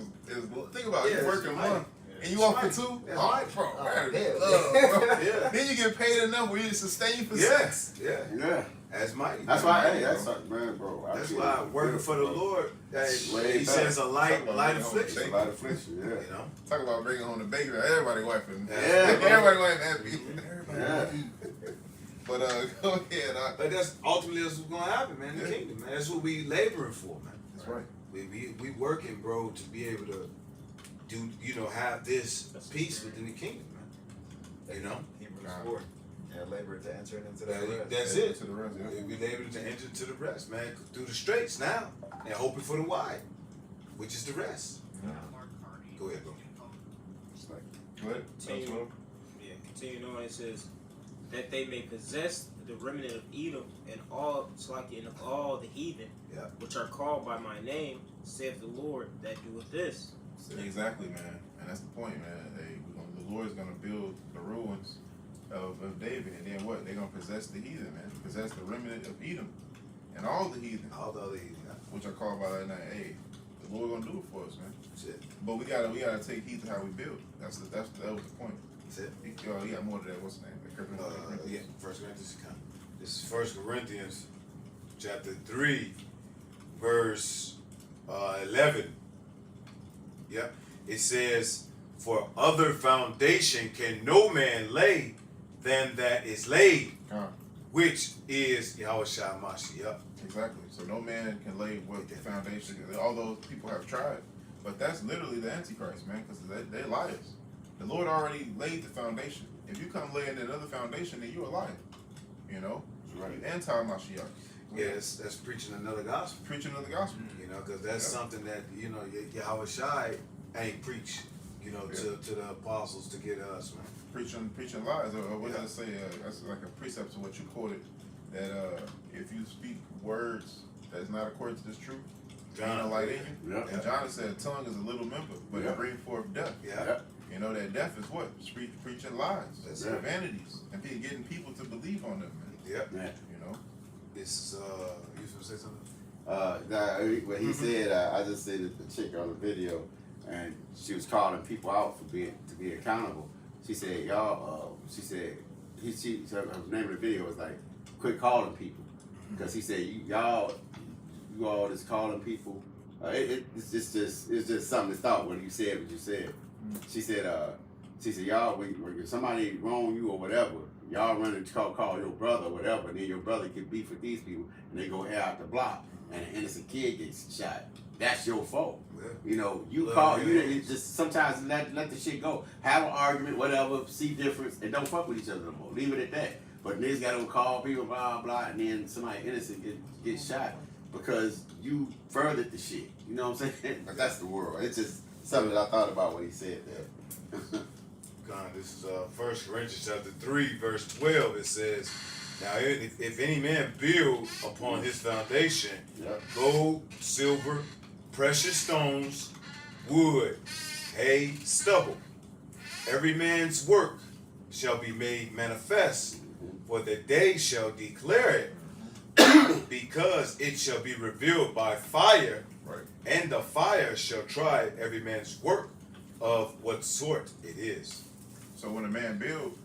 think about it. Yeah, You work a it's month mighty. and you It's off for mighty. 2. It's Oh, mighty. bro, Oh, man, hell. love, bro. Yeah. Then you get paid enough where you sustain for Yes. 6. Yeah. Yeah. That's mighty. That's man. why. Hey, that's like, man, bro. I That's feel why it. working for the Bro. Lord, Way he back. says a light Talk about bringing home the It's a affliction. lot of affliction. Yeah. You know. Talk about bringing home the bacon. Everybody wiping. Yeah, bro. Everybody wiping happy. Yeah. But go ahead. But that's ultimately that's what's gonna happen, man. In the Yeah. kingdom, man. That's what we laboring for, man. That's right. We working, bro, to be able to do, have this peace within the kingdom, man. You know. Hebrews God. 4. Yeah, labor to enter into Yeah, that rest. that's Yeah, it. to the rest, yeah. We laboring to enter to the rest, man. Through the straits now, and hoping for the wide, which is the rest. Go ahead, bro. It's like, Go ahead. Continue. Yeah, continuing on, it says that they may possess the remnant of Edom and all the heathen, Yeah. which are called by my name, saith the Lord that doeth this. Exactly, man. And that's the point, man. The Lord's going to build the ruins of David. And then what? They're going to possess the heathen, man. Possess the remnant of Edom. And all the heathen, All the other, which are called by that name. Hey, the Lord going to do it for us, man. that's it. But we gotta take heed to how we build. That was the point. That's it. He got more to that. What's the name? Yeah, First Corinthians account. This is 1 Corinthians chapter 3, verse 11. Yep. It says, for other foundation can no man lay than that is laid, which is Yahushua Mashiach. Exactly. So no man can lay what the foundation. Although people have tried, but that's literally the Antichrist, man, because they're liars. The Lord already laid the foundation. If you come lay in another foundation, then you're a liar. You know, right. you anti-Mashiach. Yes, that's preaching another gospel. Preaching of the gospel. Because that's something that Yahushua ain't preached. To the apostles to get us, man. Preaching lies, or what does it say? That's like a precept to what you quoted. That if you speak words that's not according to this truth, ain't no light in you. Yeah. And John said, "Tongue is a little member, but Yeah. it brings forth death." Yeah. You know that death is what? Preaching lies, That's it. vanities, and getting people to believe on them, man. Yep. Yeah. You know, This is you was gonna say something? What he said, I just said that the chick on the video, and she was calling people out to be accountable. She said, y'all, she said, her name of the video was like, quit calling people. Because he said, you all just calling people. It's just something to thought when you said what you said. She said, y'all, when somebody wrong you or whatever, y'all run and call your brother or whatever, and then your brother get beef with these people, and they go air out the block, and an innocent kid gets shot. That's your fault. Yeah. You call, you just sometimes let the shit go. Have an argument, whatever, see difference, and don't fuck with each other no more. Leave it at that. But niggas gotta call people, blah, blah, and then somebody innocent get shot because you furthered the shit. You know what I'm saying? But that's the world. It's just something that I thought about when he said that. God, this is 1 Corinthians chapter 3, verse 12. It says, now if any man build upon his foundation, Yep. gold, silver, precious stones, wood, hay, stubble, every man's work shall be made manifest, for the day shall declare it, because it shall be revealed by fire, right? and the fire shall try every man's work of what sort it is. So when a man build,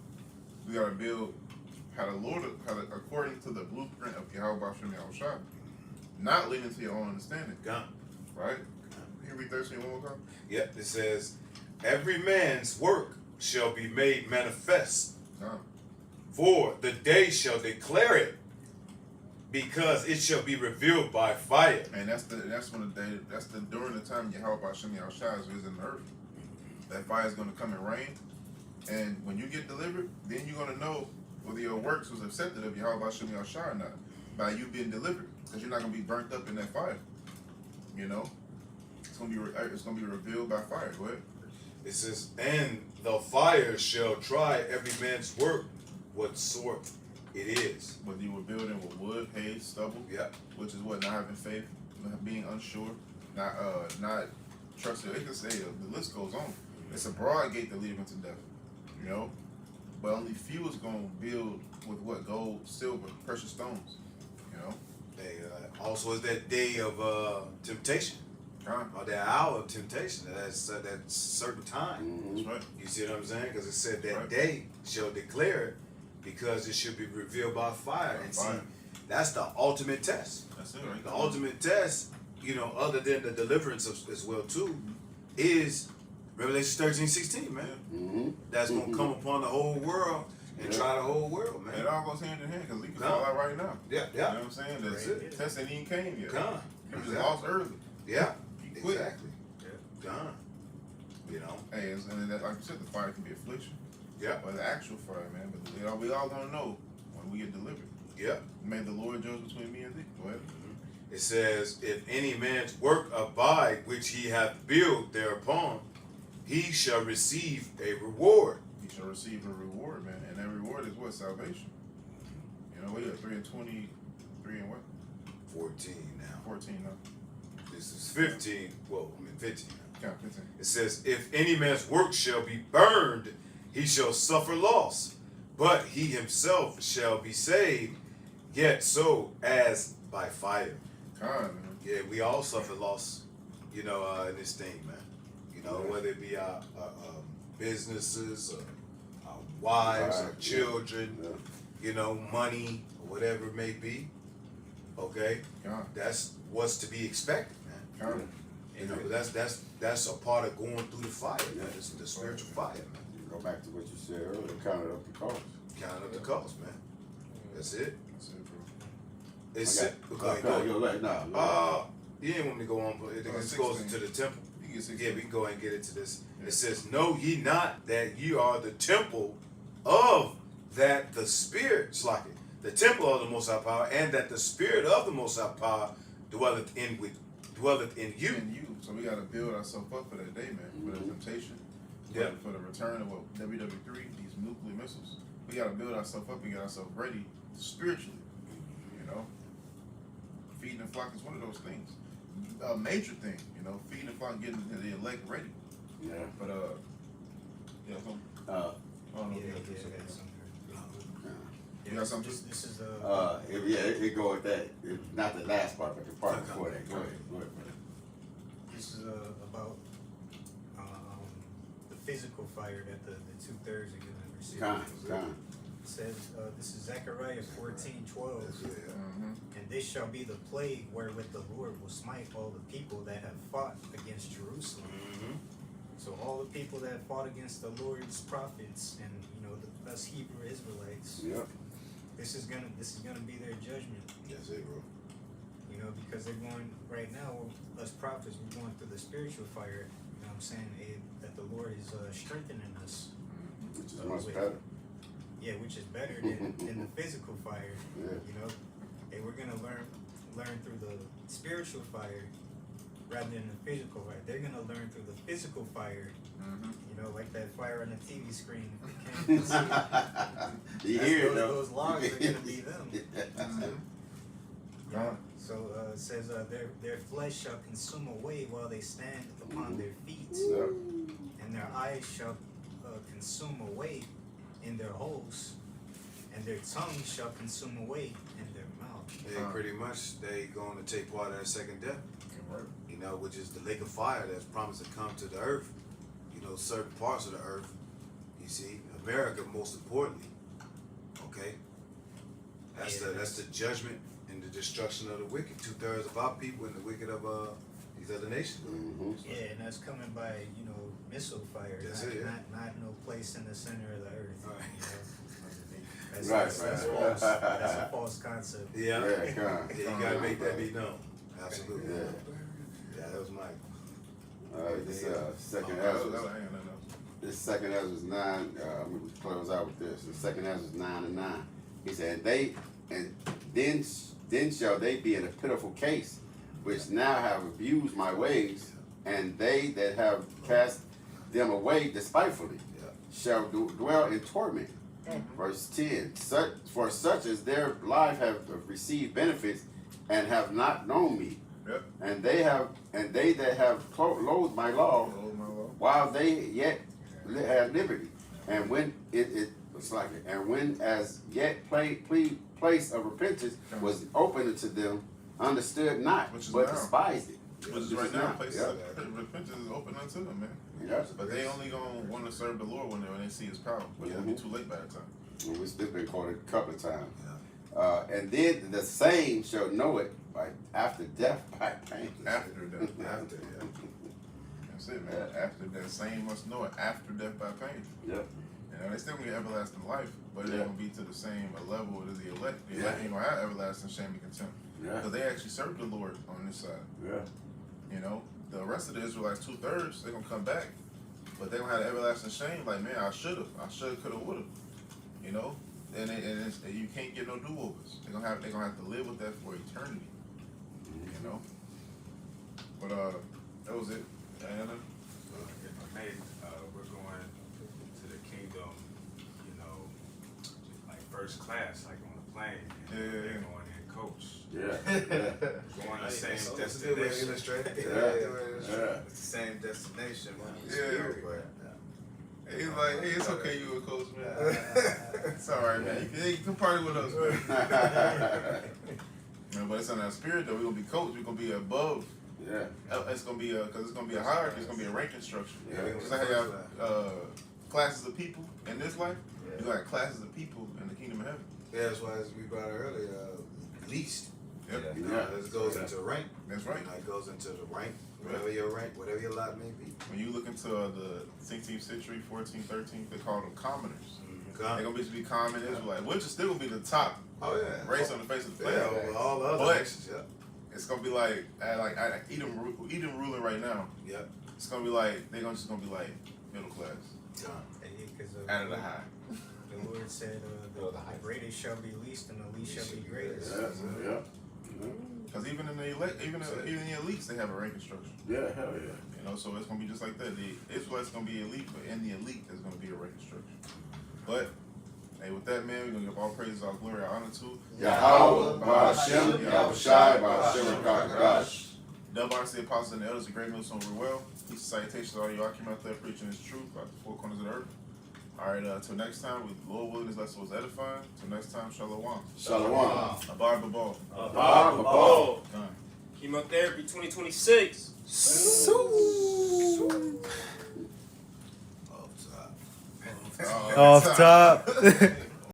we gotta build according to the blueprint of Yahweh Shem Yahushua, not leaning to your own understanding, Gone. right? Can you read 13 one more time? Yep, it says, every man's work shall be made manifest, Gone. for the day shall declare it, because it shall be revealed by fire. And that's during the time Yahweh Shem Yahushua is visiting the earth. that fire is gonna come and rain. And when you get delivered, then you're gonna know whether your works was accepted of Yahweh Shem Yahshua or not by you being delivered, because you're not gonna be burnt up in that fire. You know, it's gonna be revealed by fire. Go ahead. It says, and the fire shall try every man's work, what sort it is. Whether you were building with wood, hay, stubble, Yeah. which is what, not having faith, being unsure, not trusting. It can say the list goes on. It's a broad gate that leads into death. You know, but only few is gonna build with what, gold, silver, precious stones. You know, Hey, also is that day of temptation, Con, or that hour of temptation. That's that certain time. that's right. You see what I'm saying? Because it said that Right. day shall declare it, because it should be revealed by fire. By And fire. see, that's the ultimate test. That's it, right? The ultimate test, you know, other than the deliverance as well too, is Revelation 13:16, man. Mm-hmm. That's gonna come upon the whole world and Yeah. try the whole world, man. It all goes hand in hand because we can Con. fall out right now. Yeah, You know what I'm saying? That's The it. test ain't even came yet. Con. You just Exactly. lost early. Yeah, You quit. exactly. Done. You know. Hey, and then that, like you said, the fire can be affliction. Yeah. Or the actual fire, man. But we all gonna know when we get delivered. Yeah. May the Lord judge between me and thee. Go ahead. It says, if any man's work abide which he hath built thereupon, he shall receive a reward. He shall receive a reward, man. And that reward is what? Salvation. You know, we got 3 and 20, 3 and what? 14 now. 14 now. This is 15. Well, I mean 15 now. Count 15. It says, if any man's work shall be burned, he shall suffer loss, but he himself shall be saved, yet so as by fire. Con, man. Yeah, we all suffer loss, you know, in this thing, man. You know, whether it be our businesses, or our wives, our Right, children, Yeah. you know, money, or whatever it may be. Okay, Con. that's what's to be expected, man. Con. You know, that's a part of going through the fire, man. It's the spiritual fire, man. You go back to what you said earlier, counted up the cost. Count up the cost, man. That's it. That's it, bro. It's Okay. it. Go ahead, go ahead. Go ahead. No. You didn't want me to go on, but it goes 16. into the temple. You get 16. Yeah, we can go ahead and get into this. Yeah. It says, know ye not that ye are the temple of that the Spirit, Slaki, the temple of the Most High Power, and that the Spirit of the Most High Power dwelleth in you. And you. So we got to build ourselves up for that day, man. For the temptation. Yeah. For the return of what WW3, these nuclear missiles. We got to build ourselves up and get ourselves ready spiritually. You know? Feeding the flock is one of those things. A major thing, you know, feeding the flock, getting the elect ready. Yeah. But yeah, so, Uh, I don't know Yeah, if you got yeah, something. yeah. You got something? This is It go with that. Not the last part, but the part before that. Go ahead. Go ahead, brother. This is about the physical fire that the 2/3 are gonna receive. Con. It says this is Zechariah 14:12, Mm-hmm. and this shall be the plague wherewith the Lord will smite all the people that have fought against Jerusalem. Mm-hmm. So all the people that fought against the Lord's prophets and us Hebrew Israelites, Yep. this is gonna be their judgment. That's it, bro. Because they're going right now. Us prophets, we're going through the spiritual fire. You know what I'm saying? That the Lord is strengthening us. Which is much better. Yeah, which is better than the physical fire. Yeah. You know, and we're gonna learn through the spiritual fire rather than the physical fire. They're gonna learn through the physical fire. Mm-hmm. You know, like that fire on the TV screen. If you can't see it, You hear it, though. those logs are gonna be them. Yeah. So it says their flesh shall consume away while they stand upon their feet, Yep. and their eyes shall consume away in their holes, and their tongue shall consume away in their mouth. Yeah, pretty much they going to take part of that second death. Right. You know, which is the lake of fire that's promised to come to the earth. You know, certain parts of the earth. You see, America most importantly. Okay, that's the judgment and the destruction of the wicked. 2/3 of our people and the wicked of these other nations. Mm-hmm. Yeah, and that's coming by missile fire, That's not, it, yeah. not no place in the center of the earth. Right. That's, Right, that's right. false. That's a false concept. Yeah, Yeah, con. yeah, you gotta make that be known. Absolutely. Yeah. Yeah, that was Mike. All right, this second That was, episode. that was, hang on, This second Ezra 9. I'm gonna close out with this. The second Ezra 9:9. He said, then shall they be in a pitiful case, which now have abused my ways, and they that have cast them away despitefully shall dwell in torment. Verse 10. For such as their life have received benefits and have not known me. Yep. And they that have loathed my law, while they yet had liberty, and when and when as yet place of repentance was open unto them, understood not, Which is but now. despised it. Which is right now, places repentance is open unto them, man. Yeah. But they only gonna want to serve the Lord when they see His power. But it'll be too late by that time. It's been quoted a couple of times. And then the same shall know it by after death by pain. After death. After, yeah. That's it, man. After that, same must know it. After death by pain. Yep. You know, they still gonna get everlasting life, but it ain't gonna be to the same level as the elect. The Yeah. elect ain't gonna have everlasting shame and contempt Yeah. because they actually serve the Lord on this side. Yeah. You know, the rest of the Israelites, 2/3, they're gonna come back, but they gonna have everlasting shame. Like, man, I shoulda, coulda, woulda. You know, and you can't get no do-overs. They're gonna have to live with that for eternity. You know, but that was it. Diana? If I may, we're going to the kingdom, you know, like first class, like on a plane. And Yeah. they're going in coach. Yeah. Going the same That's a good way to destination. illustrate it. Yeah. It's the same destination. Yeah. But, He's like, hey, it's okay, you a coach, man. It's all right, man. You can party with us, man. Man, but it's in our spirit, though. We're gonna be coached. We're gonna be above. Yeah. It's gonna be because it's gonna be a hierarchy. It's gonna be a ranking structure. Yeah. Just like how you have classes of people in this life, you got classes of people in the kingdom of heaven. Yeah, that's why as we brought out earlier, least. Yep. You know, this goes into rank. That's right. You know, it goes into the rank, whatever your rank, whatever your lot may be. When you look into the 16th century, 14th, 13th, they call them commoners. They're gonna be common Israelite, which is still gonna be the top race on the face of the Yeah, planet. over all the other But- nations, yeah. It's gonna be like Edom ruling right now. Yep. It's gonna be like they're just gonna be like middle class, out of the high. The Lord said, the greatest shall be least, and the least shall be greatest. Yeah. Because even in the elect, even in the elites, they have a ranking structure. Yeah. Hell yeah. You know, so it's gonna be just like that. The Israelites gonna be elite, but in the elite, there's gonna be a ranking structure. But hey, with that, man, we're gonna give all praises, all glory, all honor to Yahweh, Ba'ashem, Yahushai, Ba'ashem, Kakadash. WRC Apostles and the Elders, the great Millstone Ruel. Peace and salutations to all you Akim out there preaching His truth about the four corners of the earth. All right, till next time, with Lord willing, this lesson was edifying. Till next time, Shalom. Shalom. Abar Babal. Babal. Done. Chemotherapy 2026. Off top. Off top.